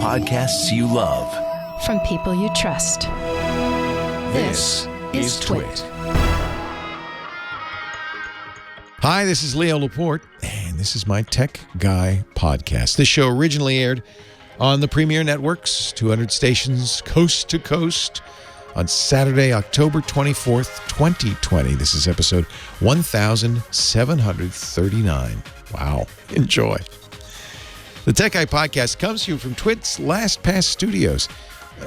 podcasts you love. From people you trust. This is TWiT. Hi, this is Leo Laporte, and this is my Tech Guy podcast. This show originally aired on the Premier Networks, 200 stations, coast to coast, on Saturday, October 24th, 2020. This is episode 1739. Wow. Enjoy. The Tech Guy podcast comes to you from TWiT's Lastpass studios.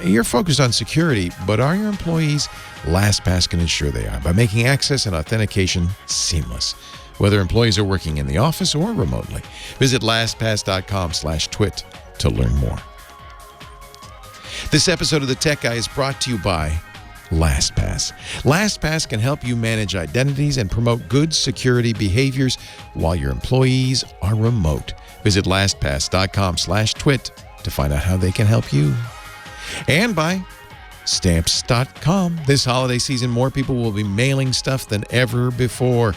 You're focused on security, but are your employees? Lastpass can ensure they are by making access and authentication seamless, whether employees are working in the office or remotely. Visit lastpass.com/twit to learn more. This episode of The Tech Guy is brought to you by Lastpass. Lastpass can help you manage identities and promote good security behaviors while your employees are remote. Visit lastpass.com/twit to find out how they can help you. And by Stamps.com. This holiday season, more people will be mailing stuff than ever before.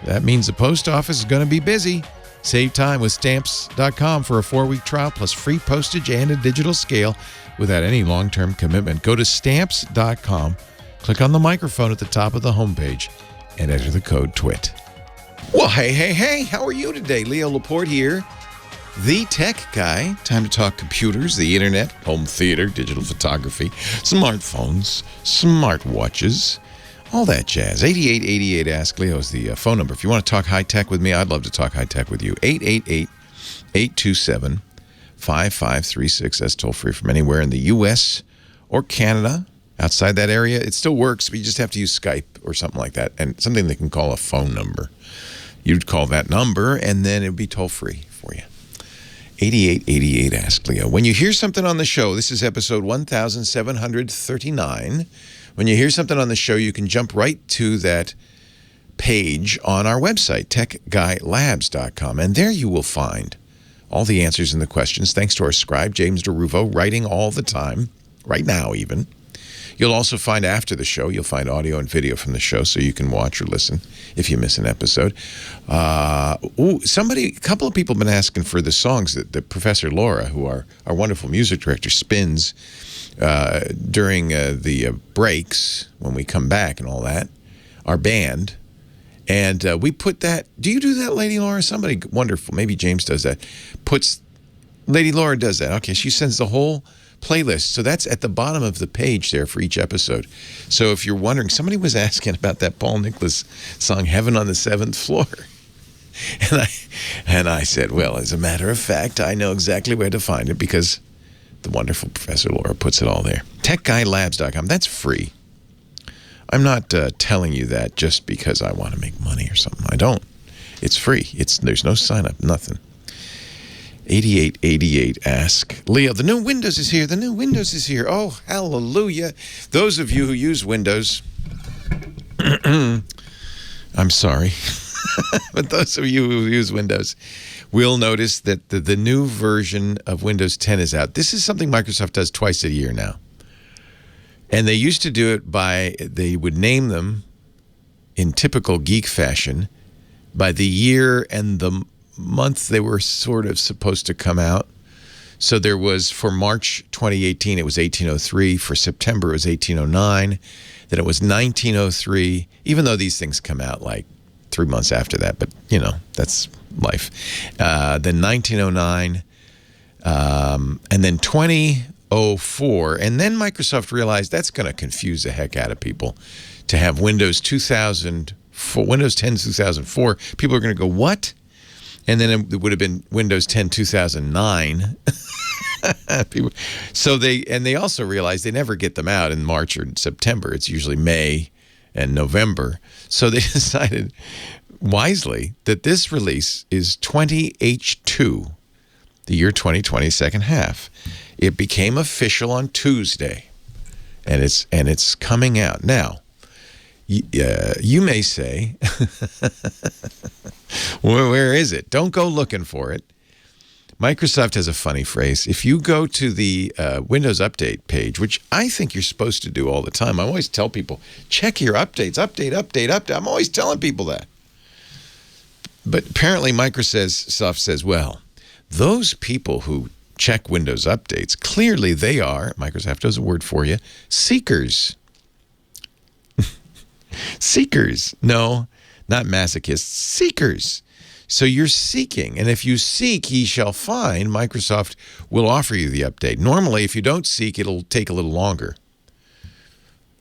That means the post office is going to be busy. Save time with Stamps.com for a 4-week trial plus free postage and a digital scale without any long-term commitment. Go to Stamps.com, click on the microphone at the top of the homepage, and enter the code TWIT. Well, hey, how are you today? Leo Laporte here, the Tech Guy. Time to talk computers, the internet, home theater, digital photography, smartphones, smartwatches, all that jazz. 8888 Ask Leo is the phone number. If you want to talk high-tech with me, I'd love to talk high-tech with you. 888-827-5536. That's toll-free from anywhere in the U.S. or Canada. Outside that area, it still works, but you just have to use Skype or something like that, and something they can call a phone number. You'd call that number, and then it would be toll-free for you. 8888 Ask Leo. When you hear something on the show, this is episode 1739. When you hear something on the show, you can jump right to that page on our website, techguylabs.com, and there you will find all the answers and the questions, thanks to our scribe, James DeRuvo, writing all the time, right now even. You'll also find after the show, you'll find audio and video from the show so you can watch or listen if you miss an episode. A couple of people have been asking for the songs that Professor Laura, who our wonderful music director, spins during the breaks when we come back and all that, our band. And we put that, do you do that, Lady Laura? Somebody wonderful, maybe James does that. Lady Laura does that. Okay, she sends the whole playlist. So that's at the bottom of the page there for each episode. So if you're wondering, somebody was asking about that Paul Nicholas song, Heaven on the Seventh Floor. And I said, well, as a matter of fact, I know exactly where to find it because the wonderful Professor Laura puts it all there. TechGuyLabs.com. That's free. I'm not telling you that just because I want to make money or something. I don't. It's free. There's no sign up, nothing. 8888 Ask Leo. The new Windows is here. The new Windows is here. Oh, hallelujah. Those of you who use Windows, I'm sorry. But those of you who use Windows will notice that the new version of Windows 10 is out. This is something Microsoft does twice a year now. And they used to do it they would name them in typical geek fashion by the year and the month they were sort of supposed to come out. So there was, for March 2018, it was 1803. For September, it was 1809. Then it was 1903, even though these things come out like 3 months after that. But, that's life. Then 1909, and then 2004. And then Microsoft realized that's going to confuse the heck out of people to have Windows 2004, Windows 10 2004. People are going to go, what? And then it would have been Windows 10 2009. So they also realized they never get them out in March or September. It's usually May and November. So they decided wisely that this release is 20H2, the year 2020 second half. It became official on Tuesday, and it's coming out now. You may say, well, where is it? Don't go looking for it. Microsoft has a funny phrase. If you go to the Windows Update page, which I think you're supposed to do all the time, I always tell people, check your updates, update. I'm always telling people that. But apparently Microsoft says, well, those people who check Windows updates, clearly they are, Microsoft has a word for you, seekers. Seekers. No, not masochists, seekers. So you're seeking, and if you seek, ye shall find. Microsoft will offer you the update. Normally, if you don't seek, it'll take a little longer.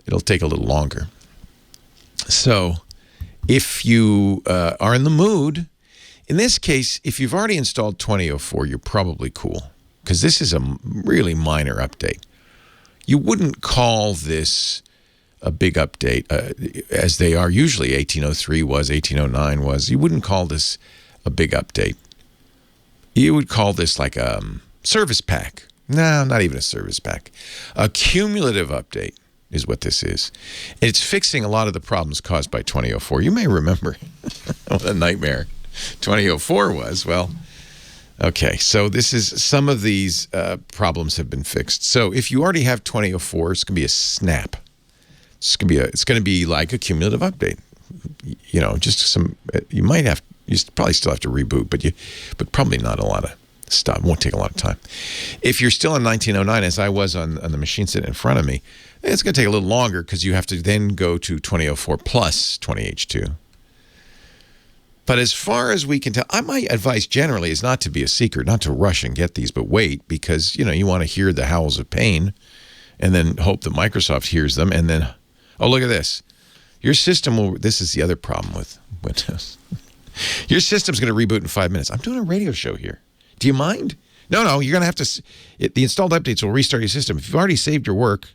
It'll take a little longer. So if you are in the mood, in this case, if you've already installed 2004, you're probably cool, because this is a really minor update. You wouldn't call this a big update, as they are usually. 1803 was, 1809 was. You wouldn't call this a big update. You would call this like a service pack. No, not even a service pack. A cumulative update is what this is. It's fixing a lot of the problems caused by 2004. You may remember what a nightmare 2004 was. Well, okay, so this is, some of these problems have been fixed. So if you already have 2004, it's going to be a snap. It's going to be like a cumulative update. You know, just some, you probably still have to reboot, but probably not a lot of stuff. It won't take a lot of time. If you're still in 1909, as I was on the machine sitting in front of me, it's going to take a little longer, because you have to then go to 2004 plus 20H2. But as far as we can tell, my advice generally is not to be a seeker, not to rush and get these, but wait, because, you know, you want to hear the howls of pain and then hope that Microsoft hears them. And then, oh, look at this. Your system will, this is the other problem with Windows. Your system's going to reboot in 5 minutes. I'm doing a radio show here. Do you mind? No, you're going to have to, the installed updates will restart your system. If you've already saved your work,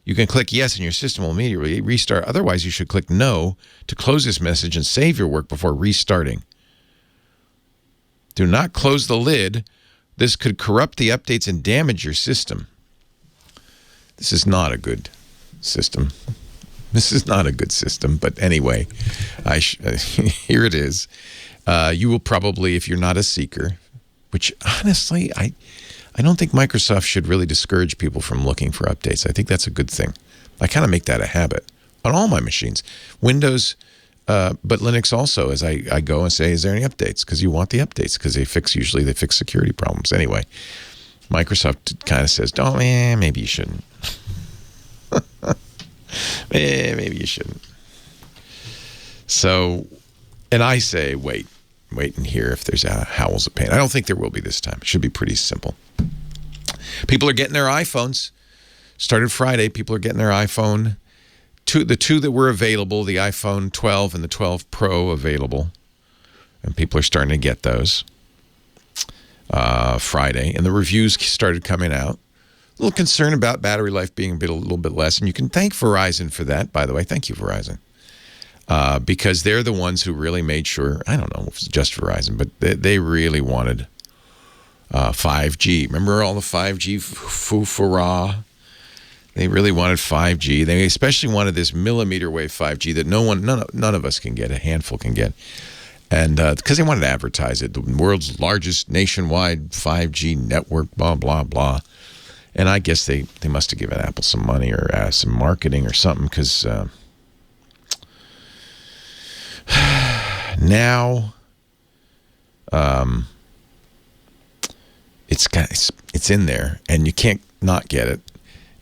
you can click yes and your system will immediately restart. Otherwise, you should click no to close this message and save your work before restarting. Do not close the lid. This could corrupt the updates and damage your system. This is not a good system. This is not a good system. But anyway, here it is. You will probably, if you're not a seeker, which honestly, I don't think Microsoft should really discourage people from looking for updates. I think that's a good thing. I kind of make that a habit on all my machines. Windows, but Linux also, as I go and say, is there any updates? Because you want the updates, because usually they fix security problems. Anyway, Microsoft kind of says, maybe you shouldn't. Maybe you shouldn't. So, and I say, wait and hear if there's howls of pain. I don't think there will be this time. It should be pretty simple. People are getting their iPhones. Started Friday. People are getting their iPhone. The two that were available, the iPhone 12 and the 12 Pro available. And people are starting to get those Friday. And the reviews started coming out. A little concern about battery life being a little bit less. And you can thank Verizon for that, by the way. Thank you, Verizon. Because they're the ones who really made sure, I don't know if it's just Verizon, but they really wanted 5G. Remember all the 5G foo-fa-rah? They really wanted 5G. They especially wanted this millimeter wave 5G that none of us can get, a handful can get. And because they wanted to advertise it, the world's largest nationwide 5G network, blah, blah, blah. And I guess they must have given Apple some money or some marketing or something, because now it's in there, and you can't not get it.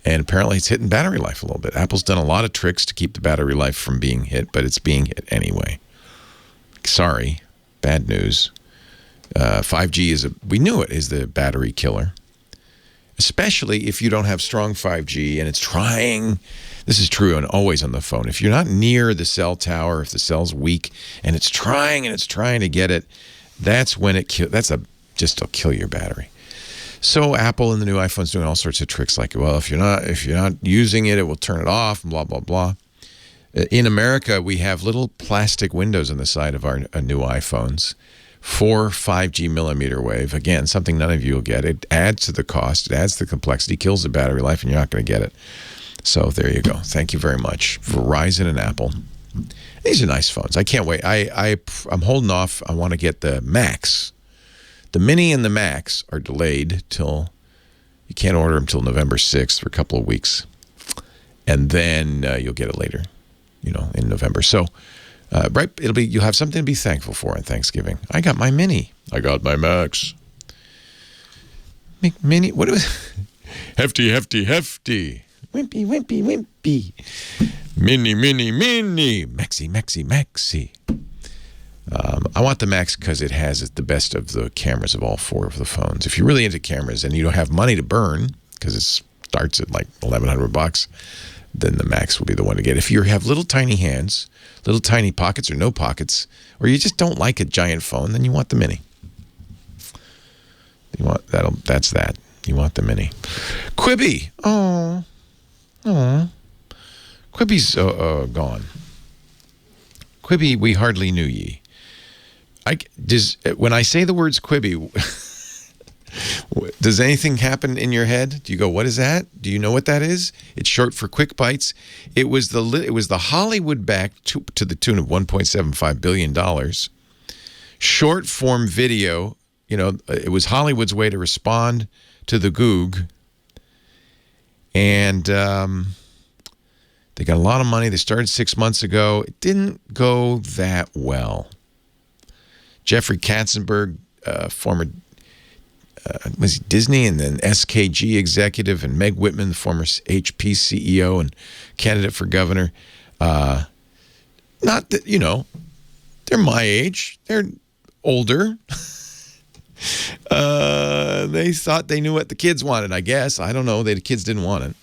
And apparently it's hitting battery life a little bit. Apple's done a lot of tricks to keep the battery life from being hit, but it's being hit anyway. Sorry, bad news. 5G we knew it is the battery killer. Especially if you don't have strong 5G and it's trying, this is true and always on the phone. If you're not near the cell tower, if the cell's weak and it's trying to get it, that's when it'll kill your battery. So Apple and the new iPhone's doing all sorts of tricks like, well, if you're not using it, it will turn it off and blah, blah, blah. In America, we have little plastic windows on the side of our new iPhones for 5G millimeter wave. Again, something none of you will get. It adds to the cost. It adds to the complexity, kills the battery life, and you're not going to get it. So there you go. Thank you very much, Verizon and Apple. These are nice phones. I can't wait. I'm holding off. I want to get the Max. The Mini and the Max are delayed till, you can't order them till November 6th for a couple of weeks. And then you'll get it later, in November. So, right, you'll have something to be thankful for on Thanksgiving. I got my Mini. I got my Max. McMini. What was hefty, hefty, hefty. Wimpy, wimpy, wimpy. Mini, mini, mini. Maxi, maxi, maxi. I want the Max because it has the best of the cameras of all four of the phones. If you're really into cameras and you don't have money to burn, because it starts at like $1,100, then the Max will be the one to get. If you have little tiny hands, little tiny pockets or no pockets, or you just don't like a giant phone, then you want the Mini. You want that's that. You want the Mini. Quibi. Oh. Quibi's gone. Quibi, we hardly knew ye. When I say the words Quibi, does anything happen in your head? Do you go, what is that? Do you know what that is? It's short for Quick Bites. It was the Hollywood-backed to the tune of $1.75 billion short form video. It was Hollywood's way to respond to the Goog, and they got a lot of money. They started 6 months ago. It didn't go that well. Jeffrey Katzenberg, former was he Disney and then SKG executive, and Meg Whitman, the former HP CEO and candidate for governor. Not that, they're my age. They're older. They thought they knew what the kids wanted, I guess. I don't know. The kids didn't want it.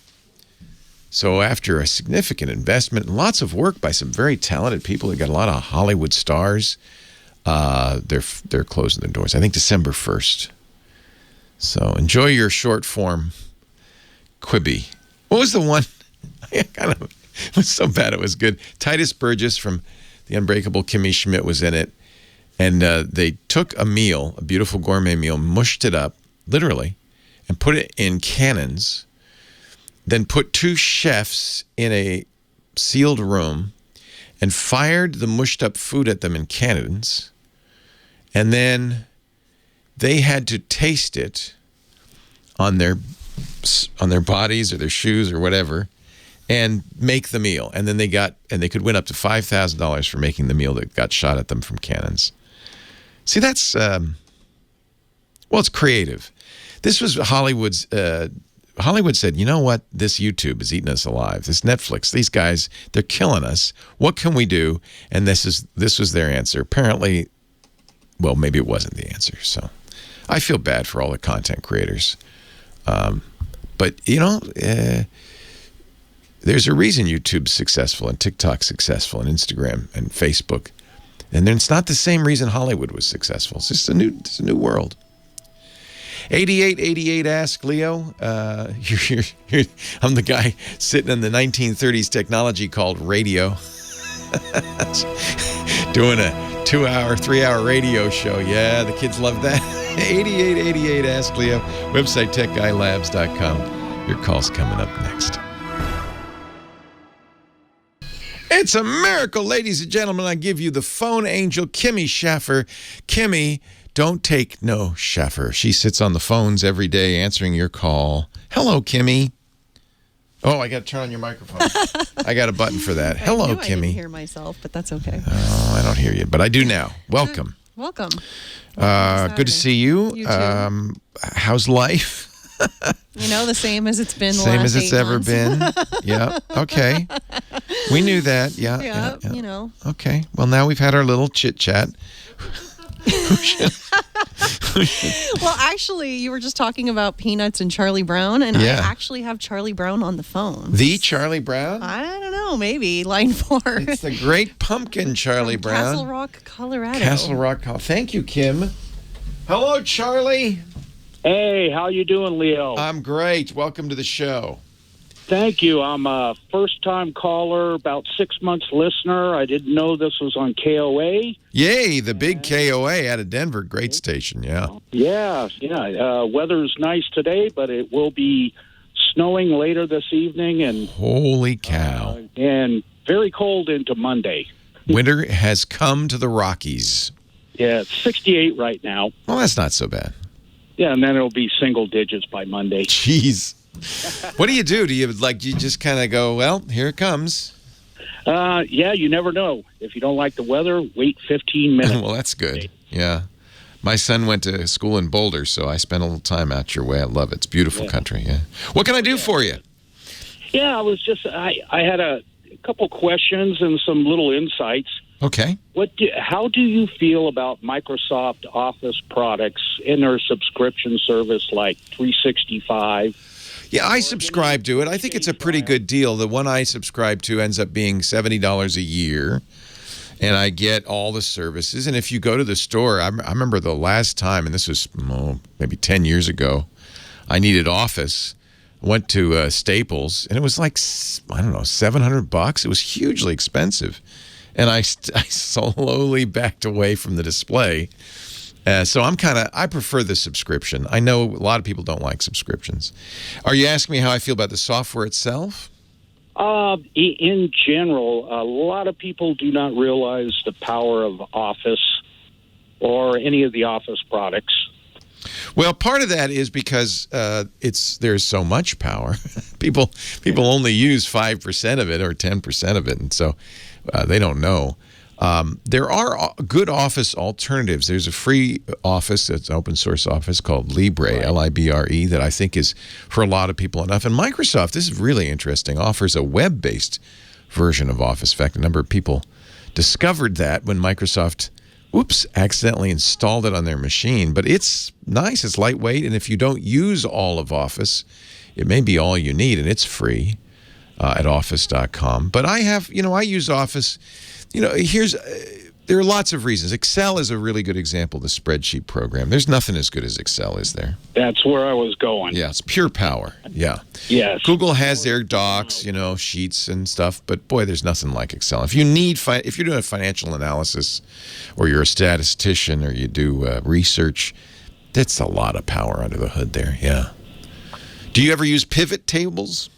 So after a significant investment and lots of work by some very talented people, they got a lot of Hollywood stars. They're closing their doors. I think December 1st. So enjoy your short form Quibi. What was the one? It was so bad it was good. Titus Burgess from The Unbreakable Kimmy Schmidt was in it. And they took a meal, a beautiful gourmet meal, mushed it up, literally, and put it in cannons, then put two chefs in a sealed room and fired the mushed up food at them in cannons. And then they had to taste it on their bodies or their shoes or whatever and make the meal. And then they could win up to $5,000 for making the meal that got shot at them from cannons. See, that's, it's creative. This was Hollywood's, Hollywood said, you know what? This YouTube is eating us alive. This Netflix, these guys, they're killing us. What can we do? And this was their answer. Apparently, well, maybe it wasn't the answer. So I feel bad for all the content creators. But, there's a reason YouTube's successful and TikTok's successful and Instagram and Facebook. And then it's not the same reason Hollywood was successful. It's just a new world. 8888 Ask Leo. I'm the guy sitting in the 1930s technology called radio. Doing a 2-hour, 3-hour radio show. Yeah, the kids love that. 8888 Ask Leo. Website techguylabs.com. Your call's coming up next. It's a miracle, ladies and gentlemen. I give you the phone angel, Kimmy Schaffer. Kimmy, don't take no Schaffer. She sits on the phones every day answering your call. Hello, Kimmy. Oh, I got to turn on your microphone. I got a button for that. Hello, Kimmy. I didn't hear myself, but that's okay. Oh, I don't hear you, but I do now. Welcome. Welcome. Good to see you. You too. How's life? The same as it's been the same last as it's 8 ever months. been. Yeah. Okay. We knew that. Yeah. Okay. Well, now we've had our little chit chat. Well, actually, you were just talking about Peanuts and Charlie Brown, and I actually have Charlie Brown on the phone. The Charlie Brown? I don't know. Maybe line 4. It's the Great Pumpkin Charlie Brown. Castle Rock, Colorado. Castle Rock, Colorado. Thank you, Kim. Hello, Charlie. Hey, how you doing, Leo? I'm great. Welcome to the show. Thank you. I'm a first-time caller, about 6 months listener. I didn't know this was on KOA. Yay, the big KOA out of Denver. Great station, yeah. Yeah. Weather's nice today, but it will be snowing later this evening. And holy cow. And very cold into Monday. Winter has come to the Rockies. Yeah, it's 68 right now. Well, that's not so bad. Yeah, and then it'll be single digits by Monday. Jeez. What do? You just kind of go, well, here it comes? You never know. If you don't like the weather, wait 15 minutes. Well, that's good. Yeah. My son went to school in Boulder, so I spent a little time out your way. I love it. It's beautiful country. Yeah. What can I do for you? Yeah, I had a couple questions and some little insights. Okay. How do you feel about Microsoft Office products in their subscription service like 365? Yeah, I subscribe to it. I think it's a pretty good deal. The one I subscribe to ends up being $70 a year, and I get all the services. And if you go to the store, I remember the last time, and this was maybe 10 years ago, I needed Office. Went to Staples, and it was like, I don't know, $700. It was hugely expensive. And I slowly backed away from the display. So I prefer the subscription. I know a lot of people don't like subscriptions. Are you asking me how I feel about the software itself? In general, a lot of people do not realize the power of Office or any of the Office products. Well, part of that is because there's so much power. People only use 5% of it or 10% of it, and so they don't know. There are good Office alternatives. There's a free Office, it's an open source Office called Libre, Libre, that I think is for a lot of people enough. And Microsoft, this is really interesting, offers a web-based version of Office. In fact, a number of people discovered that when Microsoft accidentally installed it on their machine. But it's nice, it's lightweight, and if you don't use all of Office, it may be all you need, and it's free at office.com. But I use Office, there are lots of reasons. Excel is a really good example, the spreadsheet program. There's nothing as good as Excel, is there? That's where I was going. Yeah, it's pure power. Yeah. Yes. Google has their docs, sheets and stuff, but boy, there's nothing like Excel. If you're doing a financial analysis, or you're a statistician, or you do research, that's a lot of power under the hood there. Yeah. Do you ever use pivot tables?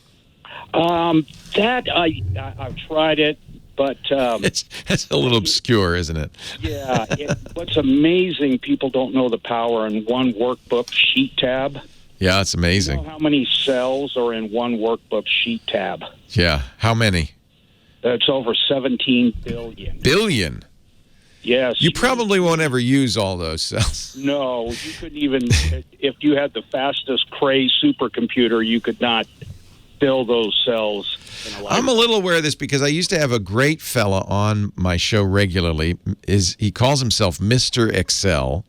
That I've tried it. But it's a little obscure, isn't it? Yeah. What's amazing, people don't know the power in one workbook sheet tab. Yeah, it's amazing. You know how many cells are in one workbook sheet tab? Yeah. How many? It's over 17 billion. Billion? Yes. You probably won't ever use all those cells. No, you couldn't even, if you had the fastest Cray supercomputer, you could not fill those cells. I'm a little aware of this because I used to have a great fella on my show regularly. He calls himself Mr. Excel.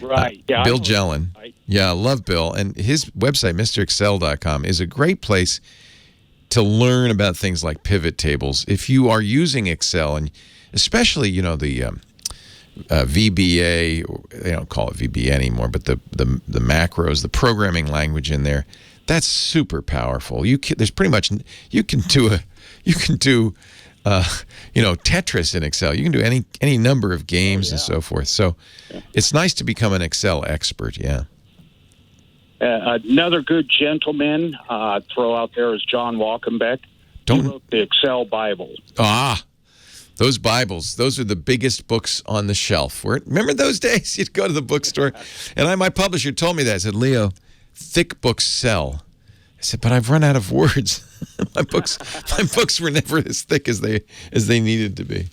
Right. Yeah. Bill Jelen. Yeah, I love Bill. And his website, MrExcel.com, is a great place to learn about things like pivot tables. If you are using Excel, and especially, the VBA, they don't call it VBA anymore, but the macros, the programming language in there, that's super powerful. There's pretty much you can do Tetris in Excel. You can do any number of games and so forth. So it's nice to become an Excel expert. Yeah. Another good gentleman throw out there is John Walkenbeck. He wrote the Excel Bible. Those Bibles, those are the biggest books on the shelf. Remember those days? You'd go to the bookstore, and my publisher told me that. I said, Leo, thick books sell. I said, but I've run out of words. my books were never as thick as they needed to be.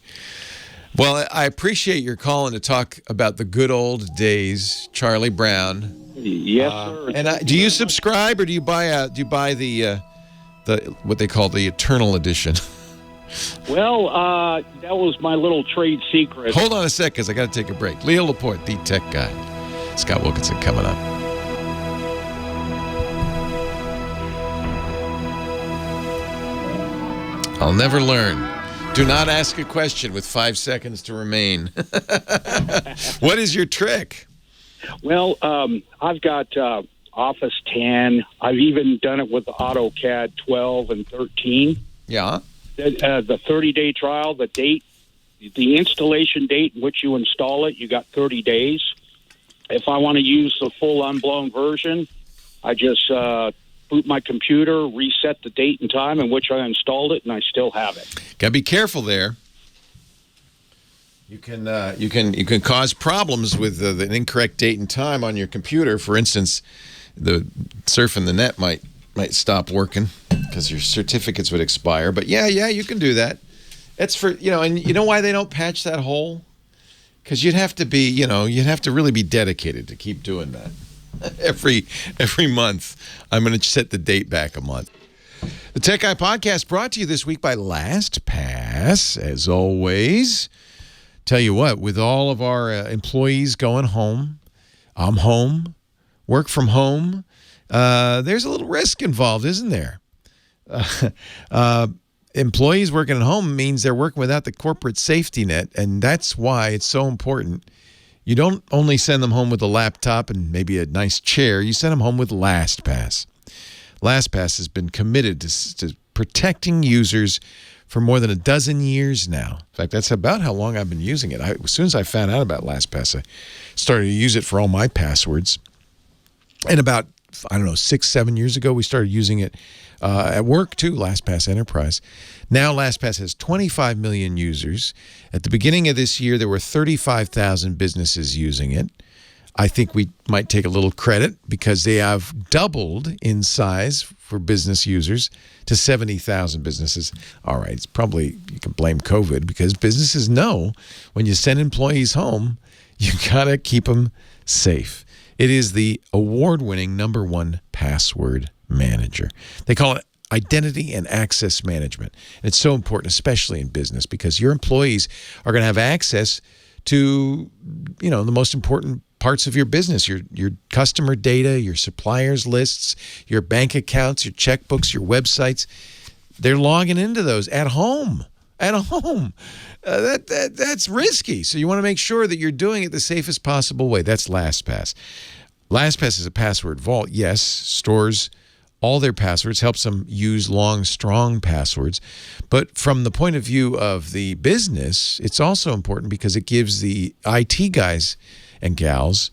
Well, I appreciate your calling to talk about the good old days, Charlie Brown. Yes, sir. And do you subscribe, or do you buy the what they call the Eternal Edition? Well, that was my little trade secret. Hold on a sec, because I got to take a break. Leo Laporte, the tech guy. Scott Wilkinson coming up. I'll never learn. Do not ask a question with 5 seconds to remain. What is your trick? Well, I've got Office 10. I've even done it with AutoCAD 12 and 13. Yeah. The 30-day trial, the date, the installation date in which you install it, you got 30 days. If I want to use the full unblown version, I just boot my computer, reset the date and time in which I installed it, and I still have it. Gotta be careful there. You can cause problems with the incorrect date and time on your computer. For instance, the surfing the net might stop working because your certificates would expire. But yeah, you can do that. It's for and you know why they don't patch that hole? Because you'd have to be, you'd have to really be dedicated to keep doing that. Every month, I'm going to set the date back a month. The Tech Guy Podcast brought to you this week by Lastpass, as always. Tell you what, with all of our employees going home, I'm home, work from home, there's a little risk involved, isn't there? Employees working at home means they're working without the corporate safety net, and that's why it's so important. You don't only send them home with a laptop and maybe a nice chair. You send them home with Lastpass. Lastpass has been committed to protecting users for more than a dozen years now. In fact, that's about how long I've been using it. As soon as I found out about Lastpass, I started to use it for all my passwords. And about, 6-7 years ago, we started using it at work too, Lastpass Enterprise. Now Lastpass has 25 million users. At the beginning of this year, there were 35,000 businesses using it. I think we might take a little credit because they have doubled in size for business users to 70,000 businesses. All right, it's probably, you can blame COVID because businesses know when you send employees home, you got to keep them safe. It is the award-winning #1 password manager. They call it identity and access management. And it's so important, especially in business, because your employees are going to have access to, the most important parts of your business, your customer data, your suppliers lists, your bank accounts, your checkbooks, your websites. They're logging into those at home. That's risky. So you want to make sure that you're doing it the safest possible way. That's LastPass. LastPass is a password vault. Yes, stores all their passwords, helps them use long, strong passwords. But from the point of view of the business, it's also important because it gives the IT guys and gals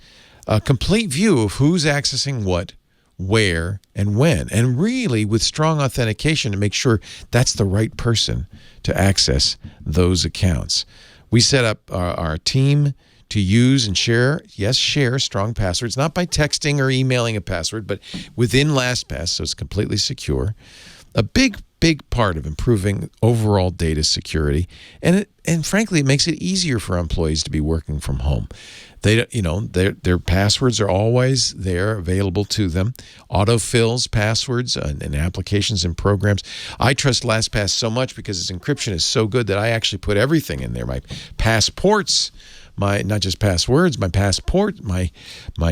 a complete view of who's accessing what, where, and when. And really, with strong authentication to make sure that's the right person to access those accounts. We set up our team to use and share strong passwords, not by texting or emailing a password, but within LastPass, so it's completely secure. A big part of improving overall data security, and frankly, it makes it easier for employees to be working from home. Their passwords are always there, available to them. Autofills passwords in applications and programs. I trust LastPass so much because its encryption is so good that I actually put everything in there. My passports, not just passwords, my passport, my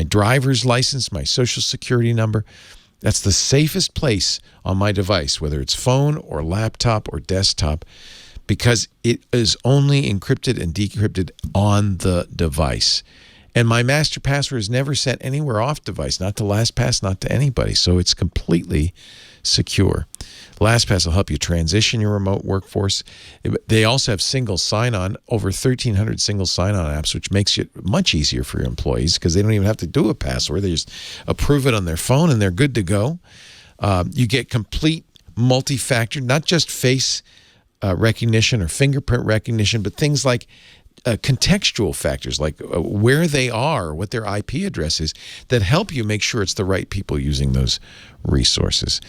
driver's license, my social security number. That's the safest place on my device, whether it's phone or laptop or desktop, because it is only encrypted and decrypted on the device. And my master password is never sent anywhere off device, not to LastPass, not to anybody. So it's completely secure. LastPass will help you transition your remote workforce. They also have single sign-on, over 1,300 single sign-on apps, which makes it much easier for your employees because they don't even have to do a password. They just approve it on their phone and they're good to go. You get complete multi-factor, not just face recognition or fingerprint recognition, but things like contextual factors, like where they are, what their IP address is, that help you make sure it's the right people using those resources.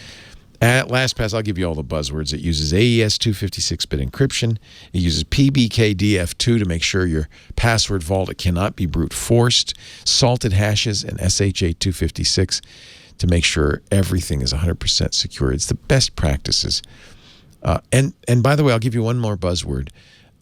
At LastPass, I'll give you all the buzzwords. It uses AES 256-bit encryption. It uses PBKDF2 to make sure your password vault, it cannot be brute forced. Salted hashes and SHA 256 to make sure everything is 100% secure. It's the best practices. And by the way, I'll give you one more buzzword.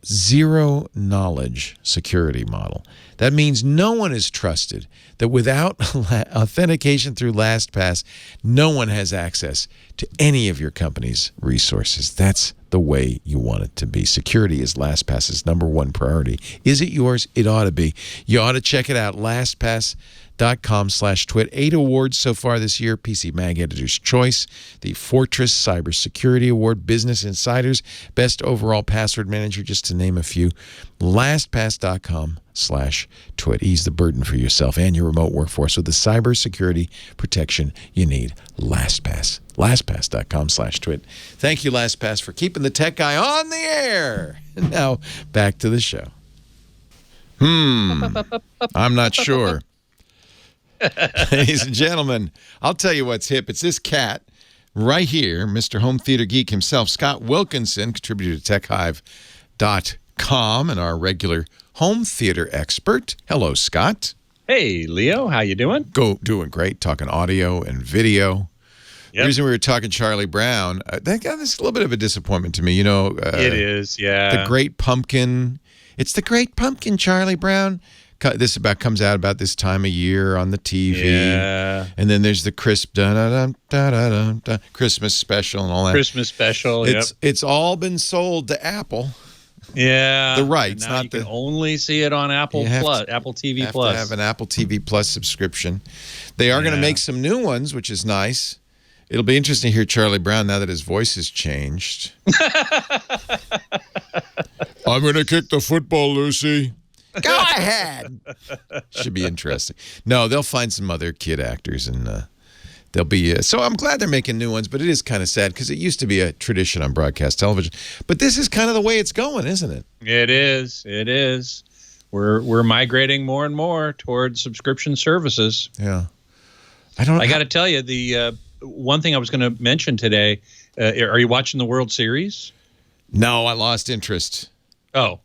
Zero knowledge security model. That means no one is trusted, that without authentication through LastPass, no one has access to any of your company's resources. That's the way you want it to be. Security is LastPass's #1 priority. Is it yours? It ought to be. You ought to check it out. LastPass.com/twit. 8 awards so far this year. PC Mag Editor's Choice, the Fortress Cybersecurity Award, Business Insider's Best Overall Password Manager, just to name a few. LastPass.com/twit. Ease the burden for yourself and your remote workforce with the cybersecurity protection you need. LastPass. LastPass.com/twit. Thank you, LastPass, for keeping the tech guy on the air. And now, back to the show. I'm not sure. Ladies and gentlemen, I'll tell you what's hip. It's this cat right here, Mr. Home Theater Geek himself, Scott Wilkinson, contributor to TechHive.com and our regular home theater expert. Hello, Scott. Hey, Leo. How you doing? Doing great. Talking audio and video. Yep. The reason we were talking Charlie Brown, this is a little bit of a disappointment to me. You know, it is, yeah. The Great Pumpkin. It's the Great Pumpkin, Charlie Brown. This comes out about this time of year on the TV. Yeah. And then there's the crisp Christmas special and all that. Christmas special, It's all been sold to Apple. Yeah. The rights, and now not you can only see it on Apple TV have Plus. to have an Apple TV Plus subscription. They are going to make some new ones, which is nice. It'll be interesting to hear Charlie Brown now that his voice has changed. I'm going to kick the football, Lucy. Go ahead. Should be interesting. No, they'll find some other kid actors, and they'll be. So I'm glad they're making new ones, but it is kind of sad because it used to be a tradition on broadcast television. But this is kind of the way it's going, isn't it? It is. It is. We're migrating more and more towards subscription services. Yeah. I got to tell you, the one thing I was going to mention today. Are you watching the World Series? No, I lost interest. Oh.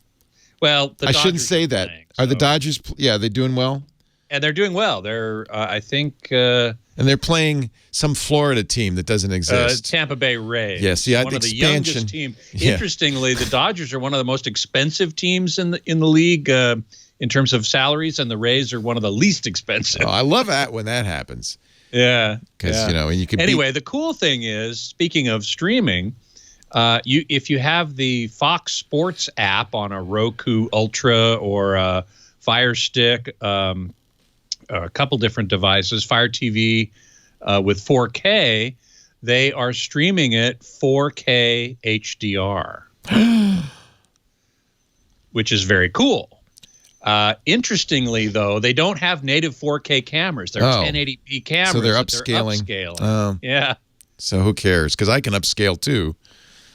Well, I shouldn't say that. Are the Dodgers? Yeah, they doing well? And they're doing well. They're, I think. And they're playing some Florida team that doesn't exist. Tampa Bay Rays. Yes, yeah, one of the expansion. youngest team. Yeah. Interestingly, the Dodgers are one of the most expensive teams in the league in terms of salaries, and the Rays are one of the least expensive. Oh, I love that when that happens. Yeah, because you know, and you can. Anyway, the cool thing is, speaking of streaming. If you have the Fox Sports app on a Roku Ultra or a Fire Stick, a couple different devices, Fire TV with 4K, they are streaming it 4K HDR, which is very cool. Interestingly, though, they don't have native 4K cameras. They're 1080p cameras. So they're upscaling. Yeah. So who cares? Because I can upscale too.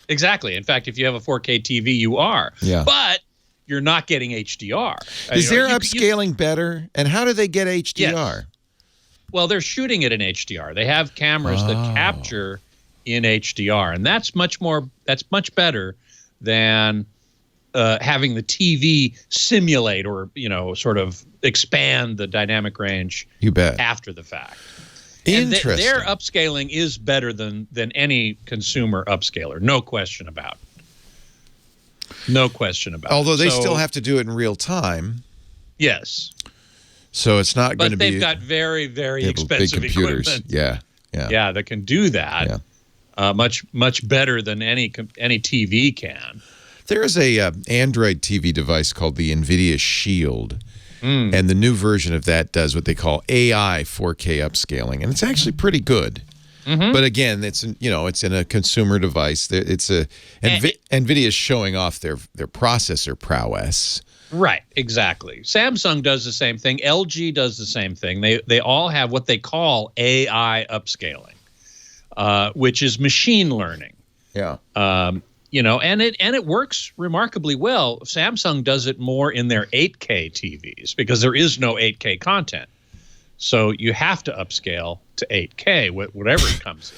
Exactly. In fact, if you have a 4K TV, you are. Yeah. But you're not getting HDR. Is their upscaling better? And how do they get HDR? Yes. Well, they're shooting it in HDR. They have cameras that capture in HDR, and that's much better than having the TV simulate or sort of expand the dynamic range. You bet. After the fact. Interesting. And their upscaling is better than any consumer upscaler. No question about it. No question about it. Although they still have to do it in real time. Yes. So it's not going to be. But they've got very, very expensive big computers. Equipment. Yeah. Yeah, that can do that. Yeah. Much better than any TV can. There is a Android TV device called the NVIDIA Shield. And the new version of that does what they call AI 4K upscaling, and it's actually pretty good. But again, it's in a consumer device. NVIDIA is showing off their processor prowess. Right, exactly. Samsung does the same thing. LG does the same thing. They all have what they call AI upscaling, which is machine learning. Yeah. And it works remarkably well. Samsung does it more in their 8K TVs because there is no 8K content. So you have to upscale to 8K, whatever it comes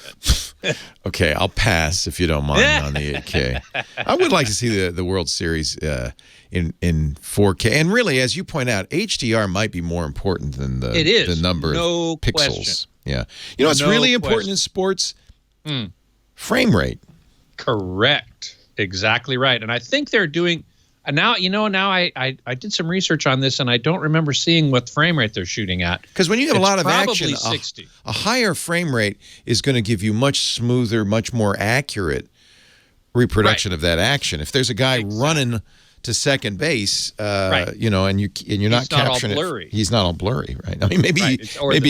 in. Okay, I'll pass if you don't mind on the 8K. I would like to see the World Series in 4K. And really, as you point out, HDR might be more important than the number of pixels. Question. Yeah. You know what's really important in sports? Frame rate. Correct. Exactly right. And I think they're doing now. I did some research on this, and I don't remember seeing what frame rate they're shooting at. Because when you have a lot of action, 60. A higher frame rate is going to give you much smoother, much more accurate reproduction of that action. If there's a guy running to second base, and you're not capturing it. He's not all blurry, right? I mean, maybe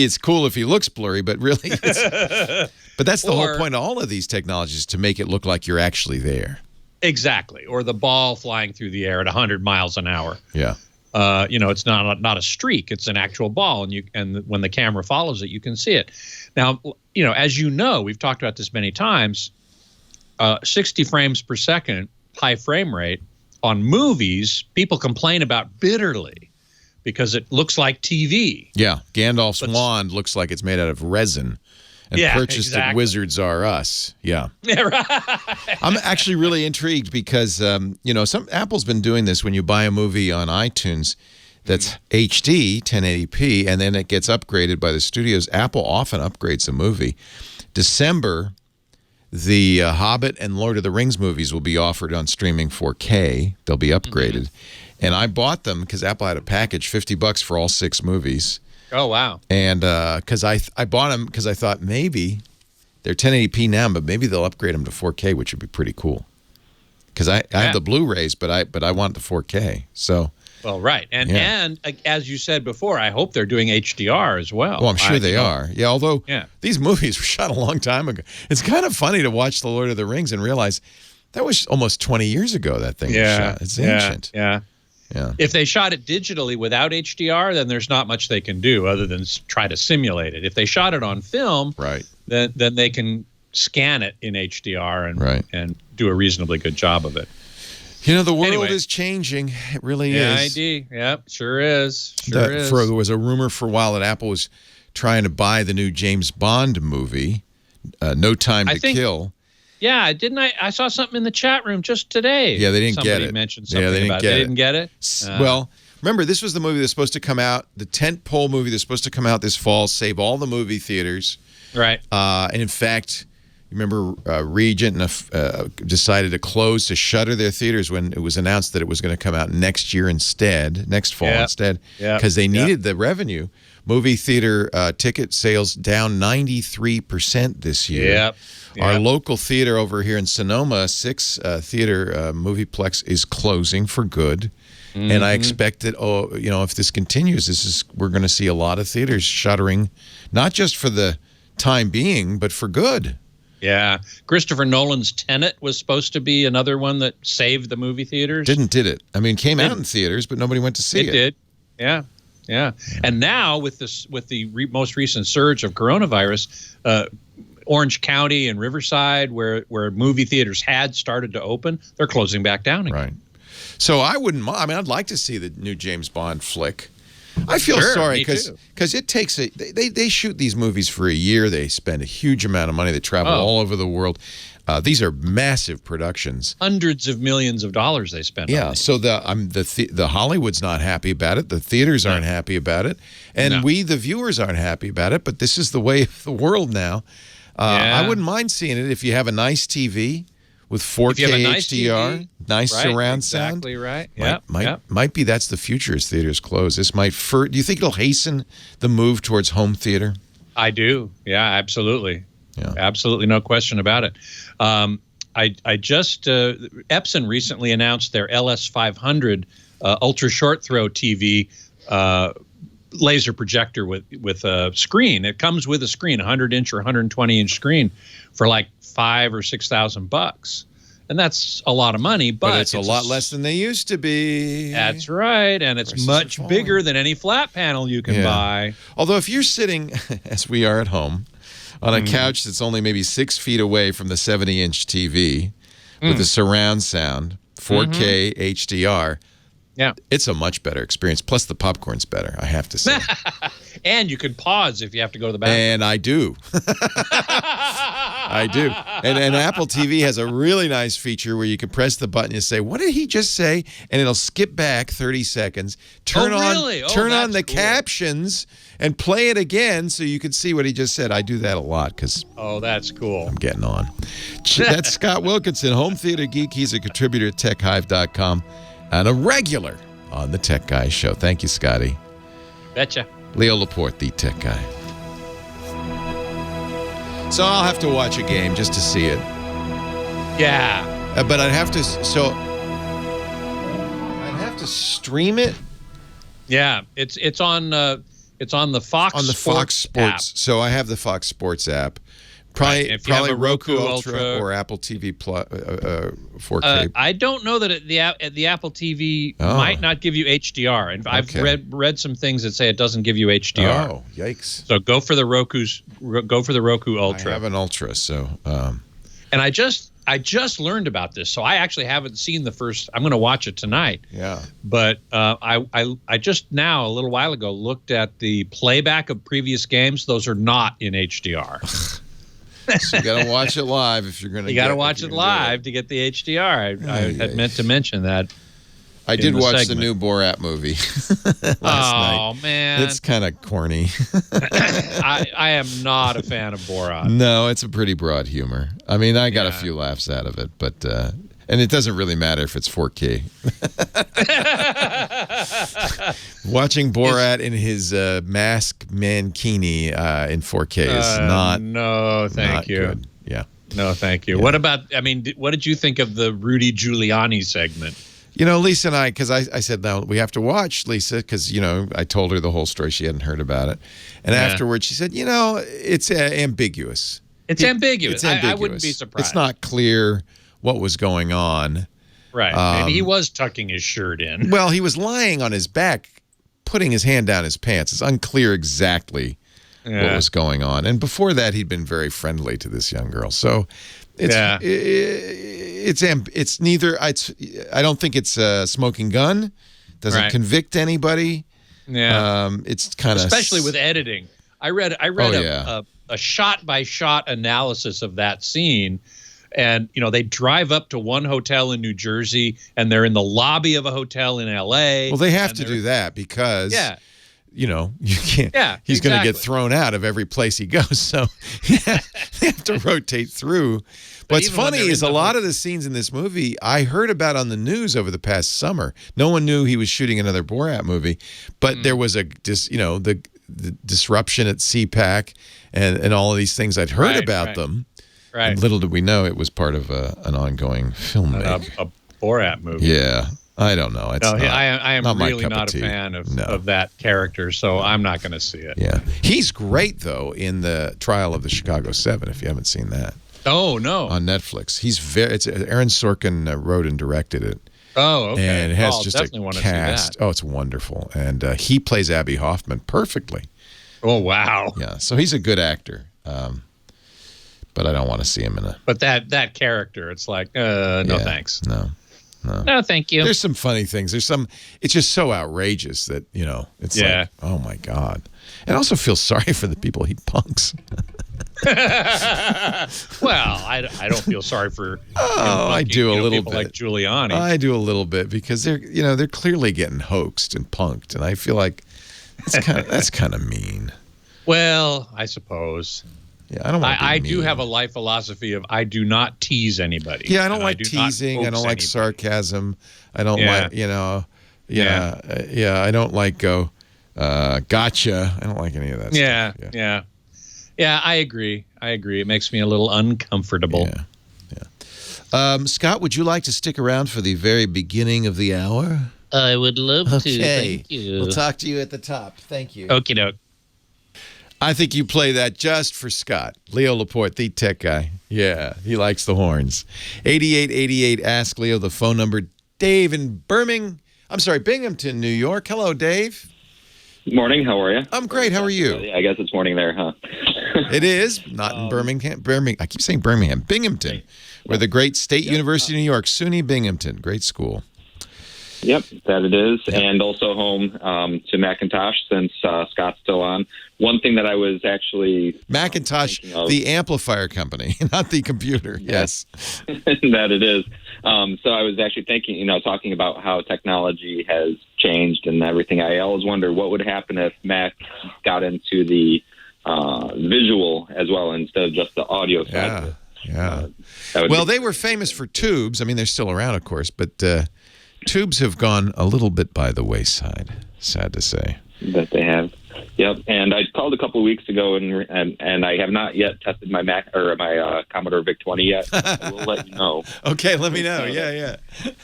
it's cool if he looks blurry, but really, but that's the whole point of all of these technologies, to make it look like you're actually there. Exactly, or the ball flying through the air at 100 miles an hour. Yeah, it's not a streak; it's an actual ball, and when the camera follows it, you can see it. Now, as you know, we've talked about this many times. 60 frames per second, high frame rate. On movies, people complain about bitterly because it looks like TV. Yeah, Gandalf's wand looks like it's made out of resin, and purchased at Wizards R Us. Yeah. Right. I'm actually really intrigued because, Apple's been doing this when you buy a movie on iTunes that's HD, 1080p, and then it gets upgraded by the studios. Apple often upgrades a movie. December, the Hobbit and Lord of the Rings movies will be offered on streaming 4K. They'll be upgraded. And I bought them because Apple had a package, $50 for all 6 movies. Oh, wow. And because I bought them because I thought maybe they're 1080p now, but maybe they'll upgrade them to 4K, which would be pretty cool. Because I have the Blu-rays, but I want the 4K. So. Well, right. And as you said before, I hope they're doing HDR as well. Well, I'm sure they are. Yeah, although these movies were shot a long time ago. It's kind of funny to watch The Lord of the Rings and realize that was almost 20 years ago that thing was shot. It's ancient. Yeah. If they shot it digitally without HDR, then there's not much they can do other than try to simulate it. If they shot it on film, then they can scan it in HDR and do a reasonably good job of it. The world is changing. It really is. Yep, sure is. There was a rumor for a while that Apple was trying to buy the new James Bond movie, No Time to Kill. Yeah, didn't I? I saw something in the chat room just today. Yeah, they didn't get it. Somebody mentioned something about it. They didn't get it? Well, remember, this was the movie that's supposed to come out, the tentpole movie that's supposed to come out this fall, save all the movie theaters. Right. And in fact, remember Regent decided to shutter their theaters when it was announced that it was going to come out next fall instead, because they needed the revenue. Movie theater ticket sales down 93% this year. Yep. Our local theater over here in Sonoma, 6 theater movieplex, is closing for good. And I expect that, if this continues, we're going to see a lot of theaters shuttering, not just for the time being, but for good. Yeah. Christopher Nolan's Tenet was supposed to be another one that saved the movie theaters. Did it? I mean, came out in theaters, but nobody went to see it. It did. Yeah. Yeah. And now with the most recent surge of coronavirus, Orange County and Riverside, where movie theaters had started to open, they're closing back down again. Right. So I wouldn't mind. I mean, I'd like to see the new James Bond flick. I feel sorry because it takes they shoot these movies for a year. They spend a huge amount of money. They travel all over the world. These are massive productions. Hundreds of millions of dollars they spend. Yeah. On so the Hollywood's not happy about it. The theaters aren't happy about it, and we the viewers aren't happy about it. But this is the way of the world now. I wouldn't mind seeing it if you have a nice TV with 4K HDR, nice surround sound. Exactly right. Might be that's the future as theaters close. This might. Do you think it'll hasten the move towards home theater? I do. Yeah, absolutely. Yeah. Absolutely, no question about it. I just Epson recently announced their LS500 ultra short throw TV laser projector with a screen. It comes with a screen, 100-inch or 120-inch screen, for like $5,000 or $6,000, and that's a lot of money. But it's a lot less than they used to be. That's right, and it's much bigger than any flat panel you can buy. Although if you're sitting, as we are at home, on a couch that's only maybe 6 feet away from the 70-inch TV with the surround sound, 4K HDR. Yeah, it's a much better experience. Plus, the popcorn's better, I have to say. And you can pause if you have to go to the bathroom. And I do. I do. And Apple TV has a really nice feature where you can press the button and say, "What did he just say?" And it'll skip back 30 seconds, turn on the captions, and play it again so you can see what he just said. I do that a lot because that's cool. I'm getting on. That's Scott Wilkinson, home theater geek. He's a contributor at techhive.com. And a regular on the Tech Guy Show. Thank you, Scotty. Betcha. Leo Laporte, the Tech Guy. So I'll have to watch a game just to see it. Yeah. But I'd have to. So I'd have to stream it. Yeah, it's on the Fox. On the Fox Sports. App. So I have the Fox Sports app. Probably a Roku Ultra or Apple TV Plus 4K. I don't know that the Apple TV might not give you HDR, and I've read some things that say it doesn't give you HDR. Oh, yikes! So go for the Roku Ultra. I have an Ultra, so. And I just learned about this, so I actually haven't seen the first. I'm going to watch it tonight. Yeah. But I just now a little while ago looked at the playback of previous games. Those are not in HDR. So you got to watch it live if you're going to. You got to watch it live to get the HDR. I had meant to mention that. I did watch the new Borat movie last night. Oh, man. It's kind of corny. I am not a fan of Borat. No, it's a pretty broad humor. I mean, I got a few laughs out of it, but and it doesn't really matter if it's 4K. Watching Borat in his mask mankini in 4K is not. No, thank you. Good. Yeah. No, thank you. Yeah. What did you think of the Rudy Giuliani segment? You know, Lisa and I, because I said, no, we have to watch, Lisa, because, you know, I told her the whole story. She hadn't heard about it. And afterwards, she said, you know, it's ambiguous. It's ambiguous. It's ambiguous. I wouldn't be surprised. It's not clear what was going on. Right. Maybe he was tucking his shirt in. Well, he was lying on his back, putting his hand down his pants. It's unclear exactly what was going on. And before that, he'd been very friendly to this young girl. So it's neither. I don't think it's a smoking gun. Doesn't convict anybody. Yeah. It's kind of especially with editing. I read a shot by shot analysis of that scene. And, you know, they drive up to one hotel in New Jersey and they're in the lobby of a hotel in L.A. Well, they have to do that because, you know, you can't. Yeah, he's going to get thrown out of every place he goes. So they have to rotate through. What's funny is a lot of the scenes in this movie I heard about on the news over the past summer. No one knew he was shooting another Borat movie, but there was the disruption at CPAC and all of these things. I'd heard about them. Right. And little did we know it was part of an ongoing filmmaking. A Borat movie. Yeah. I don't know. It's I am really not a fan of that character, so I'm not going to see it. Yeah. He's great, though, in the Trial of the Chicago 7, if you haven't seen that. Oh, no. On Netflix. It's Aaron Sorkin wrote and directed it. Oh, okay. And it has just a cast. Oh, it's wonderful. And he plays Abby Hoffman perfectly. Oh, wow. Yeah. So he's a good actor. But I don't want to see him in a. But that character, it's like, no thanks. No, thank you. There's some funny things. It's just so outrageous that, you know, it's like, oh my God. And I also feel sorry for the people he punks. Well, I don't feel sorry for. I do a little bit. Like Giuliani. I do a little bit because they're clearly getting hoaxed and punked, and I feel like that's kind of mean. Well, I suppose. Yeah, I don't want to be I mean. do have a life philosophy of I do not tease anybody. Yeah, I don't like teasing. I don't like sarcasm. I don't like, I don't like go, gotcha. I don't like any of that stuff. Yeah, I agree. It makes me a little uncomfortable. Yeah. Scott, would you like to stick around for the very beginning of the hour? I would love to. Thank you. We'll talk to you at the top. Thank you. Okie doke. I think you play that just for Scott. Leo Laporte, the tech guy. Yeah, he likes the horns. 8888, ask Leo the phone number. Dave in Binghamton, New York. Hello, Dave. Good morning. How are you? I'm great. How are you? I guess it's morning there, huh? It is. Not in Birmingham. I keep saying Birmingham. Binghamton, where the great State University of New York, SUNY Binghamton. Great school. Yep, that it is. Yep. And also home to Macintosh since Scott's still on. One thing that I was actually... Macintosh, the amplifier company, not the computer. Yes. That it is. So I was actually thinking, talking about how technology has changed and everything. I always wonder what would happen if Mac got into the visual as well instead of just the audio side. Yeah. Well, they were famous for tubes. I mean, they're still around, of course, but... tubes have gone a little bit by the wayside, sad to say. That they have. Yep. And I called a couple of weeks ago, and I have not yet tested my Mac or my Commodore VIC-20 yet. I will let you know. Okay, let me know. Yeah.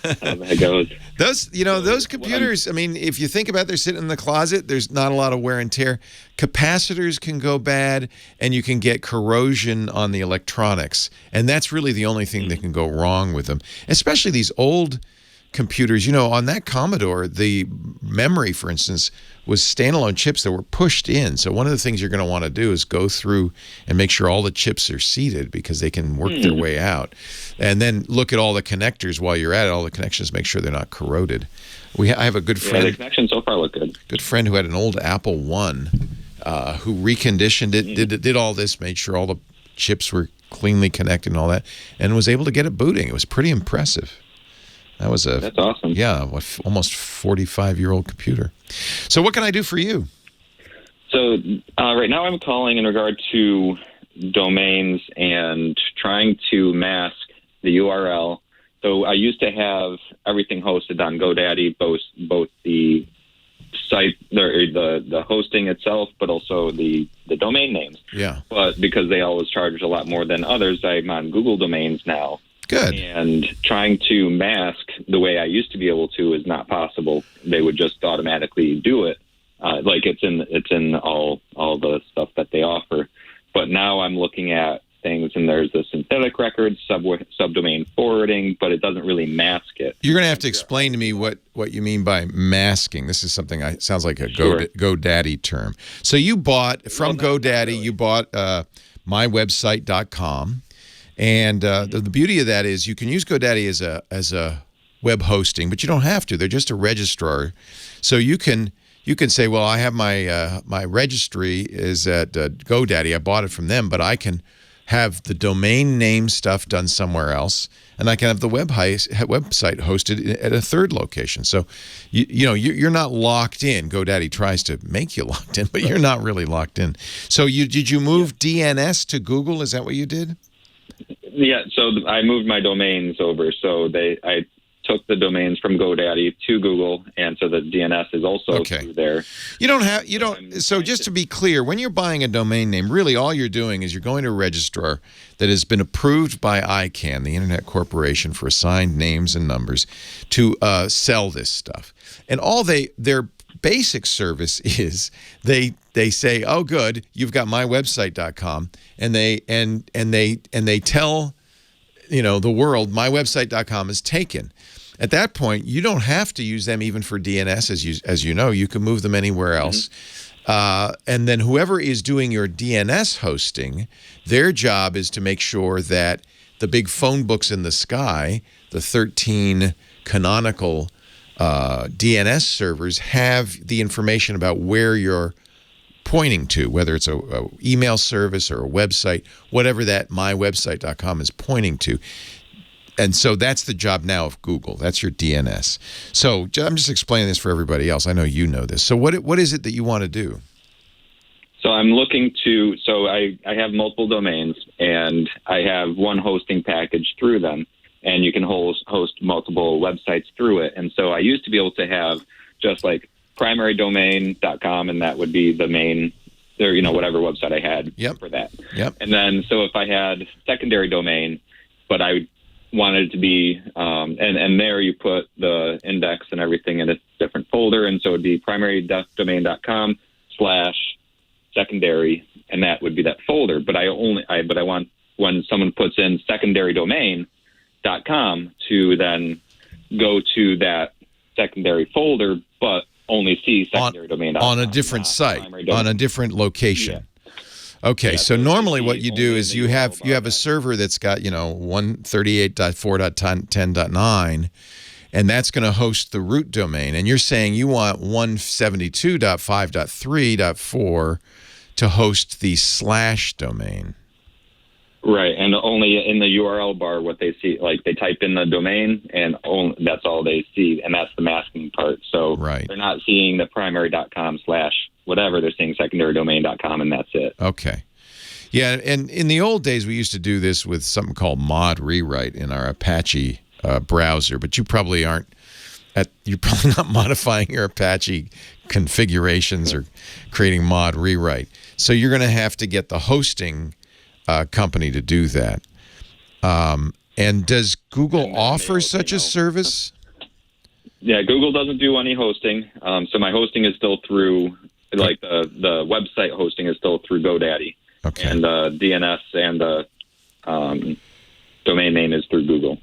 How that goes. Those computers, I mean, if you think about it, they're sitting in the closet, there's not a lot of wear and tear. Capacitors can go bad, and you can get corrosion on the electronics. And that's really the only thing that can go wrong with them, especially these old computers. On that Commodore, the memory, for instance, was standalone chips that were pushed in. So one of the things you're going to want to do is go through and make sure all the chips are seated because they can work their way out. And then look at all the connectors while you're at it, all the connections, make sure they're not corroded. I have a good friend. Yeah, the connections so far look good. Good friend who had an old Apple I who reconditioned it, did all this, made sure all the chips were cleanly connected and all that, and was able to get it booting. It was pretty impressive. That's awesome. Yeah, almost 45-year-old computer. So what can I do for you? So right now I'm calling in regard to domains and trying to mask the URL. So I used to have everything hosted on GoDaddy, both the site, the hosting itself, but also the domain names. Yeah. But because they always charge a lot more than others, I'm on Google Domains now. Good. And trying to mask the way I used to be able to is not possible. They would just automatically do it. Like it's in all the stuff that they offer. But now I'm looking at things, and there's the synthetic records, subdomain forwarding, but it doesn't really mask it. You're going to have to explain to me what you mean by masking. This is something sounds like a GoDaddy term. So you bought from GoDaddy. Really. You bought mywebsite.com, and the beauty of that is you can use GoDaddy as a web hosting, but you don't have to. They're just a registrar, so you can say, well, I have my registry is at GoDaddy. I bought it from them, but I can have the domain name stuff done somewhere else, and I can have the website hosted at a third location. So, you're not locked in. GoDaddy tries to make you locked in, but you're not really locked in. So, did you move DNS to Google? Is that what you did? Yeah. So I moved my domains over. So I took the domains from GoDaddy to Google, and so the DNS is also through there. So just to be clear, when you're buying a domain name, really all you're doing is you're going to a registrar that has been approved by ICANN, the Internet Corporation for Assigned Names and Numbers, to sell this stuff. And their basic service is they say, oh, good, you've got mywebsite.com, and they tell the world mywebsite.com is taken. At that point, you don't have to use them even for DNS, as you know. You can move them anywhere else. And then whoever is doing your DNS hosting, their job is to make sure that the big phone books in the sky, the 13 canonical DNS servers, have the information about where you're pointing to, whether it's a email service or a website, whatever that mywebsite.com is pointing to. And so that's the job now of Google. That's your DNS. So I'm just explaining this for everybody else. I know you know this. So what is it that you want to do? So I'm looking to, I have multiple domains, and I have one hosting package through them, and you can host multiple websites through it. And so I used to be able to have just like primarydomain.com, and that would be the main, whatever website I had for that. Yep. And then, so if I had secondary domain, but I wanted it to be, and there you put the index and everything in a different folder, and so it would be primarydomain.com/secondary, and that would be that folder. But I want, when someone puts in secondarydomain.com, to then go to that secondary folder, but only see secondary domain on a different site, on a different location. Yeah. Okay, so normally what you do is you have a server that's got 138.4.10.9, and that's going to host the root domain. And you're saying you want 172.5.3.4 to host the / domain. Right, and only in the URL bar, what they see, like they type in the domain, and that's all they see, and that's the masking part. So they're not seeing the primary.com/whatever, they're seeing secondarydomain.com, and that's it. Okay. Yeah, and in the old days, we used to do this with something called mod rewrite in our Apache browser, but you probably you're probably not modifying your Apache configurations or creating mod rewrite. So you're going to have to get the hosting company to do that. And does Google offer such a service? Yeah, Google doesn't do any hosting. So my hosting is still through, like the website hosting is still through GoDaddy. Okay. And the DNS and the domain name is through Google.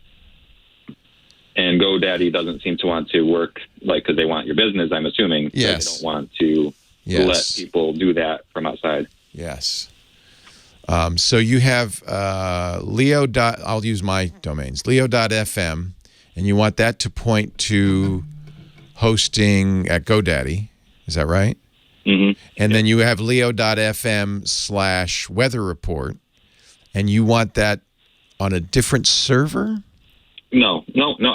And GoDaddy doesn't seem to want to work, because they want your business, I'm assuming. Yes. So they don't want to let people do that from outside. Yes. So you have Leo. I'll use my domains, Leo.fm, and you want that to point to hosting at GoDaddy. Is that right? Mm-hmm. And then you have Leo.fm/weather report, and you want that on a different server? No.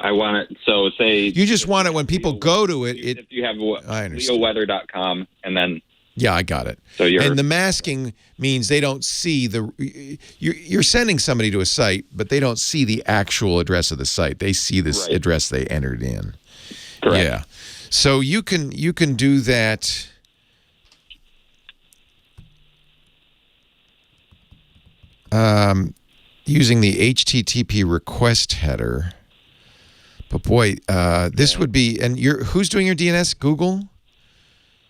I want it. So say you just want it when people go to it. If you have leoweather.com and then. Yeah, I got it. So and the masking means they don't see you're sending somebody to a site, but they don't see the actual address of the site. They see this address they entered in. Correct. Yeah. So you can do that. Using the HTTP request header. But boy, this would be, and who's doing your DNS? Google?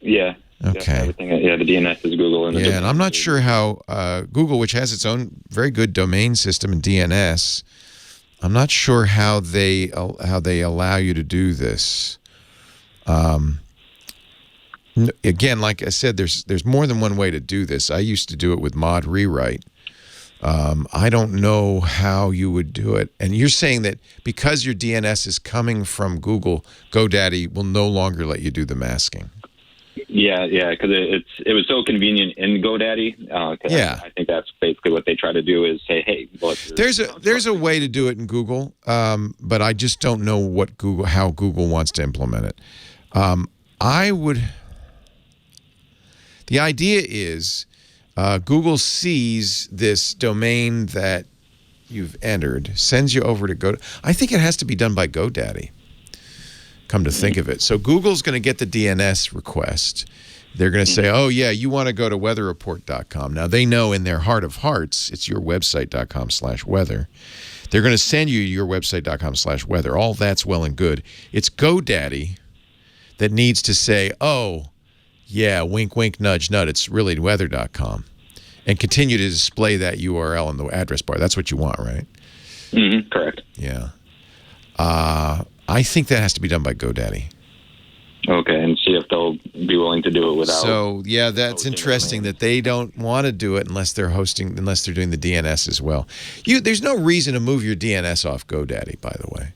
Yeah. Okay. The DNS is Google. And I'm not sure how Google, which has its own very good domain system and DNS, I'm not sure how they allow you to do this. Again, like I said, there's more than one way to do this. I used to do it with mod rewrite. I don't know how you would do it. And you're saying that because your DNS is coming from Google, GoDaddy will no longer let you do the masking. Yeah, because it was so convenient in GoDaddy. I think that's basically what they try to do is say, hey, look. There's a way to do it in Google, but I just don't know how Google wants to implement it. The idea is Google sees this domain that you've entered, sends you over to GoDaddy. I think it has to be done by GoDaddy, come to think of it. So Google's going to get the DNS request. They're going to say, oh, yeah, you want to go to weatherreport.com. Now, they know in their heart of hearts it's your website.com/weather. They're going to send you your website.com/weather. All that's well and good. It's GoDaddy that needs to say, oh, yeah, wink, wink, nudge, nudge. It's really weather.com. And continue to display that URL in the address bar. That's what you want, right? Mm-hmm, correct. Yeah. I think that has to be done by GoDaddy. Okay, and see if they'll be willing to do it without. So, yeah, that's interesting that they don't want to do it unless they're doing the DNS as well. There's no reason to move your DNS off GoDaddy, by the way.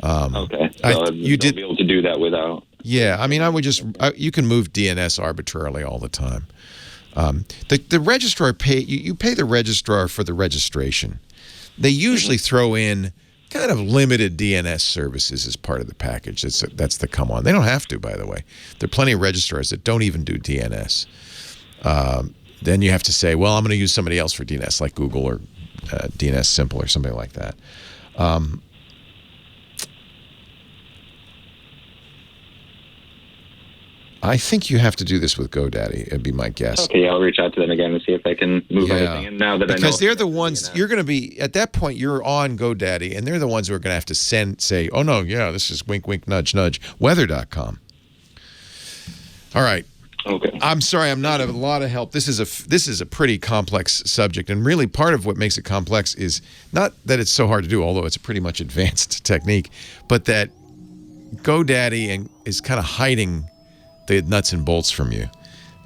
Okay, so you'll be able to do that without. Yeah, I mean, I would you can move DNS arbitrarily all the time. The registrar you pay the registrar for the registration. They usually throw in kind of limited DNS services as part of the package. That's the come on. They don't have to, by the way. There are plenty of registrars that don't even do DNS. Then you have to say, well, I'm going to use somebody else for DNS, like Google or DNS Simple or something like that. I think you have to do this with GoDaddy. It'd be my guess. Okay, I'll reach out to them again and see if I can move anything in now that I know. Because they're the ones, you're going to be, at that point, you're on GoDaddy, and they're the ones who are going to have to say, oh, no, yeah, this is wink, wink, nudge, nudge, weather.com. All right. Okay. I'm sorry, I'm not a lot of help. This is a pretty complex subject, and really part of what makes it complex is not that it's so hard to do, although it's a pretty much advanced technique, but that GoDaddy is kind of hiding the nuts and bolts from you.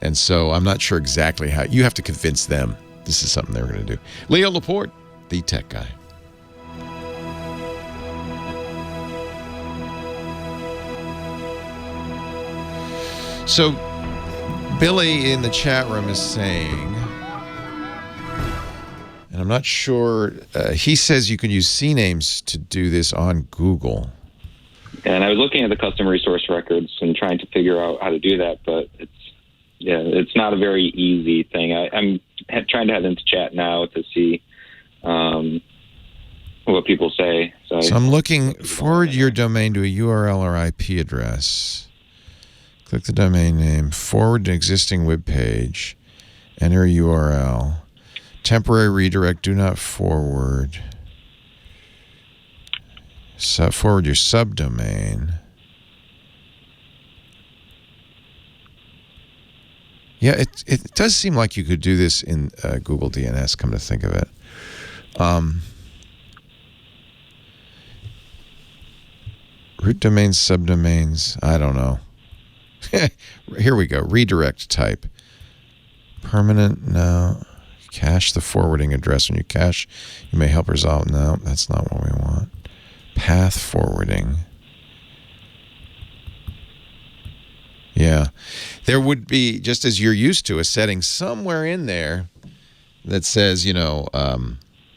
And so I'm not sure exactly how. You have to convince them this is something they're going to do. Leo Laporte, the tech guy. So Billy in the chat room is saying, and I'm not sure, he says you can use CNAMEs to do this on Google. And I was looking at the custom resource records and trying to figure out how to do that, but it's not a very easy thing. I'm trying to head into chat now to see what people say. So I'm looking, forward your domain to a URL or IP address. Click the domain name, forward an existing web page, enter a URL. Temporary redirect, do not forward. Forward your subdomain. Yeah, it does seem like you could do this in Google DNS, come to think of it. Root domains, subdomains, I don't know. Here we go, redirect type. Permanent, no. Cache the forwarding address. When you cache, you may help resolve. No, that's not what we want. Path forwarding. Yeah. There would be, just as you're used to, a setting somewhere in there that says, a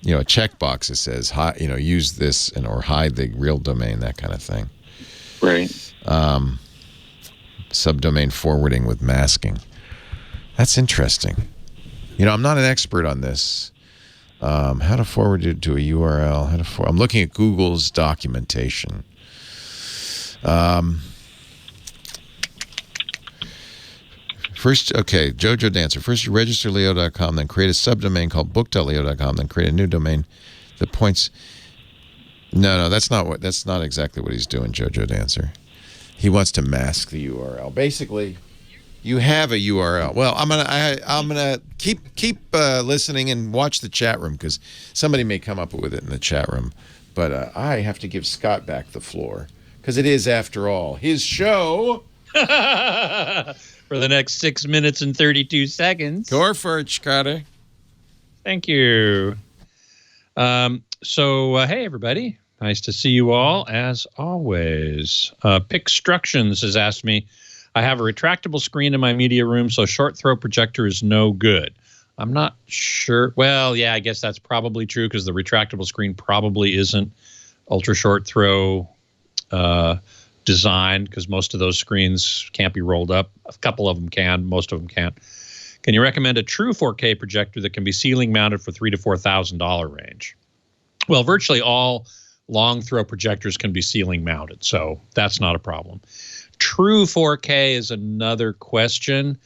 checkbox that says, use this or hide the real domain, that kind of thing. Right. Subdomain forwarding with masking. That's interesting. I'm not an expert on this. How to forward it to a URL. I'm looking at Google's documentation. First, Jojo Dancer. First, you register Leo.com, then create a subdomain called book.leo.com, then create a new domain that points. No, that's not exactly what he's doing, Jojo Dancer. He wants to mask the URL. Basically, you have a URL. Well, I'm gonna keep listening and watch the chat room because somebody may come up with it in the chat room. But I have to give Scott back the floor because it is, after all, his show. For the next 6 minutes and 32 seconds. Go for it, Scotty. Thank you. Hey, everybody. Nice to see you all, as always. Pickstructions has asked me, I have a retractable screen in my media room, so short throw projector is no good. I'm not sure. Well, yeah, I guess that's probably true because the retractable screen probably isn't ultra short throw designed, because most of those screens can't be rolled up. A couple of them can, most of them can't. Can you recommend a true 4K projector that can be ceiling mounted for $3,000 to $4,000 range? Well, virtually all long throw projectors can be ceiling mounted, so that's not a problem. True 4K is another question.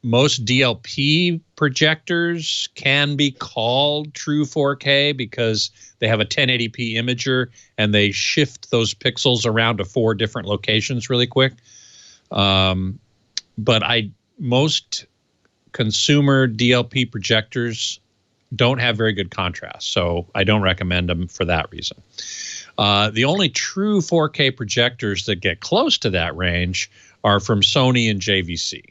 Most DLP projectors can be called true 4K because they have a 1080p imager and they shift those pixels around to 4 different locations really quick. But most consumer DLP projectors don't have very good contrast, so I don't recommend them for that reason. The only true 4K projectors that get close to that range are from Sony and JVC.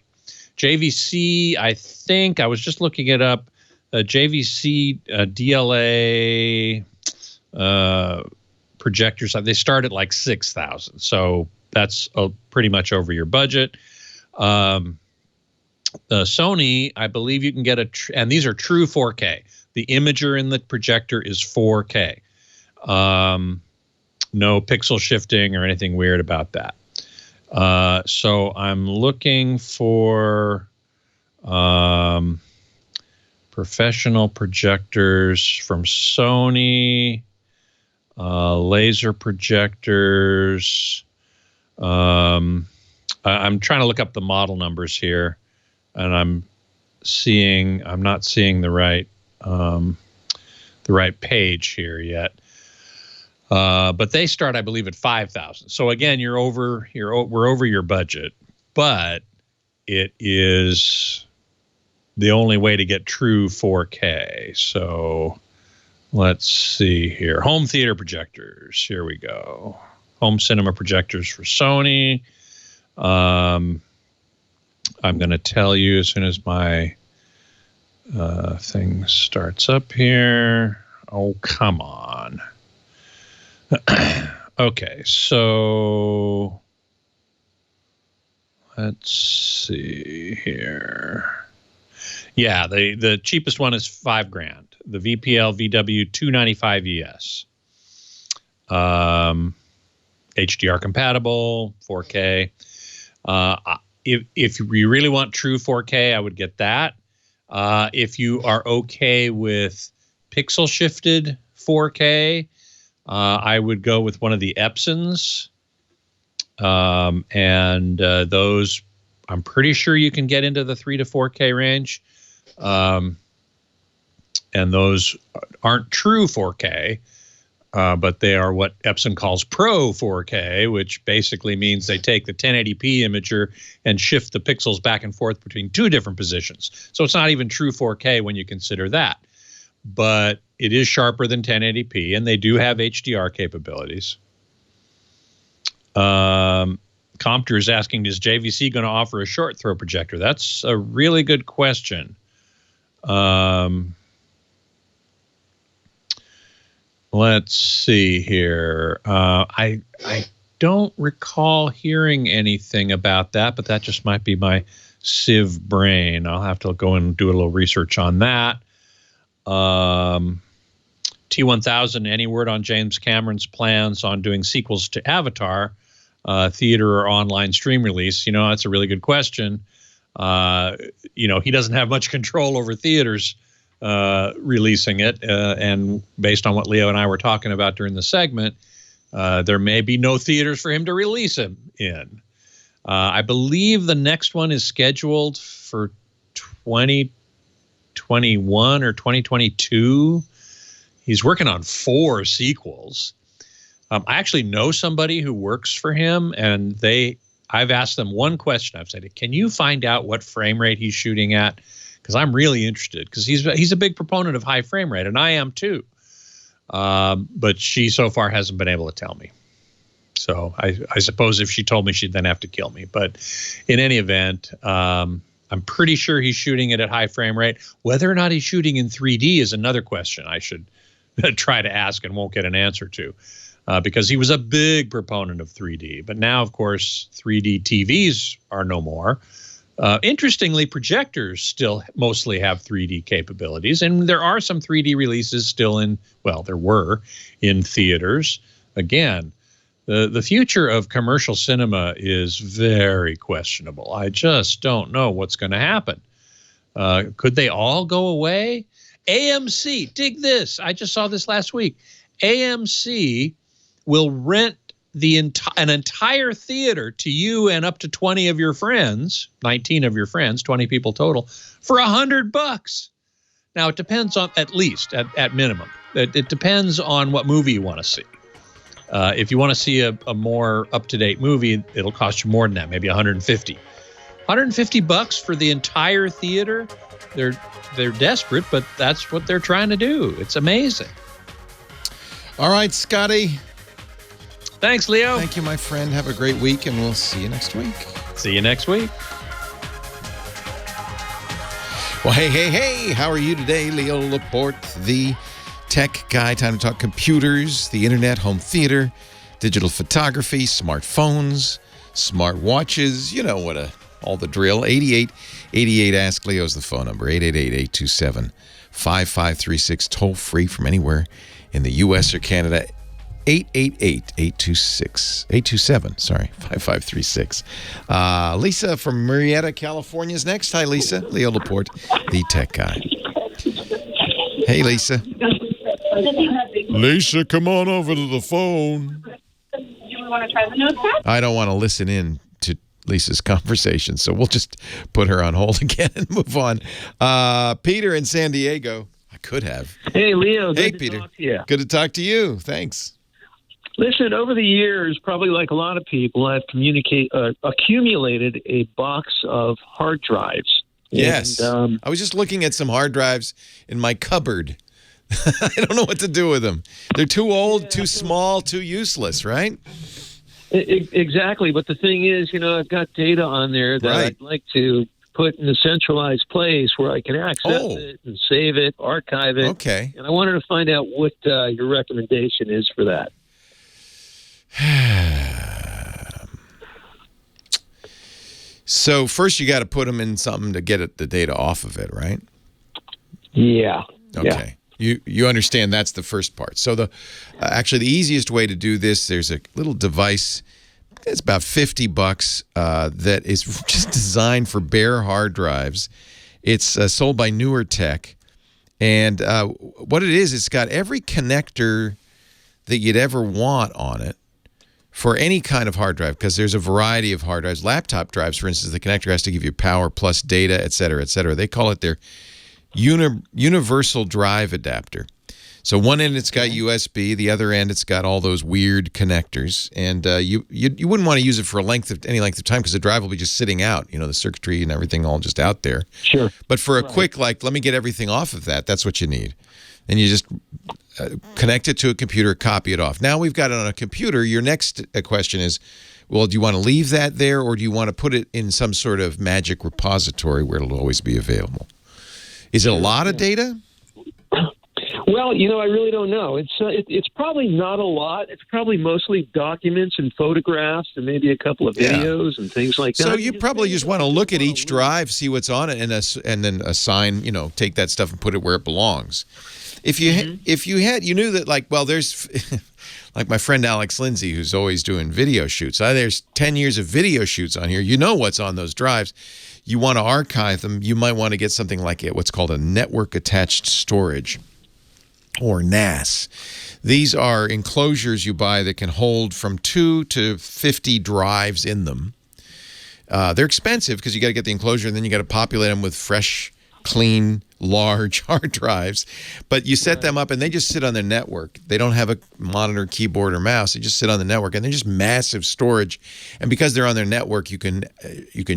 JVC, I think, I was just looking it up, JVC DLA projectors, they start at like $6,000. So that's pretty much over your budget. Sony, I believe you can get and these are true 4K. The imager in the projector is 4K. No pixel shifting or anything weird about that. So I'm looking for professional projectors from Sony, laser projectors. I'm trying to look up the model numbers here, and I'm not seeing the right page here yet. But they start, I believe, at $5,000. So again, we're over your budget, but it is the only way to get true 4K. So let's see here. Home theater projectors. Here we go. Home cinema projectors for Sony. I'm going to tell you as soon as my thing starts up here. Oh, come on. Okay, so let's see here. Yeah, the cheapest one is $5,000. The VPL VW 295ES. HDR compatible, 4K. If you really want true 4K, I would get that. If you are okay with pixel shifted 4K, I would go with one of the Epsons. And those, I'm pretty sure you can get into the 3 to 4K range. And those aren't true 4K, but they are what Epson calls Pro 4K, which basically means they take the 1080p imager and shift the pixels back and forth between 2 different positions. So it's not even true 4K when you consider that. But it is sharper than 1080p, and they do have HDR capabilities. Compter is asking, is JVC going to offer a short throw projector? That's a really good question. Let's see here. I don't recall hearing anything about that, but that just might be my Civ Brain. I'll have to go and do a little research on that. T1000, any word on James Cameron's plans on doing sequels to Avatar, theater or online stream release? That's a really good question. He doesn't have much control over theaters releasing it. And based on what Leo and I were talking about during the segment, there may be no theaters for him to release him in. I believe the next one is scheduled for 2021 or 2022. He's working on 4 sequels. I actually know somebody who works for him, and I've asked them one question. I've said, can you find out what frame rate he's shooting at? Because I'm really interested, because he's a big proponent of high frame rate, and I am too. But she so far hasn't been able to tell me. So I suppose if she told me, she'd then have to kill me. But in any event, I'm pretty sure he's shooting it at high frame rate. Whether or not he's shooting in 3D is another question I should try to ask and won't get an answer to. Because he was a big proponent of 3D. But now, of course, 3D TVs are no more. Interestingly, projectors still mostly have 3D capabilities. And there are some 3D releases still there were in theaters. Again, the future of commercial cinema is very questionable. I just don't know what's going to happen. Could they all go away? AMC, dig this. I just saw this last week. AMC will rent an entire theater to you and up to 20 of your friends, 19 of your friends, 20 people total, for $100. Now, it depends on, at minimum, it depends on what movie you want to see. If you want to see a more up-to-date movie, it'll cost you more than that, maybe $150. $150 for the entire theater? They're desperate, but that's what they're trying to do. It's amazing. All right, Scotty. Thanks, Leo. Thank you, my friend. Have a great week, and we'll see you next week. See you next week. Well, hey, how are you today? Leo Laporte, the tech guy. Time to talk computers, the internet, home theater, digital photography, smartphones, smart watches. You know all the drill. 8888 Ask Leo is the phone number. 888-827-5536. Toll free from anywhere in the U.S. or Canada. 888-827-5536. Lisa from Murrieta, California is next. Hi, Lisa. Leo Laporte, the tech guy. Hey, Lisa. Lisa, come on over to the phone. Do you want to try the notepad? I don't want to listen in to Lisa's conversation, so we'll just put her on hold again and move on. Peter in San Diego. I could have. Hey, Leo. Hey, Peter. Good to talk to you. Thanks. Listen, over the years, probably like a lot of people, I've accumulated a box of hard drives. Yes. And, I was just looking at some hard drives in my cupboard. I don't know what to do with them. They're too old, too small, too useless, right? Exactly. But the thing is, I've got data on there that I'd like to put in a centralized place where I can access it and save it, archive it. Okay. And I wanted to find out what your recommendation is for that. So first you got to put them in something to get the data off of it, right? Yeah. Okay. Yeah. You understand that's the first part. So actually the easiest way to do this, there's a little device. It's about $50 that is just designed for bare hard drives. It's sold by Newer Tech, and what it is, it's got every connector that you'd ever want on it for any kind of hard drive, because there's a variety of hard drives. Laptop drives, for instance, the connector has to give you power plus data, et cetera, et cetera. They call it their universal drive adapter. So one end it's got USB, the other end it's got all those weird connectors, and you wouldn't want to use it for any length of time because the drive will be just sitting out, the circuitry and everything all just out there. Sure. But for a quick, let me get everything off of that's what you need. And you just connect it to a computer, copy it off. Now we've got it on a computer. Your next question is, well, do you want to leave that there, or do you want to put it in some sort of magic repository where it'll always be available? Is it a lot of data? Well, I really don't know. It's probably not a lot. It's probably mostly documents and photographs and maybe a couple of videos and things like that. So you probably just want to look at each drive, see what's on it, and then assign, take that stuff and put it where it belongs. If you you knew that there's like my friend Alex Lindsay, who's always doing video shoots. There's 10 years of video shoots on here. You know what's on those drives. You want to archive them. You might want to get something like what's called a network attached storage, or NAS. These are enclosures you buy that can hold from 2 to 50 drives in them. They're expensive because you got to get the enclosure and then you got to populate them with fresh, clean, large hard drives. But you set them up and they just sit on their network. They don't have a monitor, keyboard, or mouse. They just sit on the network and they're just massive storage. And because they're on their network, you can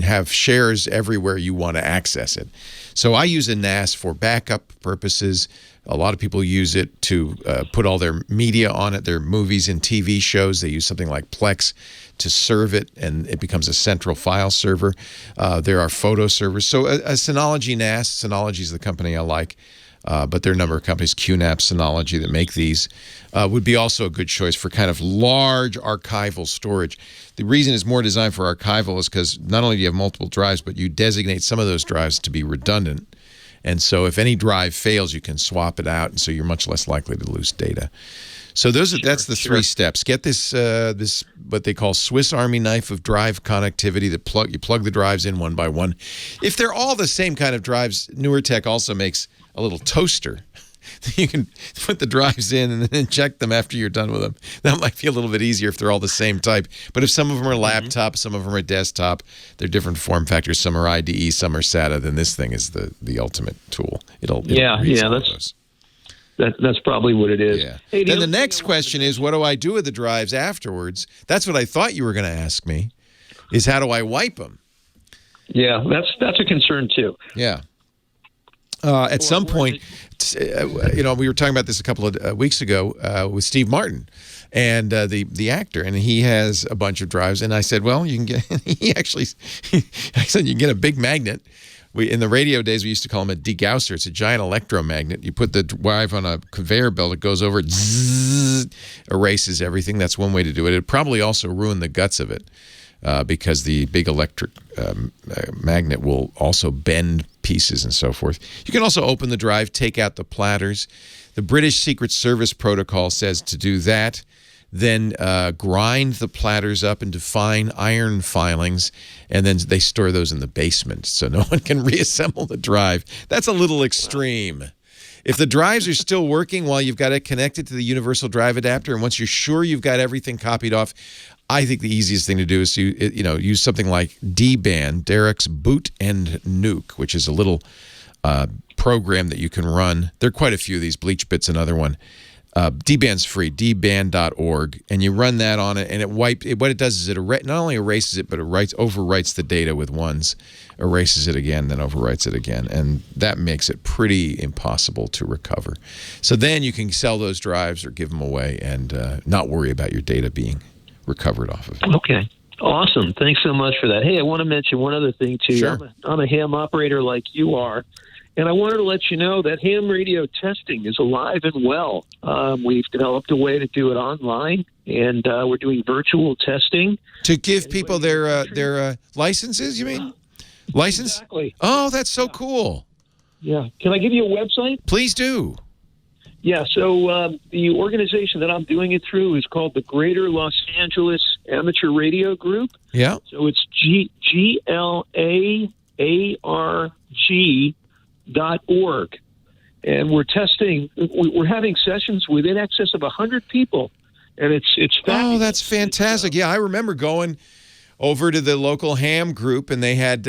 have shares everywhere you want to access it. So I use a NAS for backup purposes. A lot of people use it to put all their media on it, their movies and TV shows. They use something like Plex to serve it, and it becomes a central file server. There are photo servers. So a Synology NAS, Synology is the company I like, but there are a number of companies, QNAP, Synology, that make these, would be also a good choice for kind of large archival storage. The reason it's more designed for archival is because not only do you have multiple drives, but you designate some of those drives to be redundant. And so if any drive fails, you can swap it out, and so you're much less likely to lose data. So that's the 3 steps. Get this what they call Swiss Army knife of drive connectivity. You plug the drives in one by one. If they're all the same kind of drives, newer tech also makes a little toaster. You can put the drives in and then check them after you're done with them. That might be a little bit easier if they're all the same type. But if some of them are laptop, some of them are desktop, they're different form factors. Some are IDE, some are SATA. Then this thing is the ultimate tool. It'll that's probably what it is. Yeah. Hey, then the next question is, what do I do with the drives afterwards? That's what I thought you were going to ask me. Is how do I wipe them? Yeah, that's a concern too. Yeah. At some point, we were talking about this a couple of weeks ago with Steve Martin, and the actor, and he has a bunch of drives. And I said, well, you can get. I said you can get a big magnet. In the radio days, we used to call them a degausser. It's a giant electromagnet. You put the drive on a conveyor belt. It goes over, erases everything. That's one way to do it. It'd probably also ruin the guts of it. Because the big electric magnet will also bend pieces and so forth. You can also open the drive, take out the platters. The British Secret Service protocol says to do that, then grind the platters up into fine iron filings, and then they store those in the basement so no one can reassemble the drive. That's a little extreme. If the drives are still working while you've got it connected to the universal drive adapter, and once you're sure you've got everything copied off, I think the easiest thing to do is to use something like D-Band, Derek's Boot and Nuke, which is a little program that you can run. There are quite a few of these. BleachBit's another one. D-Band's free, dband.org, and you run that on it, and what it does is it not only erases it, but it overwrites the data with ones, erases it again, then overwrites it again, and that makes it pretty impossible to recover. So then you can sell those drives or give them away and not worry about your data being recovered off of it. Okay. Awesome. Thanks so much for that. Hey, I want to mention one other thing, too. Sure. I'm a ham operator like you are, and I wanted to let you know that ham radio testing is alive and well. We've developed a way to do it online, and we're doing virtual testing. To give people their licenses, you mean? License? Exactly. Oh, that's so cool. Yeah. Can I give you a website? Please do. Yeah, so the organization that I'm doing it through is called the Greater Los Angeles Amateur Radio Group. Yeah. So it's GLAARG.org. And we're testing, we're having sessions with in excess of 100 people. And it's Oh, that's fantastic. Yeah, I remember going over to the local ham group, and they had,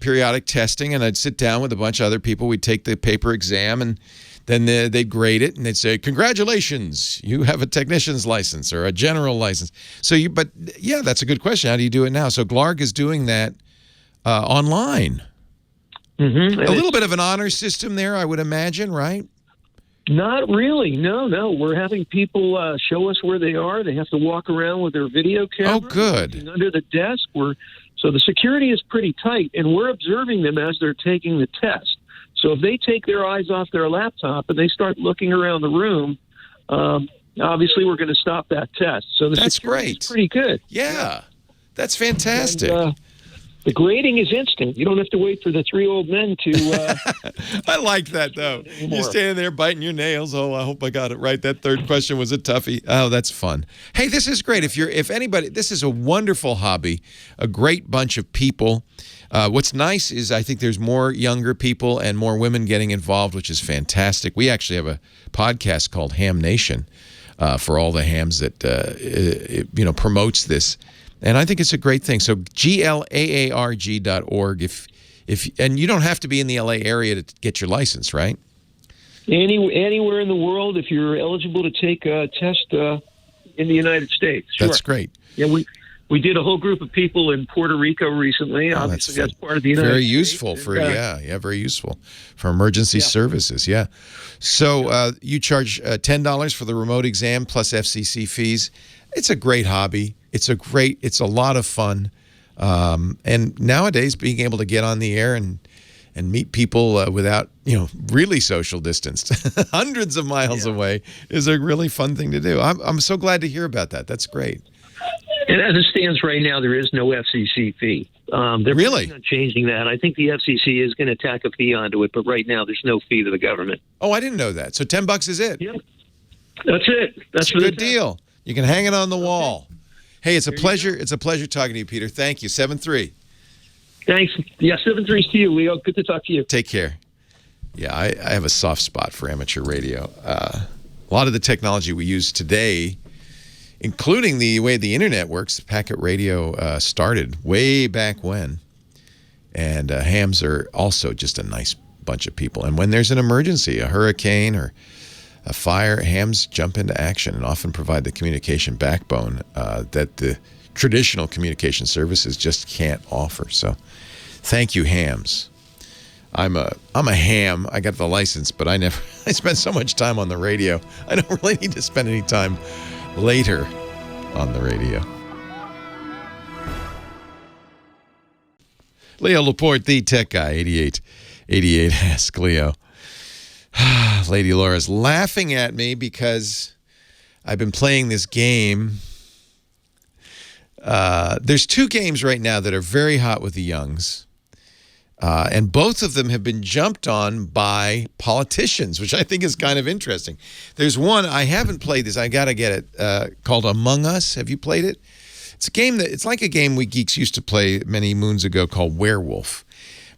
periodic testing, and I'd sit down with a bunch of other people. We'd take the paper exam, and then they'd grade it, and they'd say, congratulations, you have a technician's license or a general license. But that's a good question. How do you do it now? So GLARG is doing that online. Mm-hmm. A little bit of an honor system there, I would imagine, right? Not really. No. We're having people show us where they are. They have to walk around with their video camera. Oh, good. Under the desk. So the security is pretty tight, and we're observing them as they're taking the test. So if they take their eyes off their laptop and they start looking around the room, obviously we're going to stop that test. So That's security great. is pretty good. Yeah, that's fantastic. And, the grading is instant. You don't have to wait for the three old men to... I like that, though. You're standing there biting your nails. Oh, I hope I got it right. That third question was a toughie. Oh, that's fun. Hey, this is great. If anybody, this is a wonderful hobby, a great bunch of people. What's nice is I think there's more younger people and more women getting involved, which is fantastic. We actually have a podcast called Ham Nation for all the hams that, promotes this. And I think it's a great thing. So GLAARG.org. And you don't have to be in the LA area to get your license, right? Anywhere in the world, if you're eligible to take a test in the United States. Sure. That's great. Yeah, we did a whole group of people in Puerto Rico recently. Obviously, that's part of the United Very States. useful for very useful for emergency services. Yeah. So you charge $10 for the remote exam plus FCC fees. It's a great hobby. It's a lot of fun. And nowadays, being able to get on the air and meet people without, really social distanced, hundreds of miles away, is a really fun thing to do. I'm so glad to hear about that. That's great. And as it stands right now, there is no FCC fee. They're really not changing that. I think the FCC is going to tack a fee onto it, but right now there's no fee to the government. Oh, I didn't know that. So $10 is it? Yep. That's it. That's a good deal. You can hang it on the wall. Hey, it's a pleasure. It's a pleasure talking to you, Peter. Thank you. 7-3. Thanks. Yeah, 7-3 to you, Leo. Good to talk to you. Take care. Yeah, I have a soft spot for amateur radio. A lot of the technology we use today, including the way the internet works, packet radio started way back when. And hams are also just a nice bunch of people. And when there's an emergency, a hurricane or a fire, hams jump into action and often provide the communication backbone that the traditional communication services just can't offer. So thank you, hams. I'm a ham. I got the license, but I spent so much time on the radio. I don't really need to spend any time later on the radio. Leo Laporte, the tech guy, 8888 Ask Leo. Lady Laura's laughing at me because I've been playing this game. There's two games right now that are very hot with the youngs. And both of them have been jumped on by politicians, which I think is kind of interesting. There's one, I haven't played this, I got to get it, called Among Us. Have you played it? It's like a game we geeks used to play many moons ago called Werewolf.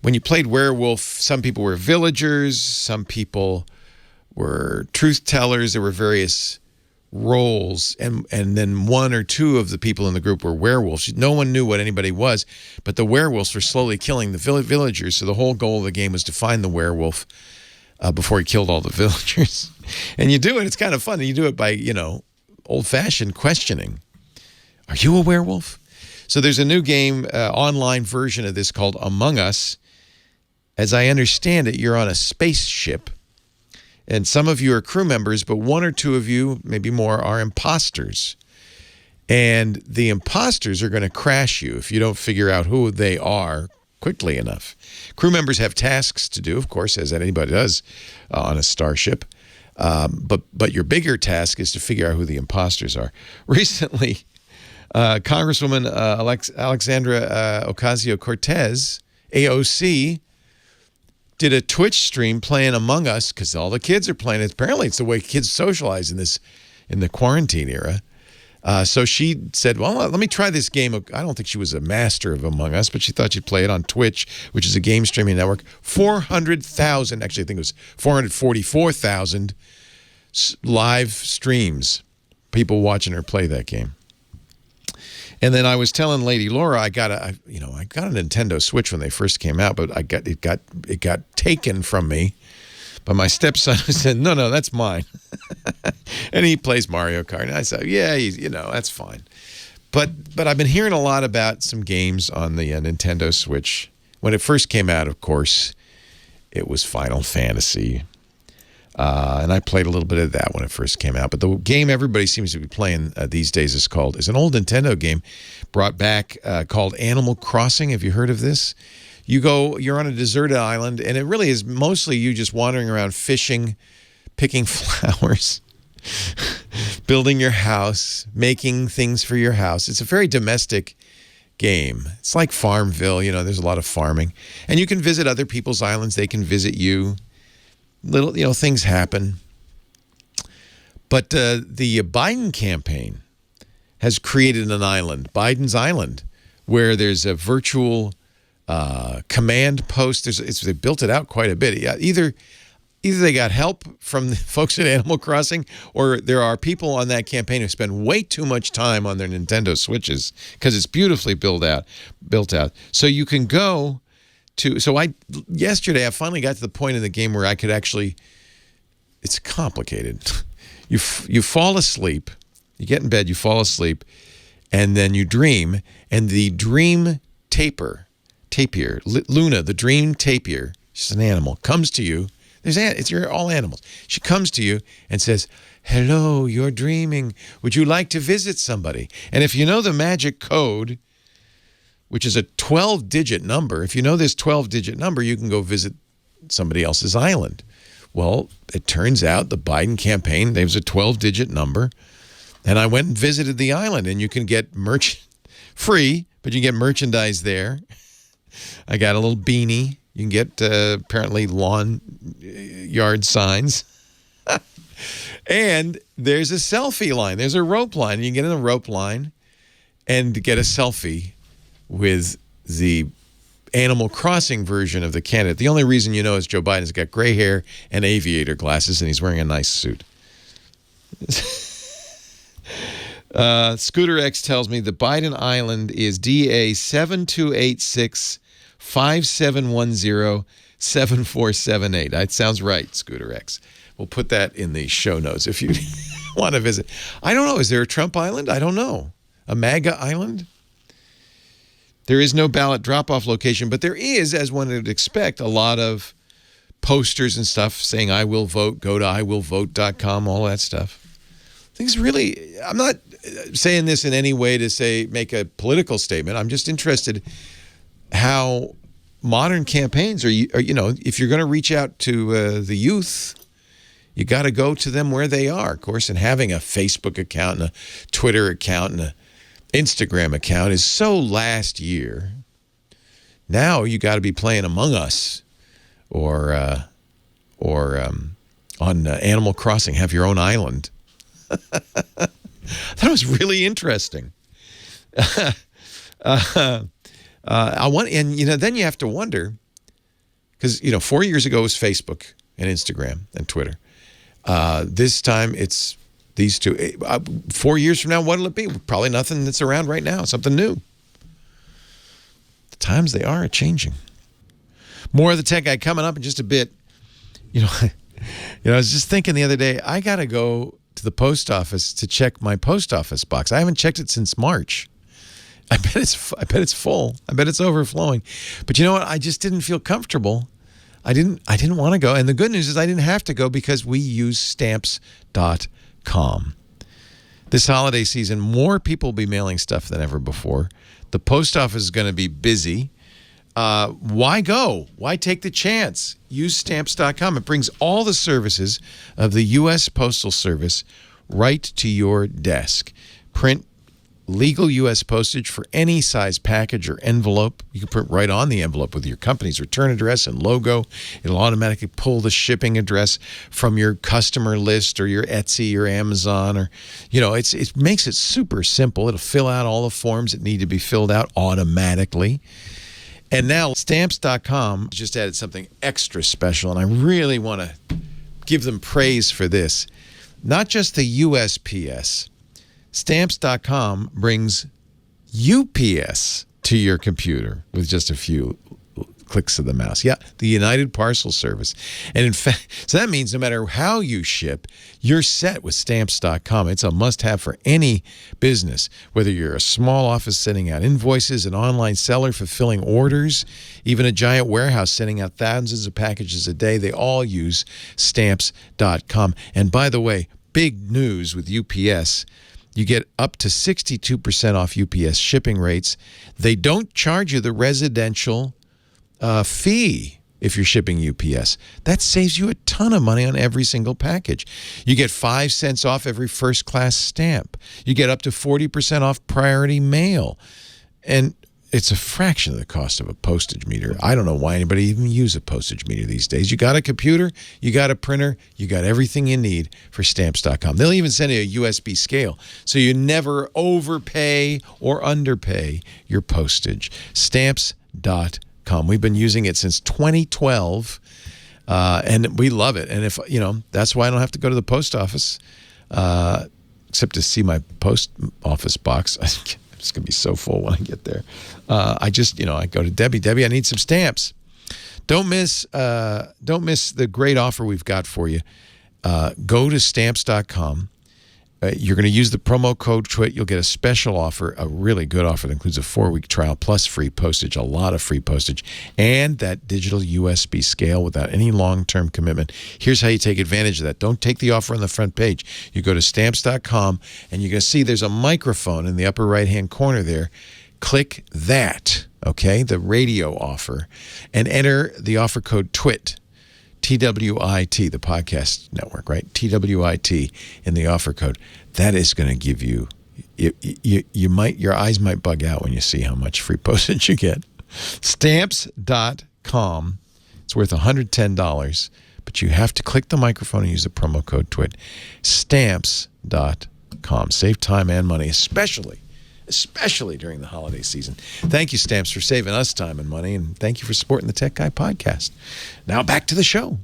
When you played Werewolf, some people were villagers, some people were truth tellers. There were various roles, and then one or two of the people in the group were werewolves. No one knew what anybody was, but the werewolves were slowly killing the villagers, so the whole goal of the game was to find the werewolf before he killed all the villagers. And you do it, it's kind of fun. You do it by, old-fashioned questioning. Are you a werewolf? So there's a new game, online version of this called Among Us. As I understand it, you're on a spaceship, and some of you are crew members, but one or two of you, maybe more, are imposters. And the imposters are going to crash you if you don't figure out who they are quickly enough. Crew members have tasks to do, of course, as anybody does on a starship. But your bigger task is to figure out who the imposters are. Recently, Congresswoman Alexandra Ocasio-Cortez, AOC, did a Twitch stream playing Among Us because all the kids are playing it. Apparently, it's the way kids socialize in the quarantine era. So she said, well, let me try this game. I don't think she was a master of Among Us, but she thought she'd play it on Twitch, which is a game streaming network. 400,000, actually I think it was 444,000 live streams, people watching her play that game. And then I was telling Lady Laura, I got a Nintendo Switch when they first came out, but it got taken from me. But my stepson said, no, that's mine. And he plays Mario Kart. And I said, yeah, that's fine. But I've been hearing a lot about some games on the Nintendo Switch. When it first came out, of course, it was Final Fantasy. And I played a little bit of that when it first came out. But the game everybody seems to be playing these days is an old Nintendo game brought back called Animal Crossing. Have you heard of this? You're on a deserted island, and it really is mostly you just wandering around fishing, picking flowers, building your house, making things for your house. It's a very domestic game. It's like Farmville, there's a lot of farming. And you can visit other people's islands. They can visit you. Little, things happen. But the Biden campaign has created an island, Biden's Island, where there's a virtual command post. They built it out quite a bit. Yeah, either they got help from the folks at Animal Crossing, or there are people on that campaign who spend way too much time on their Nintendo Switches because it's beautifully built out. So you can go to. So yesterday I finally got to the point in the game where I could actually. It's complicated. You fall asleep. You get in bed. You fall asleep, and then you dream. And the dream tapir, Luna, the dream tapir, she's an animal, comes to you. You're all animals. She comes to you and says, "Hello, you're dreaming. Would you like to visit somebody?" And if you know the magic code, which is a 12-digit number, if you know this 12-digit number, you can go visit somebody else's island. Well, it turns out the Biden campaign, there was a 12-digit number, and I went and visited the island, and you can get free, but you get merchandise there. I got a little beanie. You can get apparently lawn yard signs. And there's a selfie line. There's a rope line. You can get in a rope line and get a selfie with the Animal Crossing version of the candidate. The only reason you know is Joe Biden's got gray hair and aviator glasses, and he's wearing a nice suit. Scooter X tells me the Biden Island is DA 7286-5710-7478. That sounds right, Scooter X. We'll put that in the show notes if you want to visit. I don't know. Is there a Trump Island? I don't know. A MAGA Island? There is no ballot drop-off location, but there is, as one would expect, a lot of posters and stuff saying, "I will vote," go to iwillvote.com, all that stuff. Things really, I'm not saying this in any way to make a political statement. I'm just interested how modern campaigns are, if you're going to reach out to the youth, you got to go to them where they are, of course, and having a Facebook account and a Twitter account and a Instagram account is so last year. Now you got to be playing Among Us or on Animal Crossing, have your own island. That was really interesting. Then you have to wonder, because 4 years ago it was Facebook and Instagram and Twitter. This time it's these two. 4 years from now, what'll it be? Probably nothing that's around right now. Something new. The times they are changing. More of the Tech Guy coming up in just a bit. I was just thinking the other day, I got to go to the post office to check my post office box. I haven't checked it since March. I bet it's full. I bet it's overflowing. But you know what? I just didn't feel comfortable. I didn't want to go. And the good news is I didn't have to go because we use stamps.com. This holiday season, more people will be mailing stuff than ever before. The post office is going to be busy. Why go? Why take the chance? Use stamps.com. It brings all the services of the U.S. Postal Service right to your desk. Print legal U.S. postage for any size package or envelope. You can print right on the envelope with your company's return address and logo. It'll automatically pull the shipping address from your customer list or your Etsy or Amazon, or it makes it super simple. It'll fill out all the forms that need to be filled out automatically. And now Stamps.com just added something extra special, and I really want to give them praise for this. Not just the USPS. Stamps.com brings UPS to your computer with just a few clicks of the mouse. Yeah, the United Parcel Service. And in fact, so that means no matter how you ship, you're set with Stamps.com. It's a must-have for any business, whether you're a small office sending out invoices, an online seller fulfilling orders, even a giant warehouse sending out thousands of packages a day. They all use Stamps.com. And by the way, big news with UPS. You get up to 62% off UPS shipping rates. They don't charge you the residential fee if you're shipping UPS. That saves you a ton of money on every single package. You get 5 cents off every first-class stamp. You get up to 40% off priority mail. And it's a fraction of the cost of a postage meter. I don't know why anybody even use a postage meter these days. You got a computer, you got a printer, you got everything you need for Stamps.com. They'll even send you a USB scale, so you never overpay or underpay your postage. Stamps.com. We've been using it since 2012, and we love it. And if that's why I don't have to go to the post office, except to see my post office box. It's gonna be so full when I get there. I go to Debbie. Debbie, I need some stamps. Don't miss the great offer we've got for you. Go to Stamps.com. You're going to use the promo code TWiT. You'll get a special offer, a really good offer that includes a 4-week trial plus free postage, a lot of free postage, and that digital USB scale without any long-term commitment. Here's how you take advantage of that. Don't take the offer on the front page. You go to Stamps.com, and you're going to see there's a microphone in the upper right-hand corner there. Click that, okay, the radio offer, and enter the offer code TWiT. TWiT, the podcast network, right? TWiT in the offer code. That is going to give you your eyes might bug out when you see how much free postage you get. Stamps.com. It's worth $110, but you have to click the microphone and use the promo code TWiT. Stamps.com. Save time and money, especially during the holiday season. Thank you, Stamps, for saving us time and money, and thank you for supporting the Tech Guy podcast. Now back to the show.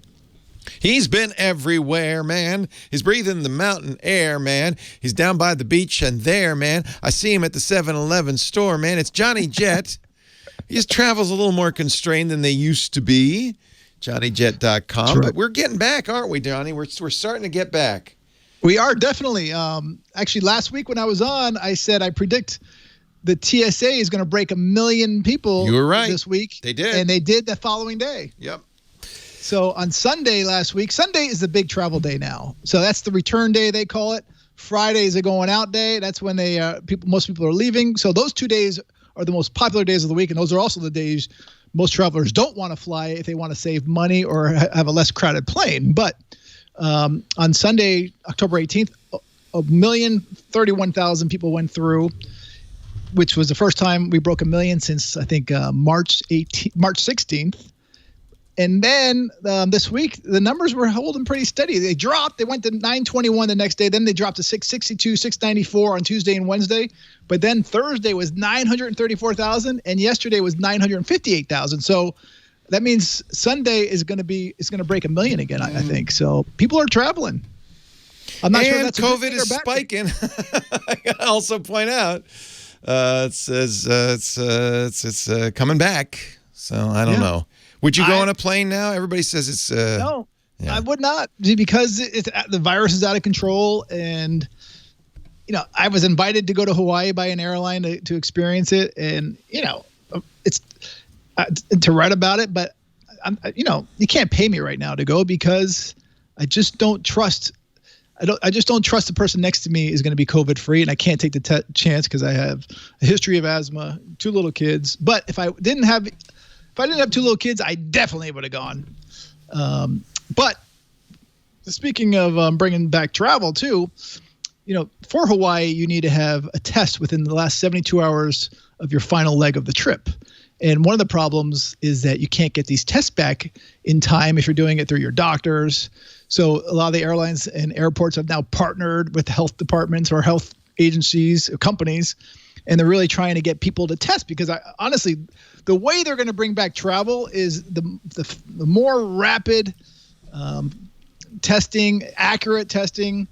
He's been everywhere, man. He's breathing the mountain air, man. He's down by the beach and there, man. I see him at the 7-Eleven store, man. It's Johnny Jet. His travel's a little more constrained than they used to be. JohnnyJet.com. Right. But we're getting back, aren't we, Johnny? We're starting to get back. We are definitely. Actually, last week when I was on, I said I predict the TSA is going to break 1 million people. You were right. This week. They did. And they did the following day. Yep. So on Sunday last week, Sunday is the big travel day now. So that's the return day, they call it. Friday is a going out day. That's when most people are leaving. So those 2 days are the most popular days of the week. And those are also the days most travelers don't want to fly if they want to save money or have a less crowded plane. But on Sunday, October 18th, 1,031,000 people went through, which was the first time we broke 1 million since, I think, March 16th. And then this week, the numbers were holding pretty steady. They dropped. They went to 921 the next day. Then they dropped to 662, 694 on Tuesday and Wednesday. But then Thursday was 934,000, and yesterday was 958,000. So that means Sunday is going to break 1 million again, I think. So people are traveling. I'm not sure if that's COVID is spiking. I gotta also point out, it says it's coming back. So I don't know. Would you go on a plane now? Everybody says it's no. Yeah. I would not, because the virus is out of control, and I was invited to go to Hawaii by an airline to experience it, and it's to write about it, but you can't pay me right now to go because I just don't trust. I just don't trust the person next to me is going to be COVID free, and I can't take the chance because I have a history of asthma, 2 little kids. But if I didn't have 2 little kids, I definitely would have gone. But speaking of bringing back travel too, for Hawaii, you need to have a test within the last 72 hours of your final leg of the trip. And one of the problems is that you can't get these tests back in time if you're doing it through your doctors. So a lot of the airlines and airports have now partnered with health departments or health agencies or companies, and they're really trying to get people to test, because honestly, the way they're going to bring back travel is the more rapid testing, accurate testing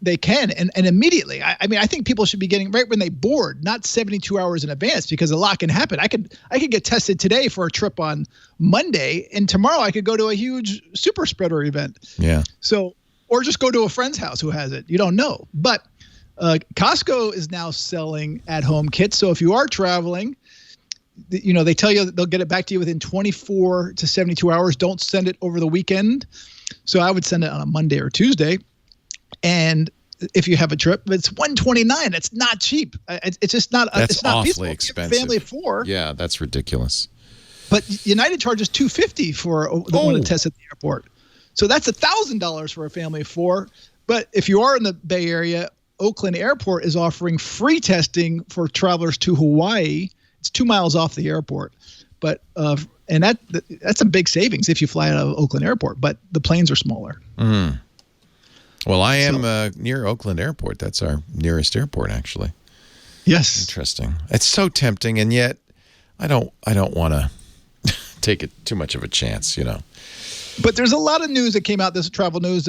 they can, and immediately. I mean, I think people should be getting right when they board, not 72 hours in advance, because a lot can happen. I could get tested today for a trip on Monday, and tomorrow I could go to a huge super spreader event. Yeah. So, or just go to a friend's house who has it. You don't know. But Costco is now selling at-home kits. So if you are traveling, they tell you they'll get it back to you within 24 to 72 hours. Don't send it over the weekend. So I would send it on a Monday or Tuesday. And if you have a trip, it's $129. It's not cheap. It's just not. That's it's not awfully feasible. expensive. Family of 4. Yeah, that's ridiculous. But United charges $250 for the one that tests at the airport. So that's $1,000 for a family of 4. But if you are in the Bay Area, Oakland Airport is offering free testing for travelers to Hawaii. It's 2 miles off the airport. But and that's a big savings if you fly out of Oakland Airport. But the planes are smaller. Mm. Well, I am near Oakland Airport. That's our nearest airport, actually. Yes. Interesting. It's so tempting, and yet I don't want to take it too much of a chance, you know. But there's a lot of news that came out, this travel news.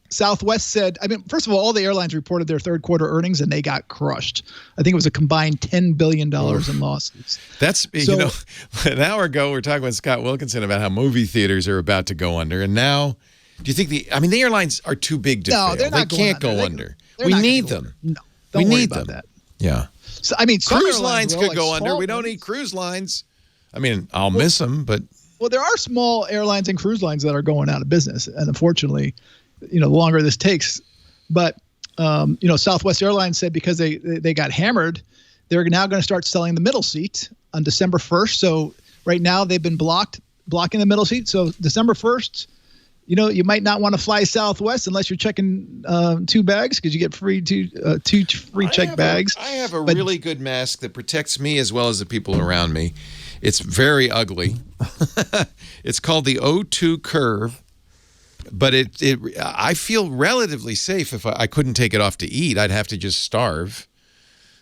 Southwest said, first of all the airlines reported their third quarter earnings and they got crushed. I think it was a combined $10 billion in losses. That's, you know, an hour ago we were talking with Scott Wilkinson about how movie theaters are about to go under. And now, do you think the airlines are too big to fail? They're not they can't go under. We need them. No, don't worry about that. Yeah. So, cruise lines could go under. We don't need cruise lines. I'll miss them, but. Well, there are small airlines and cruise lines that are going out of business. And unfortunately, the longer this takes. But, Southwest Airlines said because they got hammered, they're now going to start selling the middle seat on December 1st. So right now they've been blocking the middle seat. So December 1st, you might not want to fly Southwest unless you're checking 2 bags because you get free two free check bags. I have a really good mask that protects me as well as the people around me. It's very ugly. It's called the O2 Curve, but I feel relatively safe if I couldn't take it off to eat. I'd have to just starve,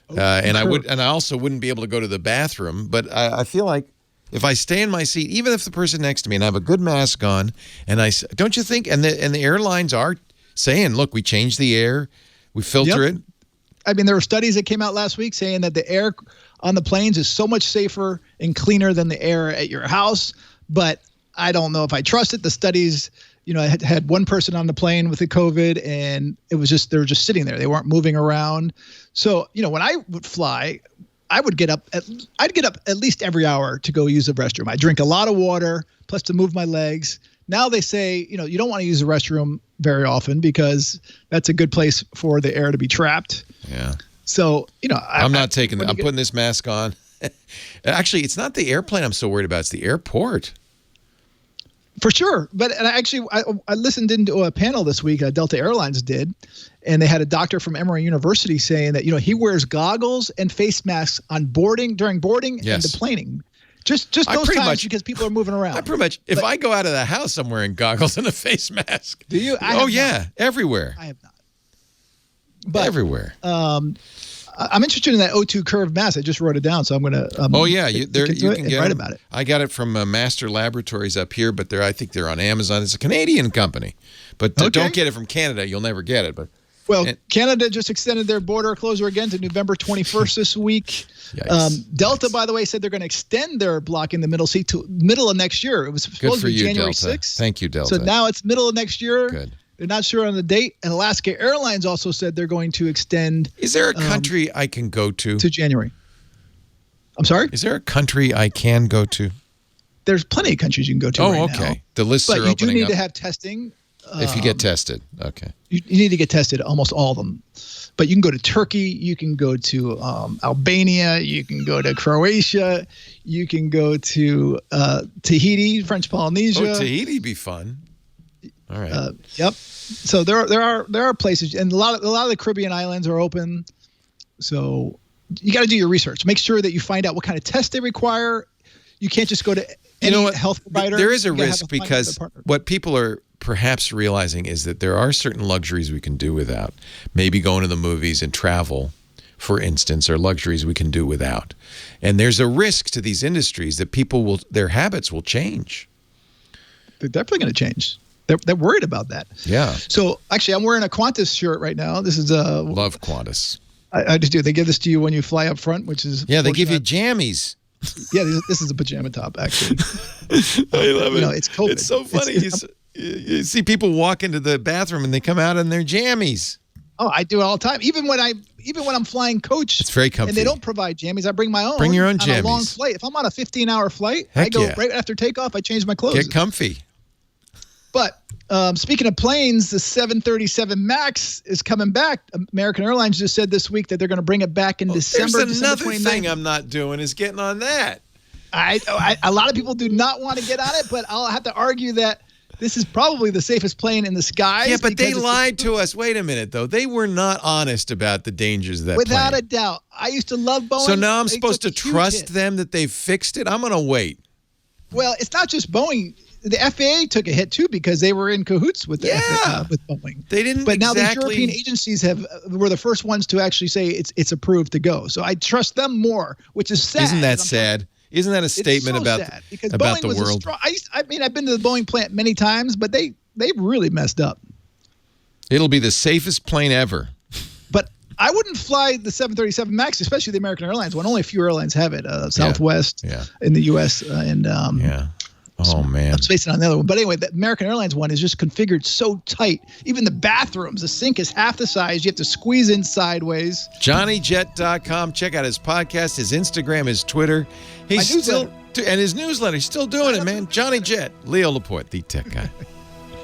and I also wouldn't be able to go to the bathroom. But I feel like if I stay in my seat, even if the person next to me and I have a good mask on, don't you think? And the airlines are saying, look, we change the air, we filter it. There were studies that came out last week saying that the air on the planes is so much safer and cleaner than the air at your house. But I don't know if I trust it. The studies, had one person on the plane with the COVID, and it was they were just sitting there. They weren't moving around. So, when I would fly, I'd get up at least every hour to go use the restroom. I drink a lot of water, plus to move my legs. Now they say, you don't want to use the restroom very often because that's a good place for the air to be trapped. Yeah. So, I'm not taking I'm putting this mask on. Actually, it's not the airplane I'm so worried about. It's the airport. For sure. But I listened into a panel this week, Delta Airlines did, and they had a doctor from Emory University saying that, he wears goggles and face masks during boarding and deplaning. Just those times because people are moving around. I pretty much, if I go out of the house, I'm wearing goggles and a face mask. Do you? Everywhere. I have not. But, everywhere. I'm interested in that O2 Curve mask. I just wrote it down, so I'm going to. You can get write about it. I got it from Master Laboratories up here, but I think they're on Amazon. It's a Canadian company, but don't get it from Canada. You'll never get it. But Canada just extended their border closure again to November 21st this week. Delta, by the way, said they're going to extend their block in the middle seat to middle of next year. It was supposed to be January 6th. Thank you, Delta. So now it's middle of next year. Good. They're not sure on the date. And Alaska Airlines also said they're going to extend. Is there a country I can go to? To January. I'm sorry? Is there a country I can go to? There's plenty of countries you can go to right now. Okay. The lists are opening up. But you do need to have testing. If you get tested. Okay. You need to get tested, almost all of them. But you can go to Turkey. You can go to Albania. You can go to Croatia. You can go to Tahiti, French Polynesia. Oh, Tahiti be fun. All right. Yep. So there are places, and a lot of the Caribbean islands are open. So you got to do your research. Make sure that you find out what kind of test they require. You can't just go to any health provider. There is a risk because what people are perhaps realizing is that there are certain luxuries we can do without. Maybe going to the movies and travel, for instance, are luxuries we can do without. And there's a risk to these industries that their habits will change. They're definitely going to change. They're worried about that. Yeah. So actually, I'm wearing a Qantas shirt right now. This is a love Qantas. I just do. They give this to you when you fly up front, which is they give you jammies. Yeah, this is a pajama top actually. I love it. It's COVID. It's so funny. You see people walk into the bathroom and they come out in their jammies. Oh, I do it all the time. Even when I'm flying coach, it's very comfy. And they don't provide jammies. I bring my own. Bring your own jammies. On a long flight. If I'm on a 15-hour flight, I go right after takeoff. I change my clothes. Get comfy. But speaking of planes, the 737 MAX is coming back. American Airlines just said this week that they're going to bring it back in December. There's another thing I'm not doing is getting on that. A lot of people do not want to get on it, but I'll have to argue that this is probably the safest plane in the skies. Yeah, but they lied to us. Wait a minute, though. They were not honest about the dangers of that Without plane. a doubt. I used to love Boeing. So now I'm supposed to trust them that they've fixed it? I'm going to wait. Well, it's not just Boeing. The FAA took a hit, too, because they were in cahoots with with Boeing. They didn't But now exactly... the European agencies were the first ones to actually say it's approved to go. So I trust them more, which is sad. Isn't that sad? Isn't that a statement so about Boeing the was world? I've been to the Boeing plant many times, but they really messed up. It'll be the safest plane ever. But I wouldn't fly the 737 MAX, especially the American Airlines one. Only a few airlines have it. Southwest in the U.S. Oh, man. I'm spacing on the other one. But anyway, the American Airlines one is just configured so tight. Even the bathrooms, the sink is half the size. You have to squeeze in sideways. JohnnyJet.com. Check out his podcast, his Instagram, his Twitter. And his newsletter. He's still doing it, man. Johnny Jet. Leo Laporte, the tech guy.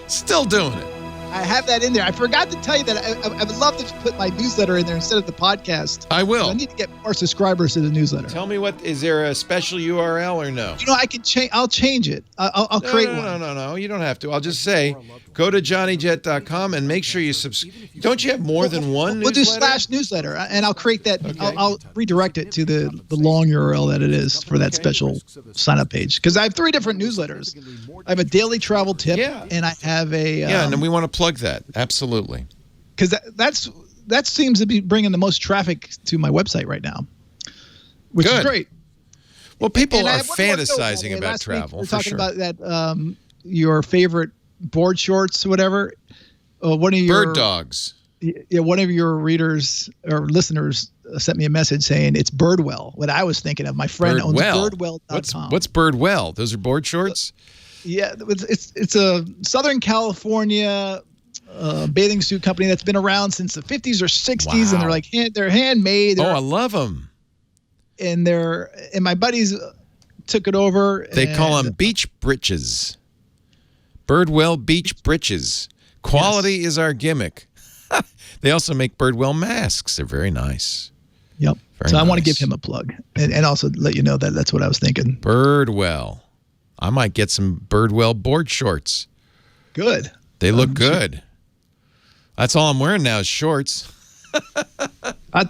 Still doing it. I have that in there. I forgot to tell you that I would love to put my newsletter in there instead of the podcast. I will. I need to get more subscribers to the newsletter. Tell me is there a special URL or no? I can change. I'll change it. I'll create one. No. You don't have to. I'll just say, go to JohnnyJet.com and make sure you subscribe. Don't you have more than one We'll newsletter? do /newsletter, and I'll create that. Okay. I'll redirect it to the long URL that it is for that special sign-up page. Because I have 3 different newsletters. I have a daily travel tip, and I have a... and then we want to plug that. Absolutely. Because that seems to be bringing the most traffic to my website right now, which is great. Well, people are fantasizing about travel. We're talking about that your favorite board shorts, whatever. One of your bird dogs. Yeah, one of your readers or listeners sent me a message saying it's Birdwell. What I was thinking of, my friend owns Birdwell.com. What's Birdwell? Those are board shorts. Yeah, it's a Southern California bathing suit company that's been around since the 50s or 60s, and they're like they're handmade. I love them. And my buddies took it over. They call them beach breeches. Birdwell beach breeches. Quality is our gimmick. They also make Birdwell masks. They're very nice. Yep. I want to give him a plug and also let you know that that's what I was thinking. Birdwell. I might get some Birdwell board shorts. Good. They look good. That's all I'm wearing now is shorts. I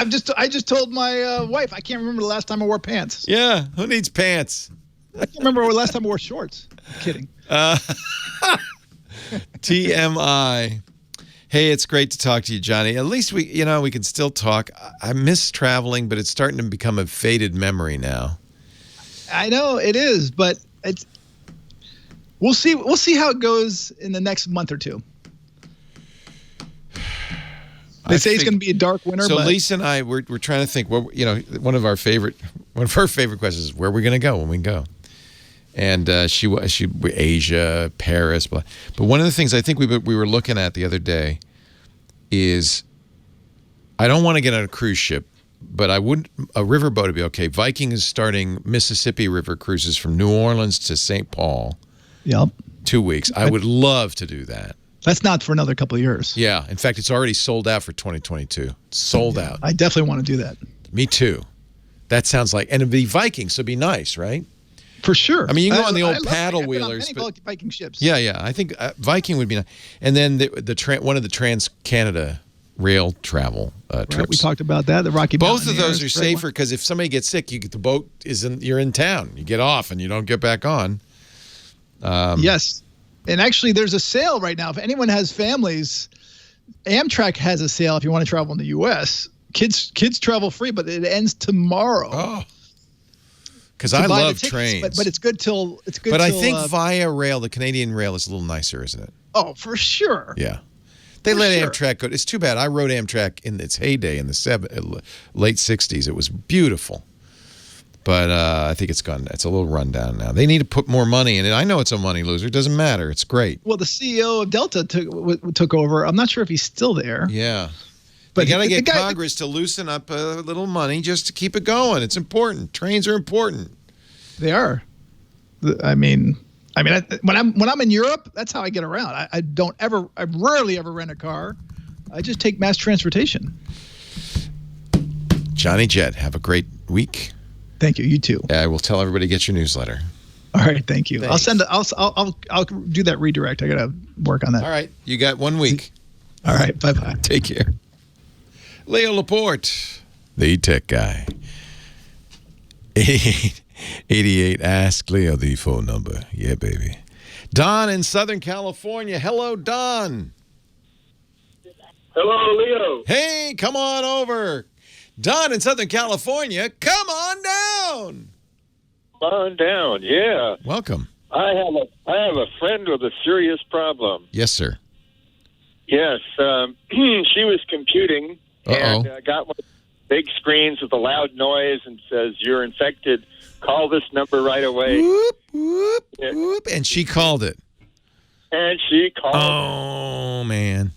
just told my wife I can't remember the last time I wore pants. Yeah, who needs pants? I can't remember the last time I wore shorts. I'm kidding. TMI. Hey, it's great to talk to you, Johnny. At least we can still talk. I miss traveling, but it's starting to become a faded memory now. I know it is, but we'll see. We'll see how it goes in the next month or two. They say it's going to be a dark winter. So Lisa and I, we're trying to think. One of our favorite questions is where are we going to go when we go. And she Asia, Paris, blah. But one of the things I think we were looking at the other day is I don't want to get on a cruise ship, but a riverboat would be okay. Viking is starting Mississippi River cruises from New Orleans to St. Paul. Yep. 2 weeks. I would love to do that. That's not for another couple of years. Yeah. In fact, it's already sold out for 2022. Sold out. I definitely want to do that. Me too. That sounds like, and it'd be Viking, so it'd be nice, right? For sure. I mean, you can go on the old paddle wheelers. I've been on many Viking ships. Yeah. I think Viking would be nice. And then one of the Trans-Canada rail travel trips. Right, we talked about that. The Rocky Mountain. Both of those are safer because if somebody gets sick, the boat you're in town. You get off and you don't get back on. Yes. And actually, there's a sale right now. If anyone has families, Amtrak has a sale if you want to travel in the U.S. Kids travel free, but it ends tomorrow. Oh. Because I love trains. But it's good till... But I think Via Rail, the Canadian Rail, is a little nicer, isn't it? Oh, for sure. Yeah. They let Amtrak go. It's too bad. I rode Amtrak in its heyday in the late 60s. It was beautiful. But I think it's gone. It's a little rundown now. They need to put more money in it. I know it's a money loser. It doesn't matter. It's great. Well, the CEO of Delta took over. I'm not sure if he's still there. Yeah. But you got to get Congress to loosen up a little money just to keep it going. It's important. Trains are important. They are. I mean, when I'm in Europe, that's how I get around. I rarely ever rent a car. I just take mass transportation. Johnny Jet, have a great week. Thank you. You too. I will tell everybody to get your newsletter. All right. Thank you. Thanks. I'll do that redirect. I got to work on that. All right. You got 1 week. All right. Bye-bye. Take care. Leo Laporte, the tech guy. 88. Ask Leo the phone number. Yeah, baby. Don in Southern California. Hello, Don. Hello, Leo. Hey, come on over. Don in Southern California, come on down. Come on down, yeah. Welcome. I have a friend with a serious problem. Yes, sir. Yes, she was computing and got one of the big screens with a loud noise and says, "You're infected. Call this number right away." Whoop, whoop, whoop. And she called it. And she called. Oh, man.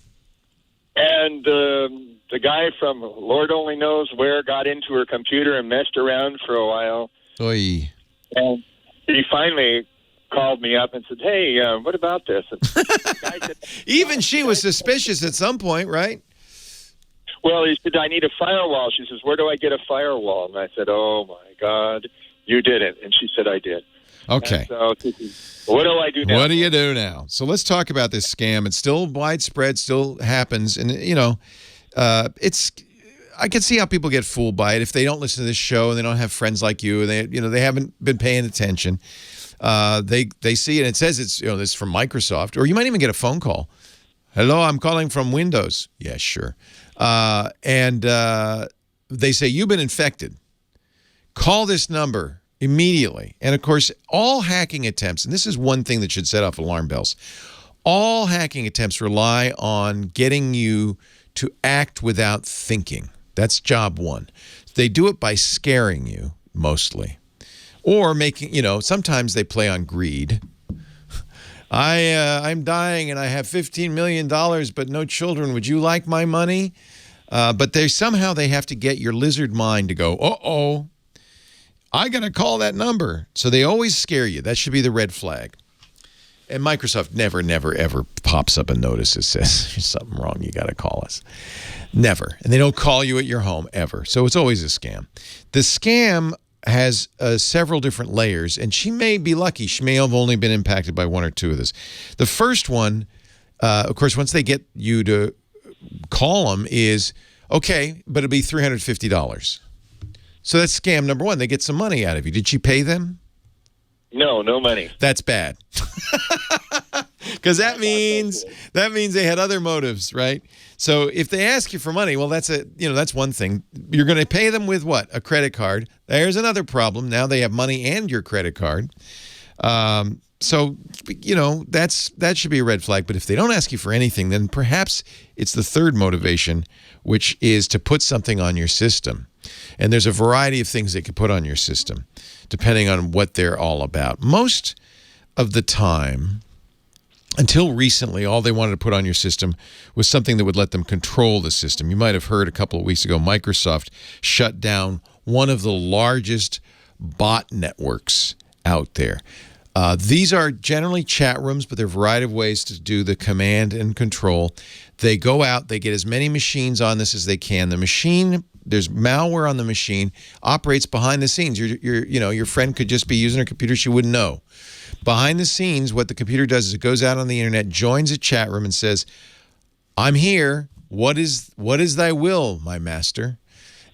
And the guy from Lord only knows where got into her computer and messed around for a while. Oy. And he finally called me up and said, "Hey, what about this?" And the guy said, even she was suspicious at some point, right? Well, he said, "I need a firewall." She says, "Where do I get a firewall?" And I said, "Oh, my God, you didn't." And she said, "I did." Okay. And so what do I do now? What do you do now? So let's talk about this scam. It's still widespread, still happens. And, you know, I can see how people get fooled by it if they don't listen to this show and they don't have friends like you and they haven't been paying attention. They see it and it says it's from Microsoft, or you might even get a phone call. "Hello, I'm calling from Windows." Yeah, sure. And they say, "You've been infected. Call this number immediately." And, of course, all hacking attempts, and this is one thing that should set off alarm bells, all hacking attempts rely on getting you to act without thinking. That's job one. They do it by scaring you, mostly. Or making, sometimes they play on greed. I'm dying and I have $15 million, but no children. Would you like my money? But somehow they have to get your lizard mind to go, uh-oh, I got to call that number. So they always scare you. That should be the red flag. And Microsoft never, ever pops up a notice that says, "There's something wrong, you got to call us." Never. And they don't call you at your home, ever. So it's always a scam. The scam has several different layers, and she may be lucky. She may have only been impacted by one or two of this. The first one, of course, once they get you to call them is, okay, but it'll be $350. So that's scam number one. They get some money out of you. Did she pay them? No money. That's bad. Because that means they had other motives, right? So if they ask you for money, well, that's one thing. You're going to pay them with what? A credit card. There's another problem. Now they have money and your credit card. So that should be a red flag. But if they don't ask you for anything, then perhaps it's the third motivation, which is to put something on your system. And there's a variety of things they could put on your system, depending on what they're all about. Most of the time, until recently, all they wanted to put on your system was something that would let them control the system. You might have heard a couple of weeks ago, Microsoft shut down one of the largest bot networks out there. These are generally chat rooms, but there are a variety of ways to do the command and control. They go out, they get as many machines on this as they can. The machine, there's malware on the machine, operates behind the scenes. Your friend could just be using her computer, she wouldn't know. Behind the scenes, what the computer does is it goes out on the internet, joins a chat room, and says, "I'm here. What is thy will, my master?"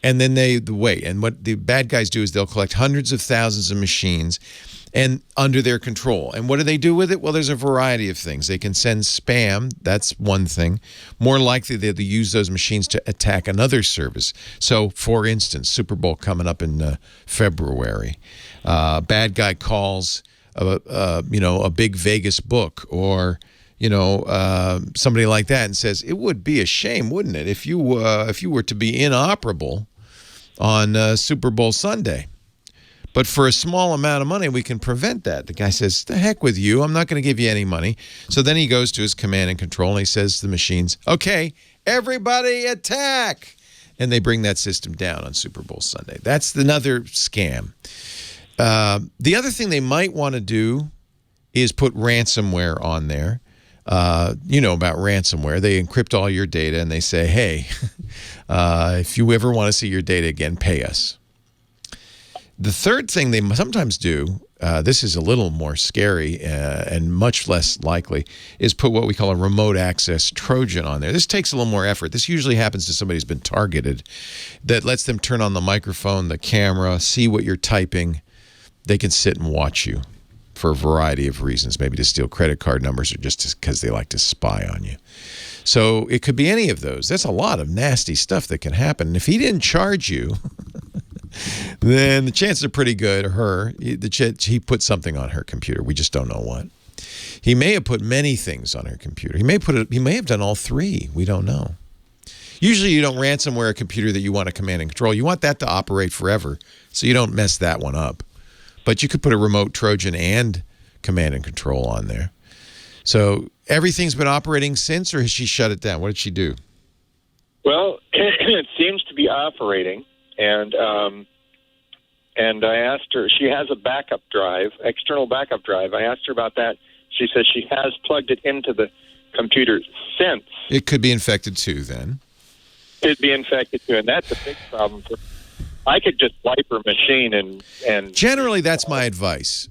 And then they wait. And what the bad guys do is they'll collect hundreds of thousands of machines and under their control. And what do they do with it? Well, there's a variety of things. They can send spam. That's one thing. More likely, they'll use those machines to attack another service. So, for instance, Super Bowl coming up in February. Bad guy calls a big Vegas book or somebody like that and says, "It would be a shame, wouldn't it, if you were to be inoperable on Super Bowl Sunday? But for a small amount of money, we can prevent that." The guy says, "The heck with you. I'm not going to give you any money." So then he goes to his command and control and he says to the machines, "Okay, everybody attack." And they bring that system down on Super Bowl Sunday. That's another scam. The other thing they might want to do is put ransomware on there. You know about ransomware. They encrypt all your data and they say, "Hey, if you ever want to see your data again, pay us." The third thing they sometimes do, this is a little more scary and much less likely, is put what we call a remote access Trojan on there. This takes a little more effort. This usually happens to somebody who's been targeted, that lets them turn on the microphone, the camera, see what you're typing. They can sit and watch you for a variety of reasons, maybe to steal credit card numbers or just because they like to spy on you. So it could be any of those. That's a lot of nasty stuff that can happen. And if he didn't charge you, then the chances are pretty good. He put something on her computer. We just don't know what. He may have put many things on her computer. He may have done all three. We don't know. Usually you don't ransomware a computer that you want to command and control. You want that to operate forever, so you don't mess that one up. But you could put a remote Trojan and command and control on there. So everything's been operating since, or has she shut it down? What did she do? Well, it seems to be operating, and I asked her. She has a backup drive, external backup drive. I asked her about that. She says she has plugged it into the computer since. It could be infected too, then. Could be infected too, and that's a big problem for. I could just wipe her machine and generally that's my advice.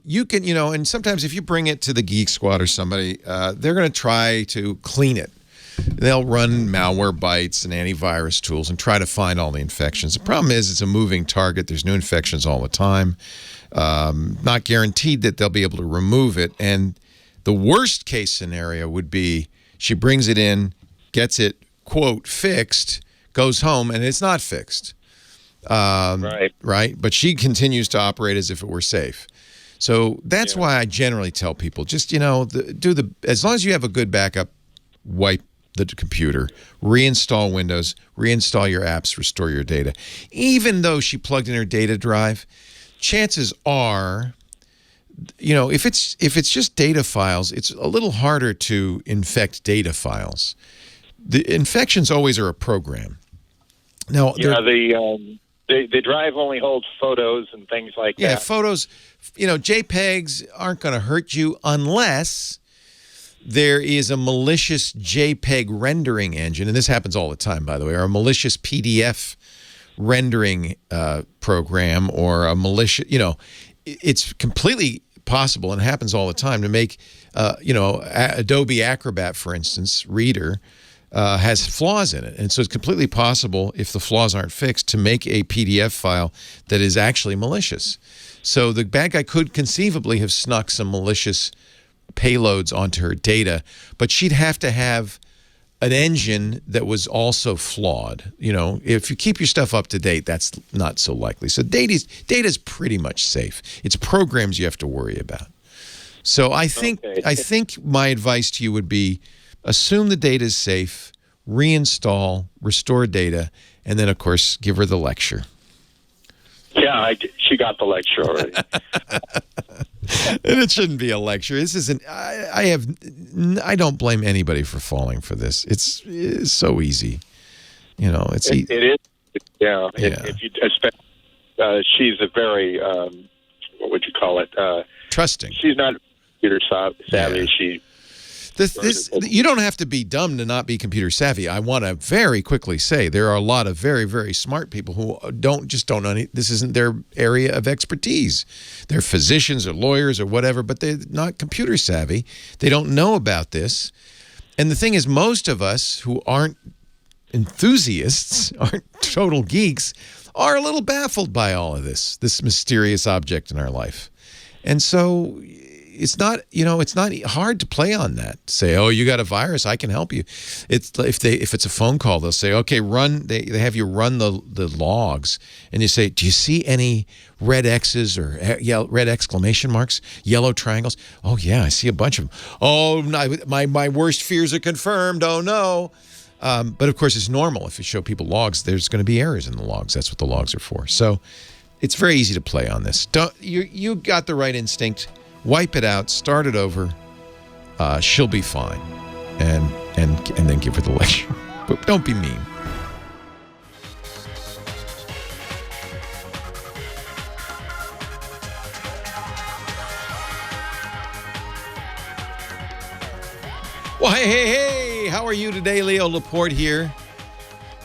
You can, and sometimes if you bring it to the Geek Squad or somebody, they're going to try to clean it. They'll run malware bites and antivirus tools and try to find all the infections. The problem is it's a moving target. There's new infections all the time. Not guaranteed that they'll be able to remove it. And the worst case scenario would be she brings it in, gets it, quote, fixed, goes home, and it's not fixed. Right. But she continues to operate as if it were safe. So that's why I generally tell people, just, as long as you have a good backup, wipe the computer, reinstall Windows, reinstall your apps, restore your data. Even though she plugged in her data drive, chances are, if it's just data files, it's a little harder to infect data files. The infections always are a program. Now, the drive only holds photos and things like that. Yeah, photos, JPEGs aren't going to hurt you unless there is a malicious JPEG rendering engine, and this happens all the time, by the way, or a malicious PDF rendering program, or a malicious, it's completely possible, and it happens all the time, to make, Adobe Acrobat, for instance, Reader, has flaws in it. And so it's completely possible, if the flaws aren't fixed, to make a PDF file that is actually malicious. So the bad guy could conceivably have snuck some malicious payloads onto her data, but she'd have to have an engine that was also flawed. If you keep your stuff up to date, that's not so likely. So data's pretty much safe. It's programs you have to worry about. So I think my advice to you would be, assume the data is safe, reinstall, restore data, and then, of course, give her the lecture. Yeah, she got the lecture already. And it shouldn't be a lecture. This isn't. I don't blame anybody for falling for this. It's so easy. It is. Yeah. If you expect, she's a very what would you call it? Trusting. She's not computer savvy. Yeah. You don't have to be dumb to not be computer savvy. I want to very quickly say there are a lot of very, very smart people who don't this isn't their area of expertise. They're physicians or lawyers or whatever, but they're not computer savvy. They don't know about this. And the thing is, most of us who aren't enthusiasts, aren't total geeks, are a little baffled by all of this mysterious object in our life. And so it's not hard to play on that. Say, oh, you got a virus, I can help you. If it's a phone call, they'll say, okay, they have you run the logs, and you say, do you see any red X's or red exclamation marks, yellow triangles? Oh yeah, I see a bunch of them. Oh, my worst fears are confirmed. Oh no. But of course, it's normal. If you show people logs, there's going to be errors in the logs. That's what the logs are for. So it's very easy to play on this. You got the right instinct. Wipe it out, start it over. She'll be fine, and then give her the lecture. But don't be mean. Well, hey, how are you today? Leo Laporte here.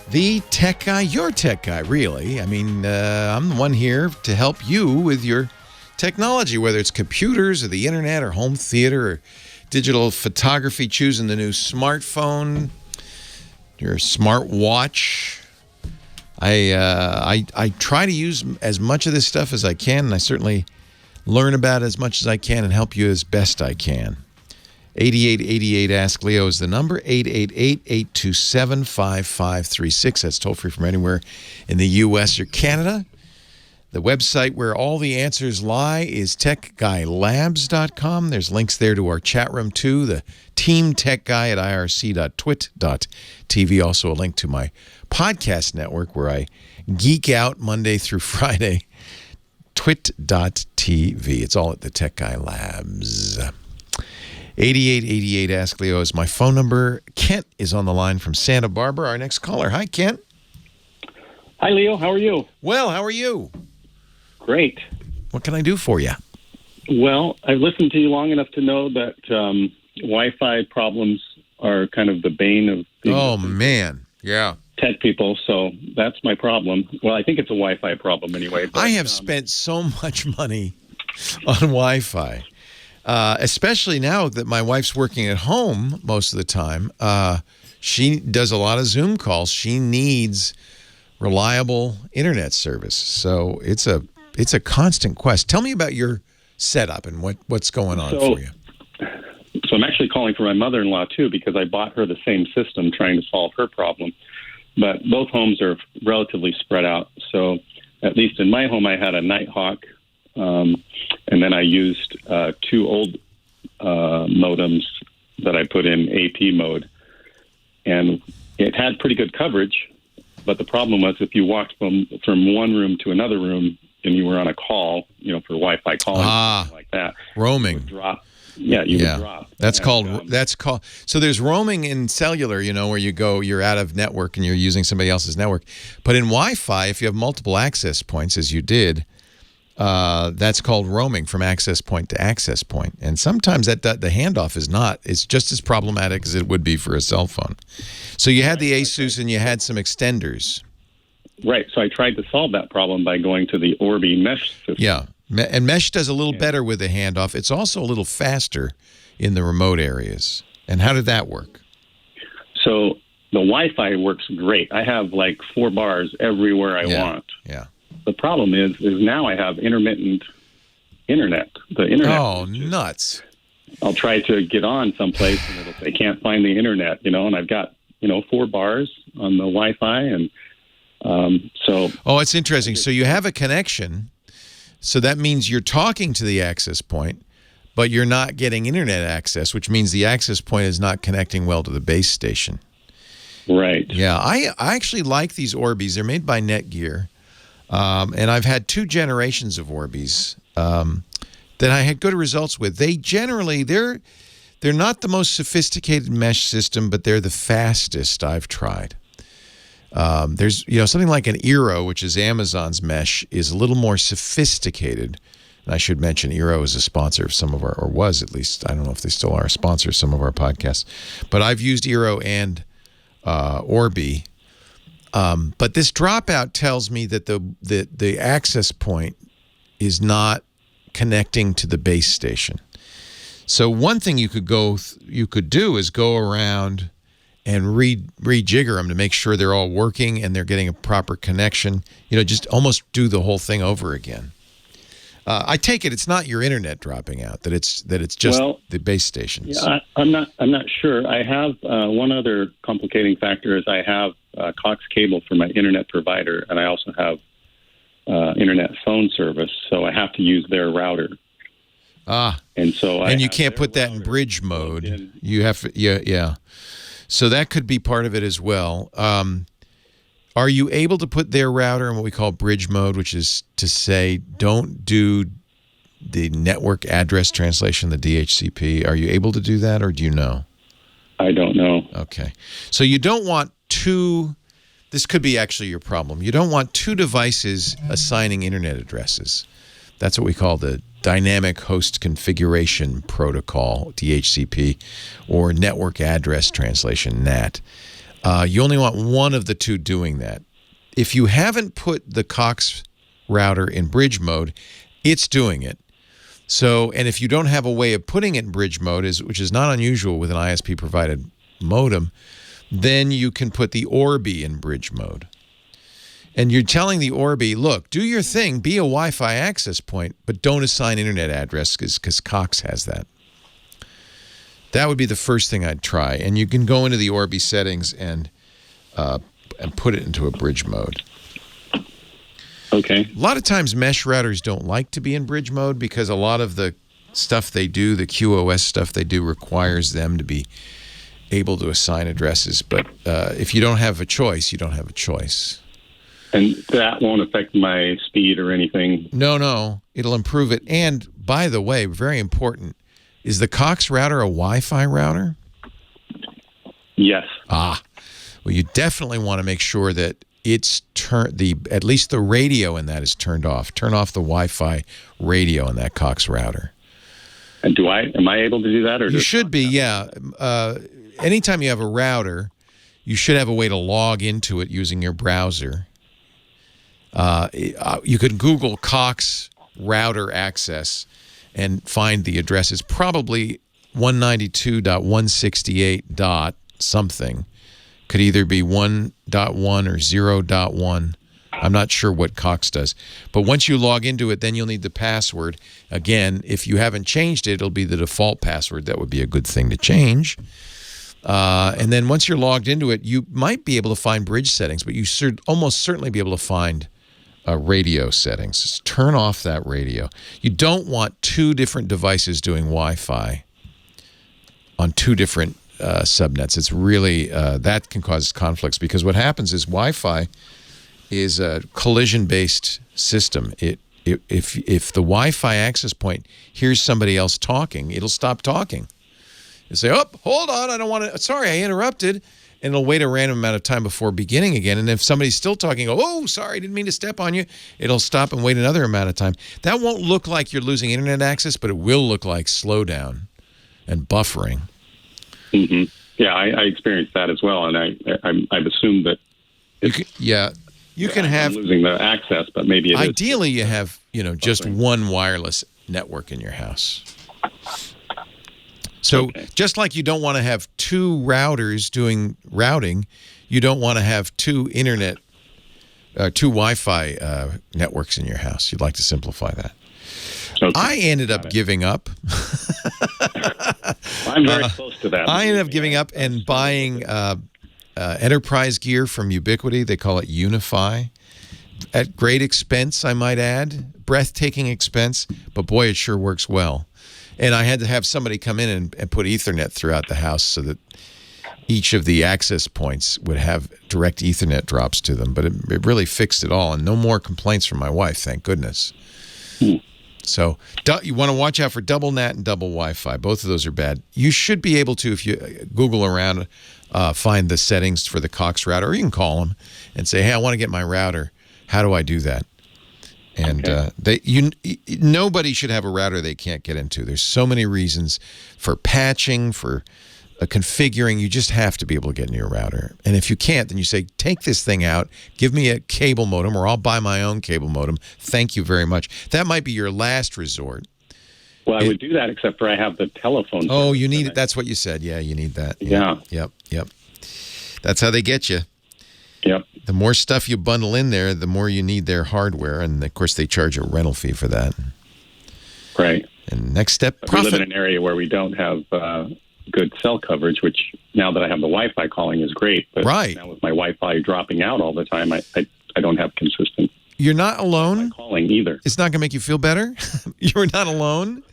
The tech guy, your tech guy, really. I mean, I'm the one here to help you with your technology, whether it's computers or the internet or home theater or digital photography, choosing the new smartphone, your smart watch. I try to use as much of this stuff as I can, and I certainly learn about it as much as I can and help you as best I can. 8888 Ask Leo is the number. 888-827-5536. That's toll free from anywhere in the U.S. or Canada. The website where all the answers lie is techguylabs.com. There's links there to our chat room, too. The Team Tech Guy at irc.twit.tv. Also a link to my podcast network where I geek out Monday through Friday. Twit.tv. It's all at the Tech Guy Labs. 8888 Ask Leo is my phone number. Kent is on the line from Santa Barbara, our next caller. Hi, Kent. Hi, Leo. How are you? Well, how are you? Great. What can I do for you? Well, I've listened to you long enough to know that Wi-Fi problems are kind of the bane of tech people, so that's my problem. Well, I think it's a Wi-Fi problem anyway. But, I have spent so much money on Wi-Fi. Especially now that my wife's working at home most of the time. She does a lot of Zoom calls. She needs reliable internet service. So it's a constant quest. Tell me about your setup and what's going on for you. So I'm actually calling for my mother-in-law, too, because I bought her the same system trying to solve her problem. But both homes are relatively spread out. So at least in my home, I had a Nighthawk. And then I used two old modems that I put in AP mode. And it had pretty good coverage, but the problem was if you walked from one room to another room and you were on a call, for Wi-Fi calling, something like that. Roaming. You would drop. Yeah, you would drop. That's called. So there's roaming in cellular, where you're out of network and you're using somebody else's network. But in Wi-Fi, if you have multiple access points, as you did, that's called roaming from access point to access point. And sometimes the handoff it's just as problematic as it would be for a cell phone. So you had the Asus and you had some extenders. Right. So I tried to solve that problem by going to the Orbi mesh system. Yeah. And mesh does a little better with the handoff. It's also a little faster in the remote areas. And how did that work? So the Wi-Fi works great. I have like 4 bars everywhere I want. Yeah. The problem is now I have intermittent internet. The internet. Oh, nuts. I'll try to get on someplace and it'll say, can't find the internet, and I've got, 4 bars on the Wi-Fi. And so. Oh, it's interesting. So you have a connection. So that means you're talking to the access point, but you're not getting internet access, which means the access point is not connecting well to the base station. Right. Yeah, I actually like these Orbis. They're made by Netgear. And I've had 2 generations of Orbis that I had good results with. They generally, they're not the most sophisticated mesh system, but they're the fastest I've tried. There's, something like an Eero, which is Amazon's mesh, is a little more sophisticated. And I should mention Eero is a sponsor of some of our, or was at least, I don't know if they still are a sponsor of some of our podcasts. But I've used Eero and Orbi. But this dropout tells me that the access point is not connecting to the base station. So one thing you could do is go around and rejigger them to make sure they're all working and they're getting a proper connection. Just almost do the whole thing over again. I take it's not your internet dropping out; that it's just the base stations. Yeah, I'm not sure. I have one other complicating factor is I have coax cable for my internet provider, and I also have internet phone service, so I have to use their router. And you can't put that in bridge mode. You have yeah. So that could be part of it as well. Are you able to put their router in what we call bridge mode, which is to say don't do the network address translation, the DHCP? Are you able to do that, or do you know? I don't know. Okay. So you don't want 2 – this could be actually your problem. You don't want 2 devices assigning internet addresses. That's what we call the Dynamic Host Configuration Protocol, DHCP, or Network Address Translation, NAT. You only want one of the two doing that. If you haven't put the Cox router in bridge mode, it's doing it. So, and if you don't have a way of putting it in bridge mode, which is not unusual with an ISP-provided modem, then you can put the Orbi in bridge mode. And you're telling the Orbi, look, do your thing, be a Wi-Fi access point, but don't assign internet address because Cox has that. That would be the first thing I'd try. And you can go into the Orbi settings and put it into a bridge mode. Okay. A lot of times mesh routers don't like to be in bridge mode because a lot of the stuff they do, the QoS stuff they do, requires them to be able to assign addresses. But if you don't have a choice, you don't have a choice. And that won't affect my speed or anything? No. It'll improve it. And, by the way, very important, is the Cox router a Wi-Fi router? Yes. Well, you definitely want to make sure that it's at least the radio in that is turned off. Turn off the Wi-Fi radio in that Cox router. And am I able to do that? Or you should be, yeah. Anytime you have a router, you should have a way to log into it using your browser. You could Google Cox router access and find the address. It's probably 192.168. something. Could either be 1.1 or 0.1. I'm not sure what Cox does. But once you log into it, then you'll need the password. Again, if you haven't changed it, it'll be the default password. That would be a good thing to change. And then once you're logged into it, you might be able to find bridge settings, but you should almost certainly be able to find radio settings. Just turn off that radio. You don't want two different devices doing Wi-Fi on two different subnets. It's really, that can cause conflicts because what happens is Wi-Fi is a collision-based system. If the Wi-Fi access point hears somebody else talking, it'll stop talking. It'll say, oh, hold on, I don't want to, sorry, I interrupted. And it'll wait a random amount of time before beginning again. And if somebody's still talking, oh, sorry, didn't mean to step on you, it'll stop and wait another amount of time. That won't look like you're losing internet access, but it will look like slowdown and buffering. Mm-hmm. Yeah, I experienced that as well, and I've assumed that. You can have I'm losing the access, but maybe it ideally you have just one wireless network in your house. So just like you don't want to have two routers doing routing, you don't want to have two Wi-Fi networks in your house. You'd like to simplify that. Okay. I ended up giving up. I'm very close to that. I ended up giving up and buying enterprise gear from Ubiquiti. They call it Unify. At great expense, I might add. Breathtaking expense, but boy, it sure works well. And I had to have somebody come in and put Ethernet throughout the house so that each of the access points would have direct Ethernet drops to them. But it really fixed it all, and no more complaints from my wife, thank goodness. So you want to watch out for double NAT and double Wi-Fi. Both of those are bad. You should be able to, if you Google around, find the settings for the Cox router, or you can call them and say, hey, I want to get my router. How do I do that? And nobody should have a router they can't get into. There's so many reasons for patching, for configuring. You just have to be able to get into your router. And if you can't, then you say, take this thing out, give me a cable modem, or I'll buy my own cable modem. Thank you very much. That might be your last resort. Well, I would do that, except for I have the telephone. Oh, you need it. That's what you said. Yeah, you need that. Yeah. Yep. That's how they get you. Yep. The more stuff you bundle in there, the more you need their hardware. And, of course, they charge a rental fee for that. Right. And next step, profit. We live in an area where we don't have good cell coverage, which now that I have the Wi-Fi calling is great. But now with my Wi-Fi dropping out all the time, I don't have consistent. You're not alone. Calling either. It's not going to make you feel better. You're not alone.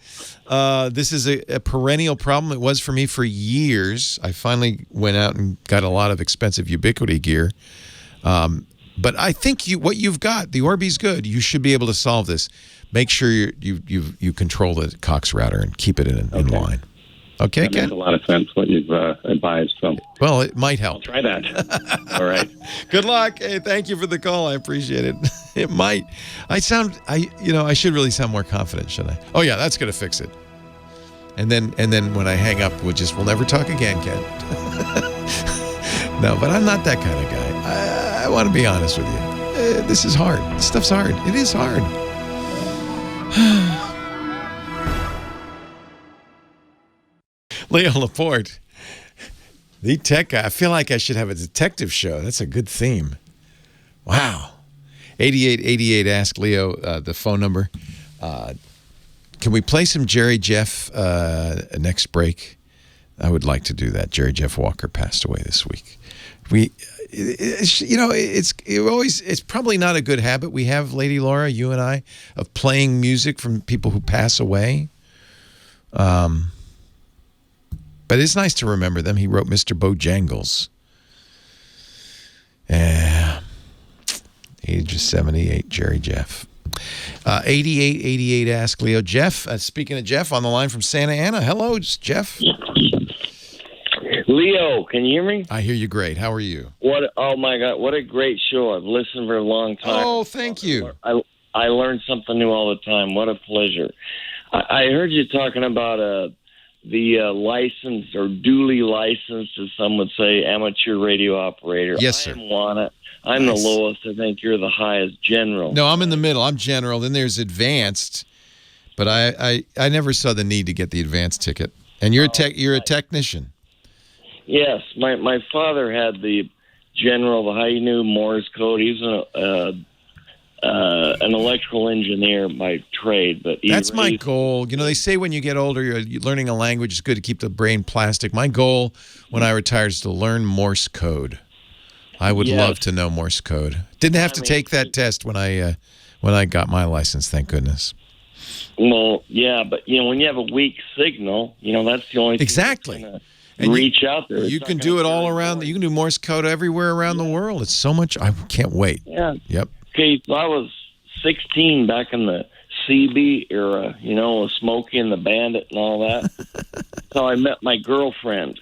This is a perennial problem. It was for me for years. I finally went out and got a lot of expensive Ubiquiti gear. But I think what you've got, the Orbi's good. You should be able to solve this. Make sure you control the Cox router and keep it in line. Okay, that makes a lot of sense what you've advised. So, well, it might help. I'll try that. All right. Good luck. Hey, thank you for the call. I appreciate it. It might. I should really sound more confident, shouldn't I? Oh yeah, that's going to fix it. And then when I hang up, we'll never talk again, Ken. No, but I'm not that kind of guy. I want to be honest with you. This is hard. This stuff's hard. It is hard. Leo Laporte, the tech guy. I feel like I should have a detective show. That's a good theme. Wow. 8888 ask Leo the phone number. Can we play some Jerry Jeff next break? I would like to do that. Jerry Jeff Walker passed away this week. It's probably not a good habit we have, Lady Laura, you and I, of playing music from people who pass away. But it's nice to remember them. He wrote Mr. Bojangles. Age of 78, Jerry Jeff. 8888 ask Leo. Jeff, speaking of Jeff, on the line from Santa Ana. Hello, it's Jeff. Leo, can you hear me? I hear you great. How are you? Oh my God, what a great show. I've listened for a long time. Oh, thank you. I learn something new all the time. What a pleasure. I heard you talking about the licensed or duly licensed, as some would say, amateur radio operator. Yes, sir. I'm the lowest. I think you're the highest, general. No, I'm in the middle. I'm general. Then there's advanced, but I never saw the need to get the advanced ticket. And you're a technician. Yes, my father had the general, the high knew Morse code. He's an electrical engineer by trade, but that's my goal. You know, they say when you get older, you're learning a language. It's good to keep the brain plastic. My goal when I retire is to learn Morse code. I would love to know Morse code. Didn't have to take that test when I got my license. Thank goodness. Well, yeah, but when you have a weak signal, that's the only thing exactly. And reach out there. You can do it all around. You can do Morse code everywhere around the world. It's so much. I can't wait. Yeah. Yep. Okay, so I was 16 back in the CB era, Smokey and the Bandit and all that. So I met my girlfriend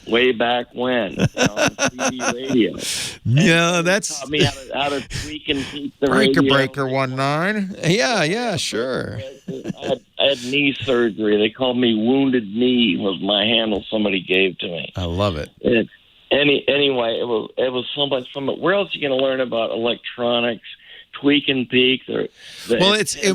way back when on CB radio. Yeah, that's taught me how to tweak and keep the radio. Breaker 19. Yeah, sure. I had knee surgery. They called me Wounded Knee was my handle somebody gave to me. I love it. Anyway, it was so much fun. But where else are you going to learn about electronics? Tweak and peak. And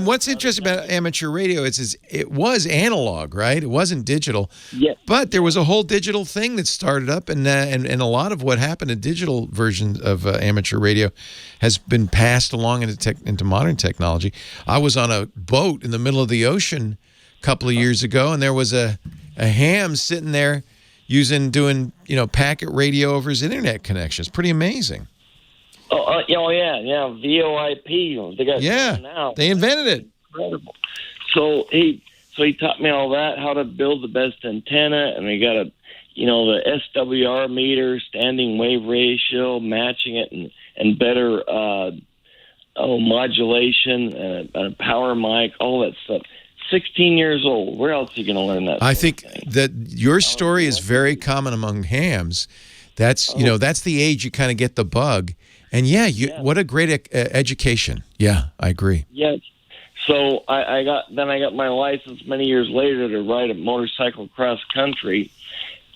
what's interesting about amateur radio is it was analog, right? It wasn't digital. Yeah. But there was a whole digital thing that started up, and a lot of what happened in digital versions of amateur radio has been passed along into modern technology. I was on a boat in the middle of the ocean a couple of years ago, and there was a ham sitting there doing packet radio over his internet connection. It's pretty amazing. Yeah, VoIP. They got now. They invented it. Incredible. So he taught me all that, how to build the best antenna, and we got the SWR meter, standing wave ratio, matching it, and better modulation, and a power mic, all that stuff. 16 years old. Where else are you going to learn that? I think that your story is very common among hams. That's that's the age you kind of get the bug. And what a great education. Yeah, I agree. Yes. So I got my license many years later to ride a motorcycle cross country.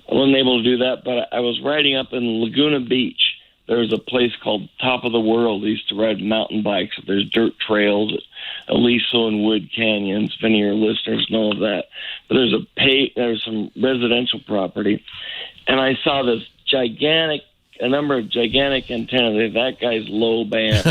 I wasn't able to do that, but I was riding up in Laguna Beach. There's a place called Top of the World. I used to ride mountain bikes. There's dirt trails at Aliso and Wood Canyons. If any of your listeners know of that. But there's some residential property. And I saw this a number of gigantic antennas. That guy's low band.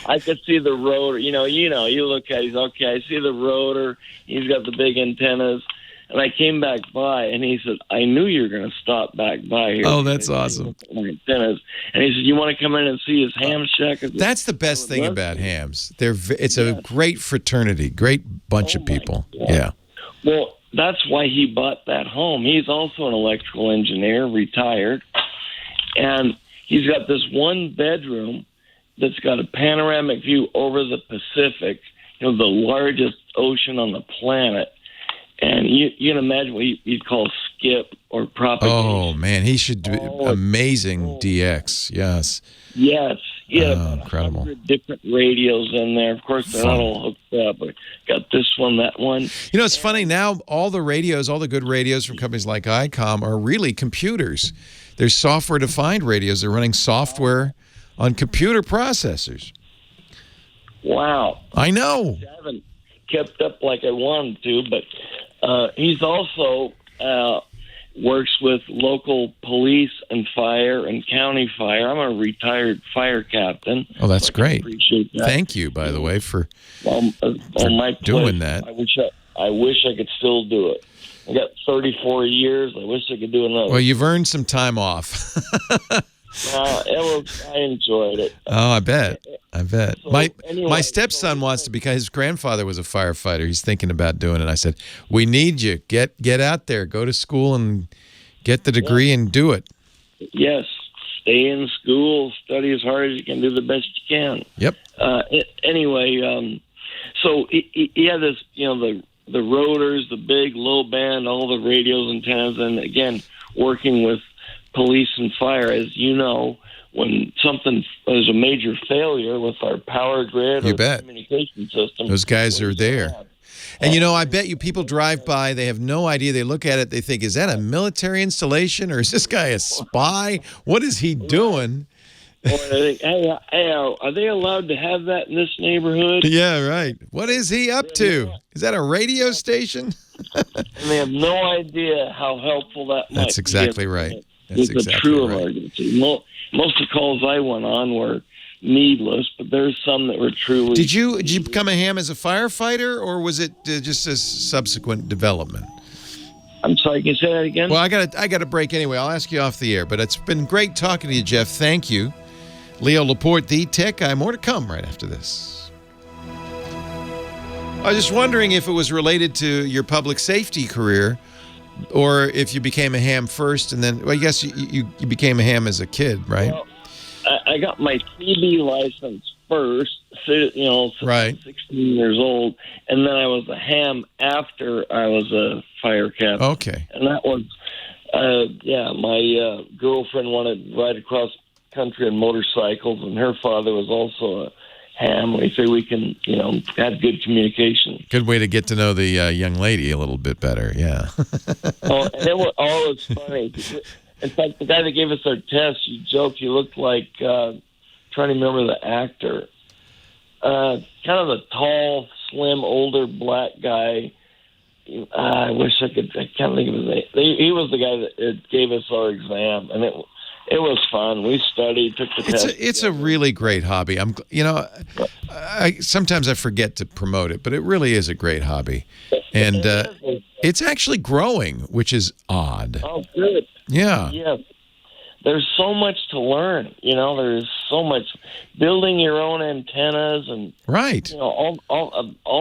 I could see the rotor. You look at it, he's okay. I see the rotor. He's got the big antennas. And I came back by, and he said, I knew you were going to stop back by here. Oh, that's awesome. Antennas. And he said, you want to come in and see his ham shack? That's the best thing about hams. It's a great fraternity, great bunch of people. Yeah. Well, that's why he bought that home. He's also an electrical engineer, retired. And he's got this one bedroom that's got a panoramic view over the Pacific, the largest ocean on the planet. And you can imagine what you'd call skip or propagation. Oh, man, he should do amazing DX, yes. Yes, incredible. 100 different radios in there. Of course, they're not all hooked up. But got this one, that one. You know, it's funny now. All the radios, all the good radios from companies like ICOM are really computers. They're software-defined radios. They're running software on computer processors. Wow. I know. I haven't kept up like I wanted to, but he's also works with local police and fire and county fire. I'm a retired fire captain. Oh, that's great. Appreciate that. Thank you, by the way, for my doing that. I wish I could still do it. I got 34 years. I wish I could do another. Well, you've earned some time off. I enjoyed it. Oh, I bet. So, my stepson wants to become. His grandfather was a firefighter. He's thinking about doing it. I said, "We need you. Get out there. Go to school and get the degree and do it." Yes, stay in school, study as hard as you can, do the best you can. Yep. So he had this, the rotors, the big low band, all the radios, antennas, and again, working with police and fire, as you know, when there's a major failure with our power grid or communication system, those guys are there. And, I bet you people drive by, they have no idea. They look at it, they think, is that a military installation or is this guy a spy? What is he doing? Or they think, hey, are they allowed to have that in this neighborhood? Yeah, right. What is he up to? Is that a radio station? And they have no idea how helpful that might be. That's exactly right. It's a true emergency. Most of the calls I went on were needless, but there's some that were truly. Did you become a ham as a firefighter, or was it just a subsequent development? I'm sorry, can you say that again? Well, I got a break anyway. I'll ask you off the air, but it's been great talking to you, Jeff. Thank you. Leo Laporte, the tech guy. More to come right after this. I was just wondering if it was related to your public safety career, or if you became a ham first and then, well, I guess you became a ham as a kid, right? Well, I got my CB license first, right. 16 years old, and then I was a ham after I was a fire captain. Okay. And that was, my girlfriend wanted to ride across country on motorcycles, and her father was also a ham. We say we can, have good communication. Good way to get to know the young lady a little bit better, yeah. And it was funny. In fact, the guy that gave us our test, you joked, he looked like, trying to remember the actor, kind of a tall, slim, older black guy. I can't think of his name. He was the guy that gave us our exam, and it was fun. We studied, took the test. It's a really great hobby. Sometimes I forget to promote it, but it really is a great hobby, and it's actually growing, which is odd. Oh, good. Yeah. Yeah. There's so much to learn. There's so much building your own antennas and right. All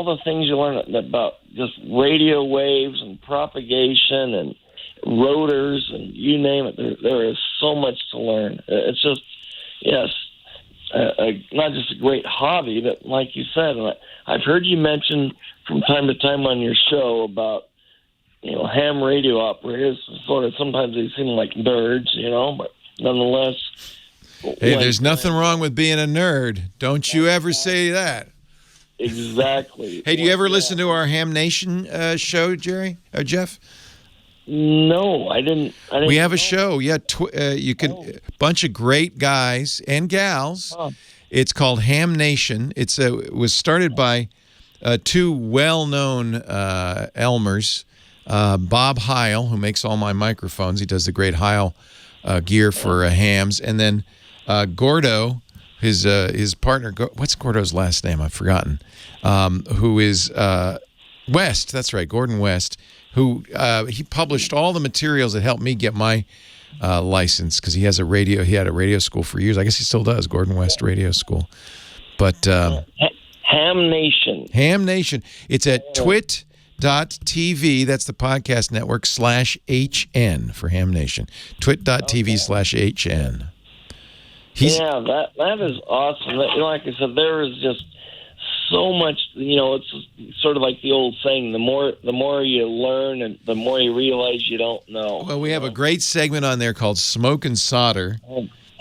the things you learn about just radio waves and propagation and rotors and you name it. There is so much to learn. It's just, not just a great hobby, but like you said, I've heard you mention from time to time on your show about, ham radio operators. Sort of sometimes they seem like nerds, but nonetheless. Hey, there's nothing wrong with being a nerd. Don't you ever say that. Exactly. Hey, do you ever listen to our Ham Nation show, Jerry or Jeff? No, I didn't. We have a show. Yeah, you can bunch of great guys and gals. Oh. It's called Ham Nation. It was started by two well-known Elmers, Bob Heil, who makes all my microphones. He does the great Heil gear for hams, and then Gordo, his partner. What's Gordo's last name? I've forgotten. Who is West? That's right, Gordon West. Who he published all the materials that helped me get my license because he had a radio school for years. I guess he still does, Gordon West Radio School. But Ham Nation. Ham Nation. It's at TWiT.tv. That's the podcast network /HN for Ham Nation. TWiT.tv/HN. That is awesome. Like I said, there is just so much, it's sort of like the old saying, the more you learn and the more you realize you don't know. Well, we have a great segment on there called Smoke and Solder.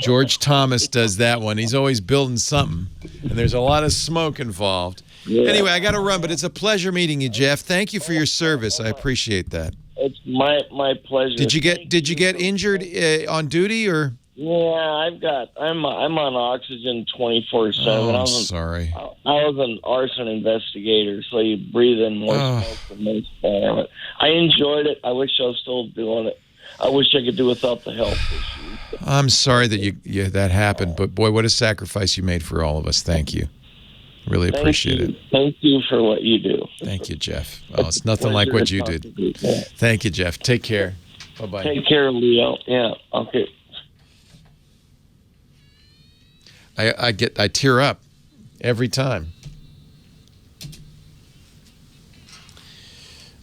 George Thomas does that one. He's always building something, and there's a lot of smoke involved. Yeah. Anyway, I got to run, but it's a pleasure meeting you, Jeff. Thank you for your service. I appreciate that. It's my pleasure. Did you get injured on duty or? Yeah, I'm on oxygen 24/7. Oh, I'm sorry. I was an arson investigator, so you breathe in more smoke than most fire. I enjoyed it. I wish I was still doing it. I wish I could do without the health issues. I'm sorry that that happened, but boy, what a sacrifice you made for all of us. Thank you. Really appreciate it. Thank you for what you do. Thank you, Jeff. Oh, it's nothing like what you did. Thank you, Jeff. Take care. Bye-bye. Take care, Leo. Yeah, okay. I tear up every time.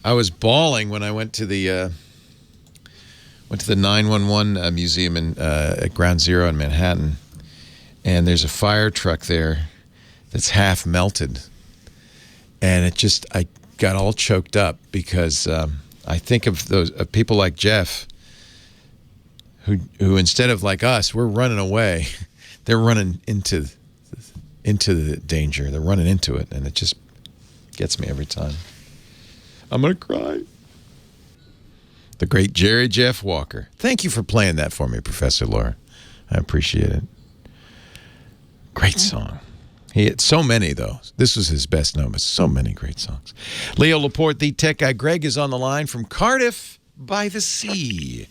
I was bawling when I went to the 911 museum at Ground Zero in Manhattan, and there's a fire truck there that's half melted, and I got all choked up because I think of those people like Jeff, who instead of like us, we're running away. They're running into the danger. They're running into it, and it just gets me every time. I'm going to cry. The great Jerry Jeff Walker. Thank you for playing that for me, Professor Laura. I appreciate it. Great song. He had so many, though. This was his best known, but so many great songs. Leo Laporte, the tech guy. Greg is on the line from Cardiff by the Sea.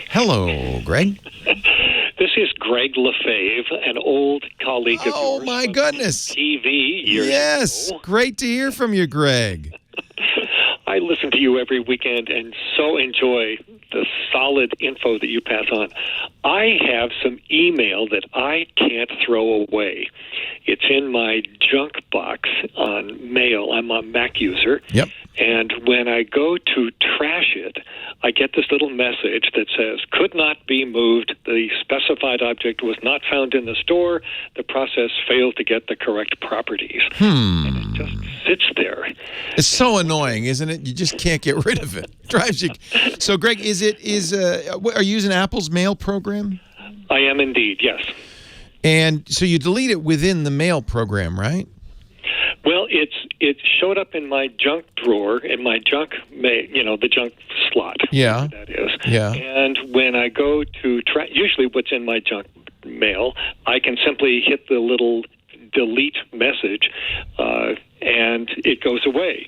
Hello, Greg. This is Greg Lefebvre, an old colleague of yours. Oh, my goodness. TV years Yes. ago. Great to hear from you, Greg. I listen to you every weekend and so enjoy the solid info that you pass on. I have some email that I can't throw away. It's in my junk box on mail. I'm a Mac user. Yep. And when I go to trash it, I get this little message that says, could not be moved. The specified object was not found in the store. The process failed to get the correct properties. And it just sits there. It's so annoying, isn't it? You just can't get rid of it. Drives you. So, Greg, are you using Apple's mail program? I am indeed, yes. And so you delete it within the mail program, right? Well, it showed up in my junk drawer, in my junk, the junk slot. Yeah. That is. Yeah. And when I go to usually what's in my junk mail, I can simply hit the little delete message, and it goes away.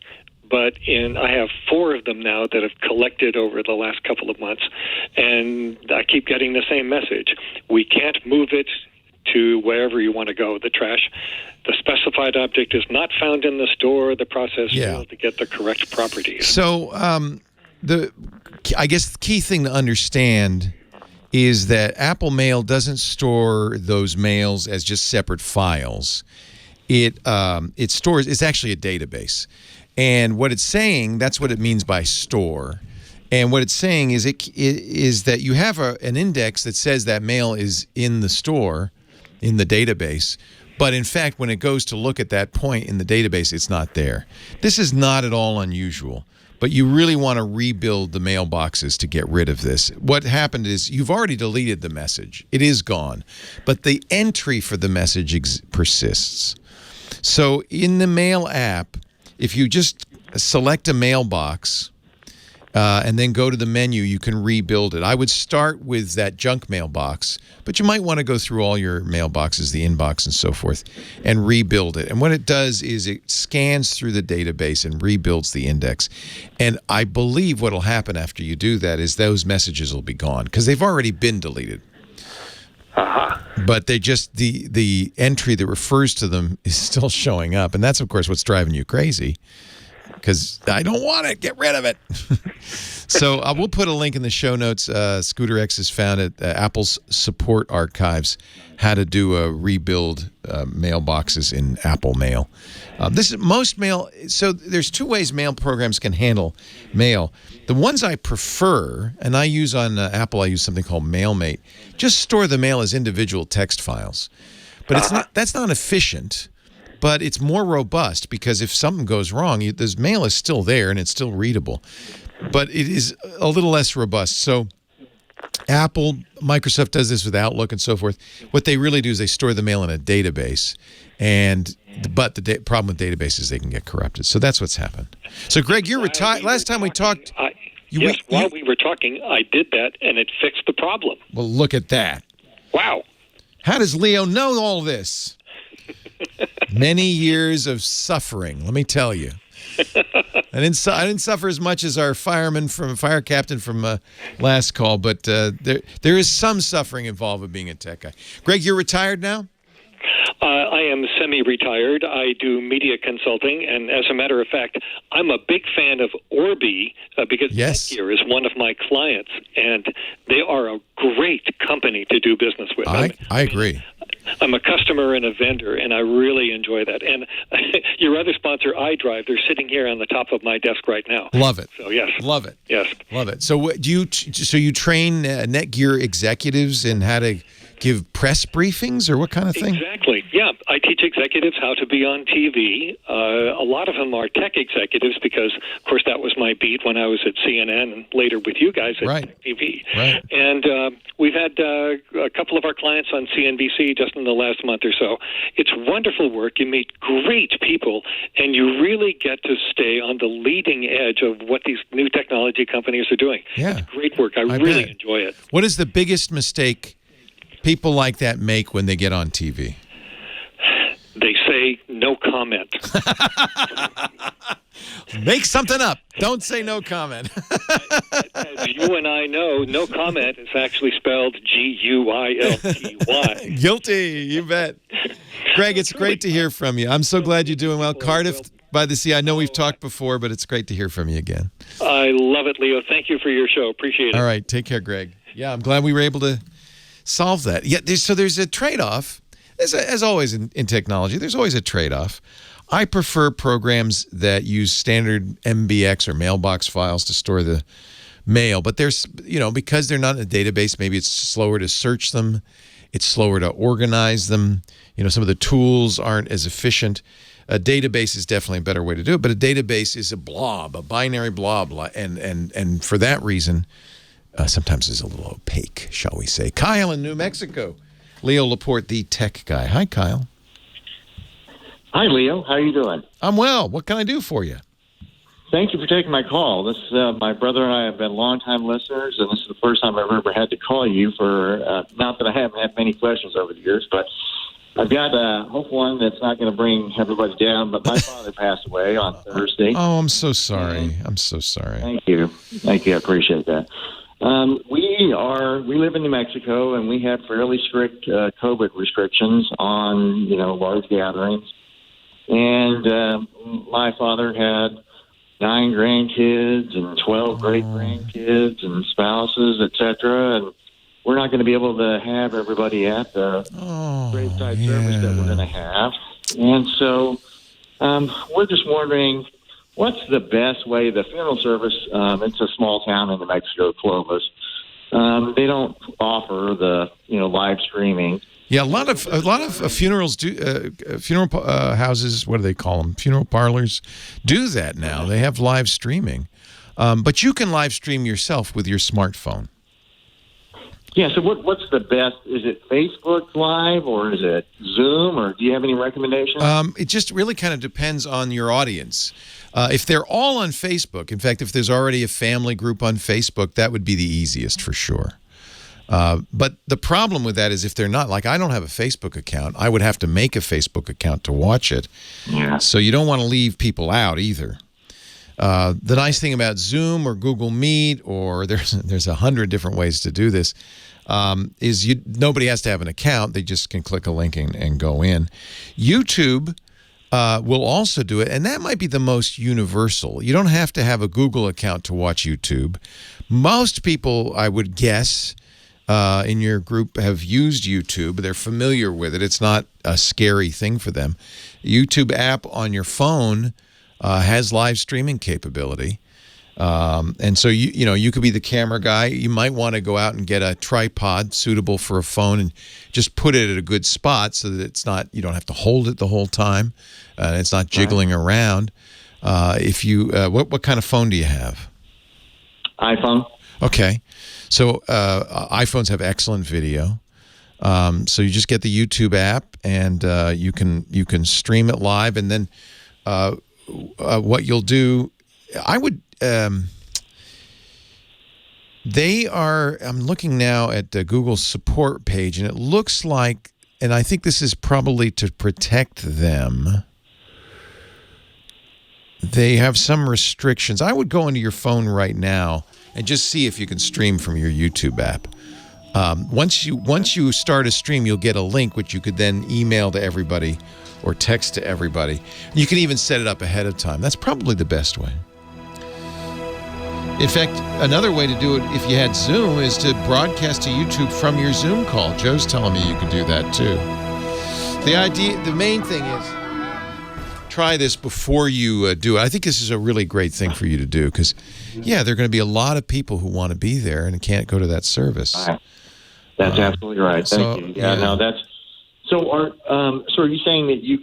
But I have 4 of them now that have collected over the last couple of months, and I keep getting the same message. We can't move it to wherever you want to go, the trash. The specified object is not found in the store. The process failed to get the correct properties. So I guess the key thing to understand is that Apple Mail doesn't store those mails as just separate files. It stores, it's actually a database. And what it's saying, that's what it means by store. And what it's saying is is that you have an index that says that mail is in the store, in the database. But in fact, when it goes to look at that point in the database, it's not there. This is not at all unusual. But you really want to rebuild the mailboxes to get rid of this. What happened is you've already deleted the message. It is gone. But the entry for the message persists. So in the Mail app, if you just select a mailbox and then go to the menu, you can rebuild it. I would start with that junk mailbox, but you might want to go through all your mailboxes, the inbox and so forth, and rebuild it. And what it does is it scans through the database and rebuilds the index. And I believe what will happen after you do that is those messages will be gone because they've already been deleted. But they just the entry that refers to them is still showing up, and that's of course what's driving you crazy. Because I don't want it. Get rid of it. So we'll put a link in the show notes. Scooter X has found it. Apple's support archives how to do a rebuild mailboxes in Apple Mail. This is most mail. So there's 2 ways mail programs can handle mail. The ones I prefer, and I use on Apple, I use something called MailMate. Just store the mail as individual text files. But that's not efficient. But it's more robust because if something goes wrong, this mail is still there and it's still readable. But it is a little less robust. So Apple, Microsoft does this with Outlook and so forth. What they really do is they store the mail in a database, but the problem with databases is they can get corrupted. So that's what's happened. So Greg, you're retired. Last time we talked, while we were talking, I did that, and it fixed the problem. Well, look at that. Wow. How does Leo know all this? Many years of suffering, let me tell you. I didn't suffer as much as our fire captain from last call, but there is some suffering involved with being a tech guy. Greg, you're retired now? I am semi-retired. I do media consulting, and as a matter of fact, I'm a big fan of Orbi because Netgear is one of my clients, and they are a great company to do business with. I agree. I'm a customer and a vendor, and I really enjoy that. And your other sponsor, iDrive, they're sitting here on the top of my desk right now. Love it. So yes, love it. Yes, love it. So you train Netgear executives in how to give press briefings or what kind of thing? Exactly. Yeah, I teach executives how to be on TV. A lot of them are tech executives because, of course, that was my beat when I was at CNN and later with you guys at Tech TV. Right. And we've had a couple of our clients on CNBC just in the last month or so. It's wonderful work. You meet great people, and you really get to stay on the leading edge of what these new technology companies are doing. Yeah. It's great work. I really bet. enjoy it. What is the biggest mistake people like that make when they get on TV? They say no comment. Make something up. Don't say no comment. As you and I know, no comment is actually spelled Guilty. Guilty, you bet. Greg, it's great to hear from you. I'm so glad you're doing well. Cardiff by the Sea, I know we've talked before, but it's great to hear from you again. I love it, Leo. Thank you for your show. Appreciate it. All right, take care, Greg. Yeah, I'm glad we were able to solve that. Yeah, there's a trade-off. As always in technology, there's always a trade-off. I prefer programs that use standard MBX or mailbox files to store the mail, but there's, because they're not in a database, maybe it's slower to search them, it's slower to organize them. Some of the tools aren't as efficient. A database is definitely a better way to do it, but a database is a blob, a binary blob, and for that reason, sometimes it's a little opaque, shall we say. Kyle in New Mexico. Leo Laporte, the tech guy. Hi, Kyle. Hi, Leo. How are you doing? I'm well. What can I do for you? Thank you for taking my call. This my brother and I have been longtime listeners, and this is the first time I've ever had to call you for, not that I haven't had many questions over the years, but I've got hope one that's not going to bring everybody down, but my father passed away on Thursday. Oh, I'm so sorry. I'm so sorry. Thank you. Thank you. I appreciate that. We live in New Mexico, and we have fairly strict COVID restrictions on, large gatherings. And my father had 9 grandkids and 12 great-grandkids and spouses, etc. And we're not going to be able to have everybody at the graveside service that we're going to have. And so we're just wondering, what's the best way? The funeral service, it's a small town in New Mexico, Clovis. They don't offer the, live streaming. Yeah, a lot of funerals do. Funeral houses, what do they call them? Funeral parlors do that now. They have live streaming, but you can live stream yourself with your smartphone. Yeah. So what's the best? Is it Facebook Live or is it Zoom, or do you have any recommendations? It just really kind of depends on your audience. If they're all on Facebook, in fact, if there's already a family group on Facebook, that would be the easiest for sure. But the problem with that is if they're not, like I don't have a Facebook account, I would have to make a Facebook account to watch it. Yeah. So you don't want to leave people out either. The nice thing about Zoom or Google Meet, or there's 100 different ways to do this, is nobody has to have an account. They just can click a link and go in. YouTube will also do it, and that might be the most universal. You don't have to have a Google account to watch YouTube. Most people, I would guess, in your group have used YouTube. They're familiar with it. It's not a scary thing for them. YouTube app on your phone has live streaming capability. And so, you could be the camera guy. You might want to go out and get a tripod suitable for a phone and just put it at a good spot so that you don't have to hold it the whole time. It's not jiggling around. What kind of phone do you have? iPhone. Okay. So iPhones have excellent video. So you just get the YouTube app, and you can stream it live, and then what you'll do, I would. I'm looking now at Google's support page, and it looks like, and I think this is probably to protect them, they have some restrictions. I would go into your phone right now and just see if you can stream from your YouTube app. Once you start a stream, you'll get a link which you could then email to everybody or text to everybody. You can even set it up ahead of time. That's probably the best way. In fact, another way to do it if you had Zoom is to broadcast to YouTube from your Zoom call. Joe's telling me you can do that too. The main thing is try this before you do it. I think this is a really great thing for you to do because, yeah, there are going to be a lot of people who want to be there and can't go to that service. That's absolutely right. Thank you. Yeah, no, that's so. Are you saying that you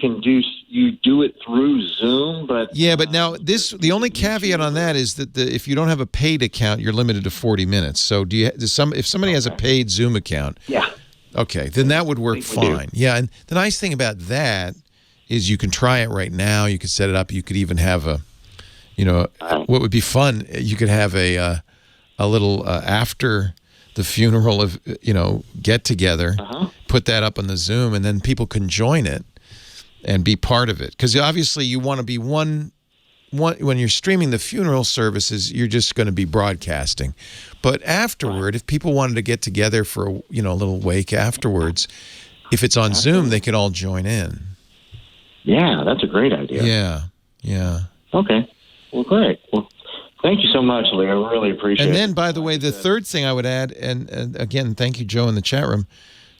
do it through Zoom? But now the only caveat on that is that if you don't have a paid account, you're limited to 40 minutes. So if somebody has a paid Zoom account, okay, then that would work fine. Yeah, and the nice thing about that is you can try it right now. You could set it up. You could even have what would be fun. You could have a little after the funeral of get together, put that up on the Zoom, and then people can join it and be part of it. Because obviously you want to be one when you're streaming the funeral services, you're just going to be broadcasting. But afterward, if people wanted to get together for a little wake afterwards, if it's on Zoom, they can all join in. Yeah, that's a great idea. Yeah. Okay. Well, great. Well, thank you so much, Lee. I really appreciate it. And then, by the way, the third thing I would add, and again, thank you, Joe, in the chat room,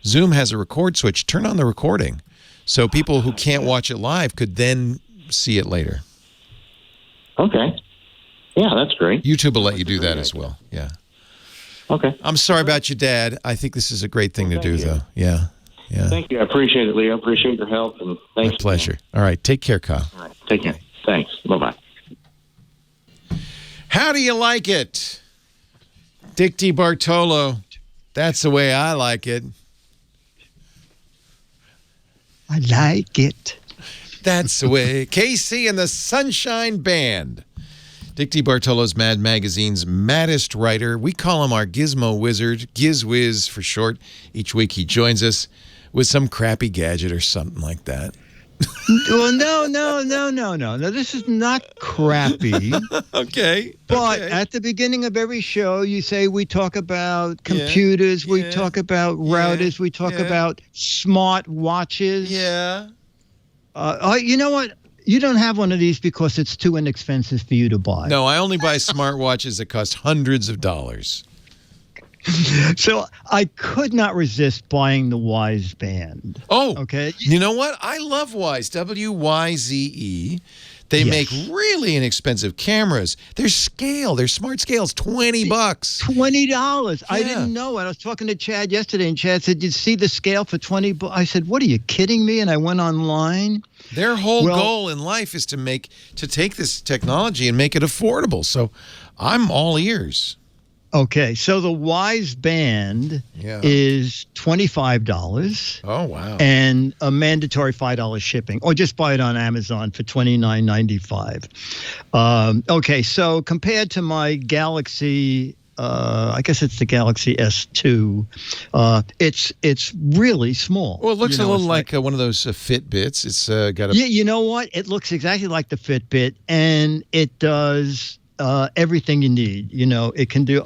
Zoom has a record switch. Turn on the recording. So people who can't watch it live could then see it later. Okay. Yeah, that's great. YouTube will let you do that as well. Yeah. Okay. I'm sorry about your dad. I think this is a great thing to do, though. Yeah. Thank you. I appreciate it, Lee. I appreciate your help. And thanks. My pleasure. All right. Take care, Kyle. All right. Take care. Thanks. Bye-bye. How do you like it? Dick DeBartolo. That's the way I like it. I like it. That's the way. KC and the Sunshine Band. Dick DeBartolo's Mad Magazine's maddest writer. We call him our gizmo wizard, Giz Wiz for short. Each week he joins us with some crappy gadget or something like that. Well, no. This is not crappy. Okay. But at the beginning of every show, you say we talk about computers, we talk about routers, we talk about smart watches. Yeah. You know what? You don't have one of these because it's too inexpensive for you to buy. No, I only buy smartwatches that cost hundreds of dollars. So I could not resist buying the Wyze Band. Oh, okay. You know what? I love Wyze, W-Y-Z-E. They make really inexpensive cameras. Their smart scales, $20. $20. I didn't know it. I was talking to Chad yesterday, and Chad said, "Did you see the scale for $20?" I said, "What, are you kidding me?" And I went online. Their whole goal in life is to take this technology and make it affordable. So I'm all ears. Okay, so the Wyze Band is $25. Oh, wow. And a mandatory $5 shipping, or just buy it on Amazon for $29.95. Okay, so compared to my Galaxy, I guess it's the Galaxy S2, it's really small. Well, it looks a little like one of those Fitbits. It's got a... Yeah, you know what? It looks exactly like the Fitbit, and it does... everything you need. It can do.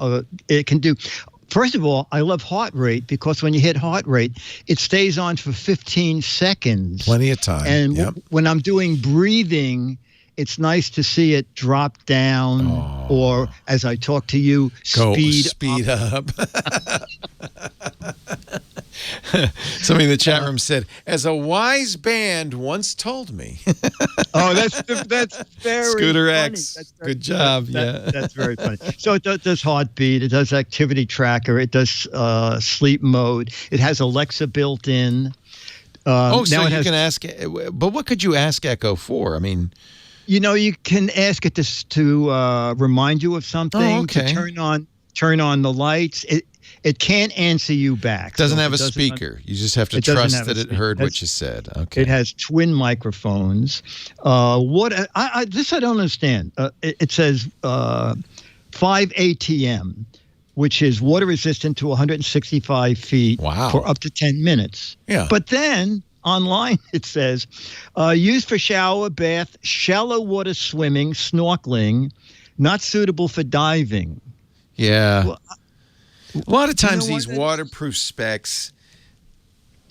First of all, I love heart rate because when you hit heart rate, it stays on for 15 seconds. Plenty of time. And when I'm doing breathing, it's nice to see it drop down, or as I talk to you, speed up. Somebody in the chat room said, "As a Wyze Band once told me." Oh, that's very Scooter funny. X. Good job. That's very funny. So it does heartbeat. It does activity tracker. It does sleep mode. It has Alexa built in. So you can ask. But what could you ask Echo for? I mean, you can ask it to remind you of something, to turn on the lights. It can't answer you back. Doesn't have a speaker. You just have to trust that it heard what you said. Okay. It has twin microphones. This I don't understand. It says 5 ATM, which is water resistant to 165 feet for up to 10 minutes. Yeah. But then online it says used for shower, bath, shallow water swimming, snorkeling, not suitable for diving. Yeah. Well, a lot of times these waterproof specs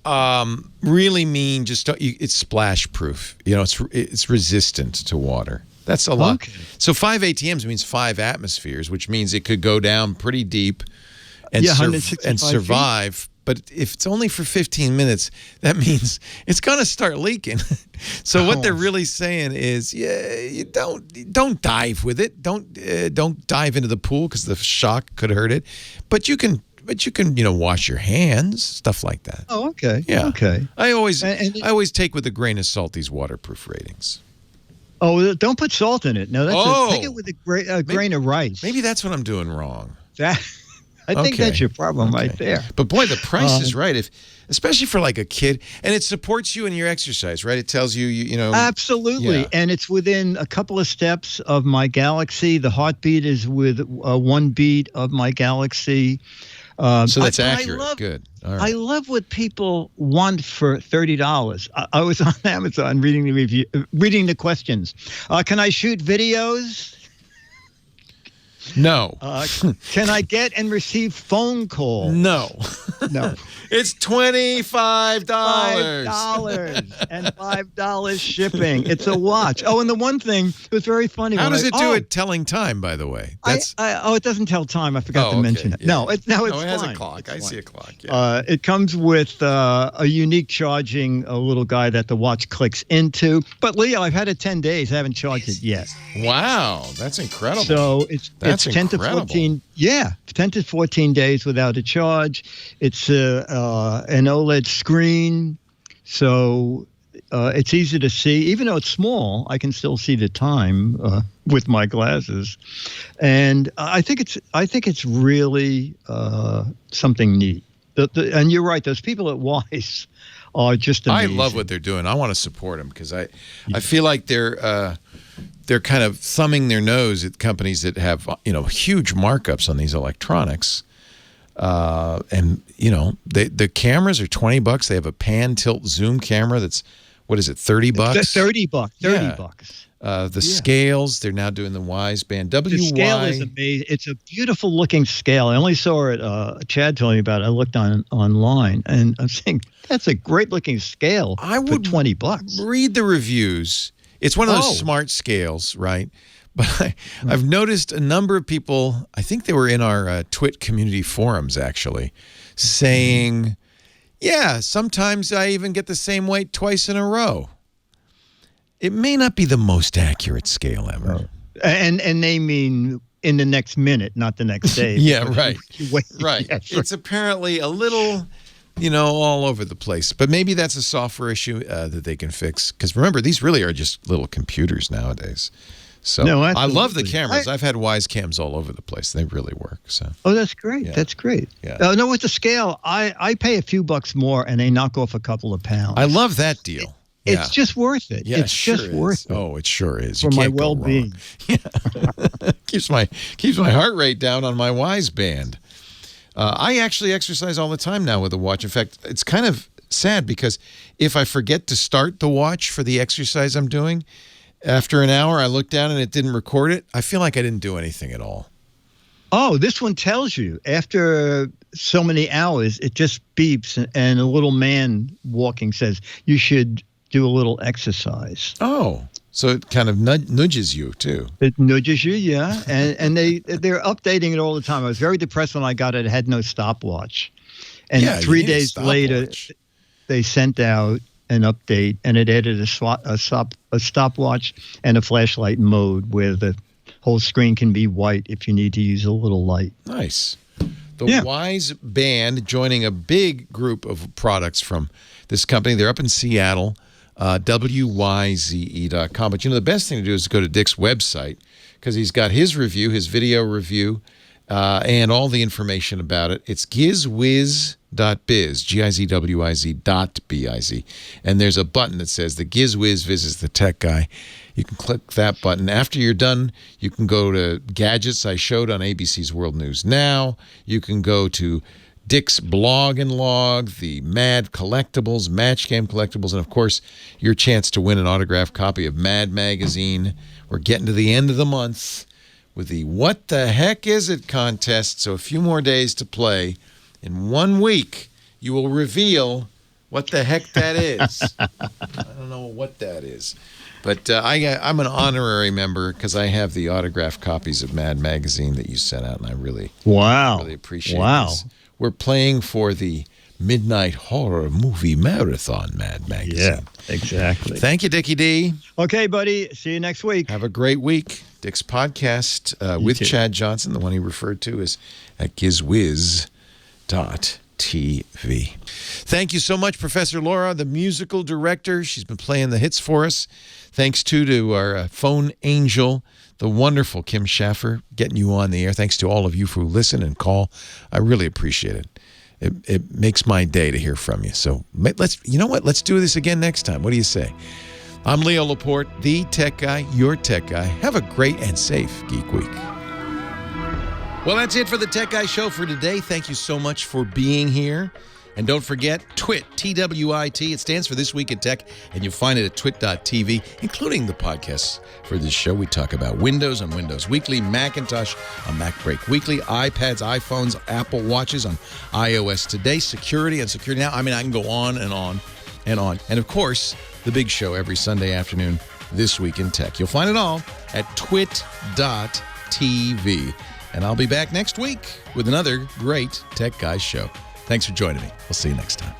really mean it's splash proof. You know, it's resistant to water. That's a lot. Okay. So 5 ATMs means 5 atmospheres, which means it could go down pretty deep and, and survive. Feet. But if it's only for 15 minutes, that means it's going to start leaking. So what they're really saying is, you don't dive with it. Don't dive into the pool because the shock could hurt it. But you can wash your hands, stuff like that. Oh, okay. Yeah. Okay. I always take with a grain of salt these waterproof ratings. Oh, don't put salt in it. No, take it with a grain of rice. Maybe that's what I'm doing wrong. I think that's your problem right there. But boy, the price is right. Especially for like a kid, and it supports you in your exercise, right? It tells you, you know. Absolutely, and it's within a couple of steps of my Galaxy. The heartbeat is with 1 beat of my Galaxy. So that's accurate. Good. All right. I love what people want for $30. I was on Amazon reading the review, reading the questions. Can I shoot videos? No. Can I get and receive phone calls? No. No. It's $25. $5 and $5 shipping. It's a watch. Oh, and the one thing, it was very funny. How does it do it telling time, by the way? It doesn't tell time. I forgot to mention it. Yeah. No, it has a clock. I see a clock. Yeah. It comes with a unique charging little guy that the watch clicks into. But Leo, I've had it 10 days. I haven't charged it yet. Wow, that's incredible. So it's 10 to 14. Yeah, 10 to 14 days without a charge. It's an OLED screen, so it's easy to see. Even though it's small, I can still see the time with my glasses, and I think it's really something neat. And you're right; those people at Wyze are just amazing. I love what they're doing. I want to support them because I feel like they're kind of thumbing their nose at companies that have, huge markups on these electronics. And, the cameras are $20. They have a pan tilt zoom camera that's, what is it, $30? $30. The scales, they're now doing the Wyze Band. The scale is amazing. It's a beautiful looking scale. I only saw it, Chad told me about it. I looked online, and I'm saying, that's a great looking scale for $20. Read the reviews. It's one of those smart scales, right? But I've noticed a number of people, I think they were in our TWiT community forums, actually, saying, sometimes I even get the same weight twice in a row. It may not be the most accurate scale ever. And they mean in the next minute, not the next day. Yeah, right. Right. Yeah, sure. It's apparently a little... all over the place. But maybe that's a software issue that they can fix. Because remember, these really are just little computers nowadays. So I love the cameras. I've had Wyze cams all over the place. They really work. So. Oh, that's great. Yeah. That's great. Yeah. No, with the scale, I pay a few bucks more and they knock off a couple of pounds. I love that deal. It's just worth it. Yeah, it's just worth it. Oh, it sure is. For my well-being. Yeah. keeps my heart rate down on my Wyze Band. I actually exercise all the time now with a watch. In fact, it's kind of sad because if I forget to start the watch for the exercise I'm doing, after an hour I look down and it didn't record it, I feel like I didn't do anything at all. Oh, this one tells you after so many hours, it just beeps and a little man walking says, you should do a little exercise. Oh, so it kind of nudges you too. It nudges you, yeah. And they're updating it all the time. I was very depressed when I got it. It had no stopwatch. And 3 days later, they sent out an update, and it added a stopwatch and a flashlight mode where the whole screen can be white if you need to use a little light. Nice. The Wyze Band joining a big group of products from this company. They're up in Seattle. WYZE.com. But the best thing to do is to go to Dick's website because he's got his review, his video review, and all the information about it. It's gizwiz.biz, GIZWIZ.biz. And there's a button that says the Giz Wiz visits the tech guy. You can click that button. After you're done, you can go to Gadgets I showed on ABC's World News Now. You can go to Dick's blog and log, the Mad Collectibles, Match Game Collectibles, and of course, your chance to win an autographed copy of Mad Magazine. We're getting to the end of the month with the What the Heck Is It contest. So a few more days to play. In 1 week, you will reveal what the heck that is. I don't know what that is. But I'm an honorary member because I have the autographed copies of Mad Magazine that you sent out, and I really appreciate this. We're playing for the Midnight Horror Movie Marathon, Mad Magazine. Yeah, exactly. Thank you, Dickie D. Okay, buddy. See you next week. Have a great week. Dick's podcast with Chad Johnson, the one he referred to, is at gizwiz.tv. Thank you so much, Professor Laura, the musical director. She's been playing the hits for us. Thanks, too, to our phone angel, the wonderful Kim Schaffer, getting you on the air. Thanks to all of you who listen and call. I really appreciate it. It makes my day to hear from you. So you know what? Let's do this again next time. What do you say? I'm Leo Laporte, the tech guy, your tech guy. Have a great and safe Geek Week. Well, that's it for the Tech Guy Show for today. Thank you so much for being here. And don't forget, TWiT, TWiT. It stands for This Week in Tech, and you'll find it at twit.tv, including the podcasts for this show. We talk about Windows on Windows Weekly, Macintosh on MacBreak Weekly, iPads, iPhones, Apple Watches on iOS Today, security on Security Now. I mean, I can go on and on and on. And, of course, the big show every Sunday afternoon, This Week in Tech. You'll find it all at twit.tv. And I'll be back next week with another great Tech Guys show. Thanks for joining me. We'll see you next time.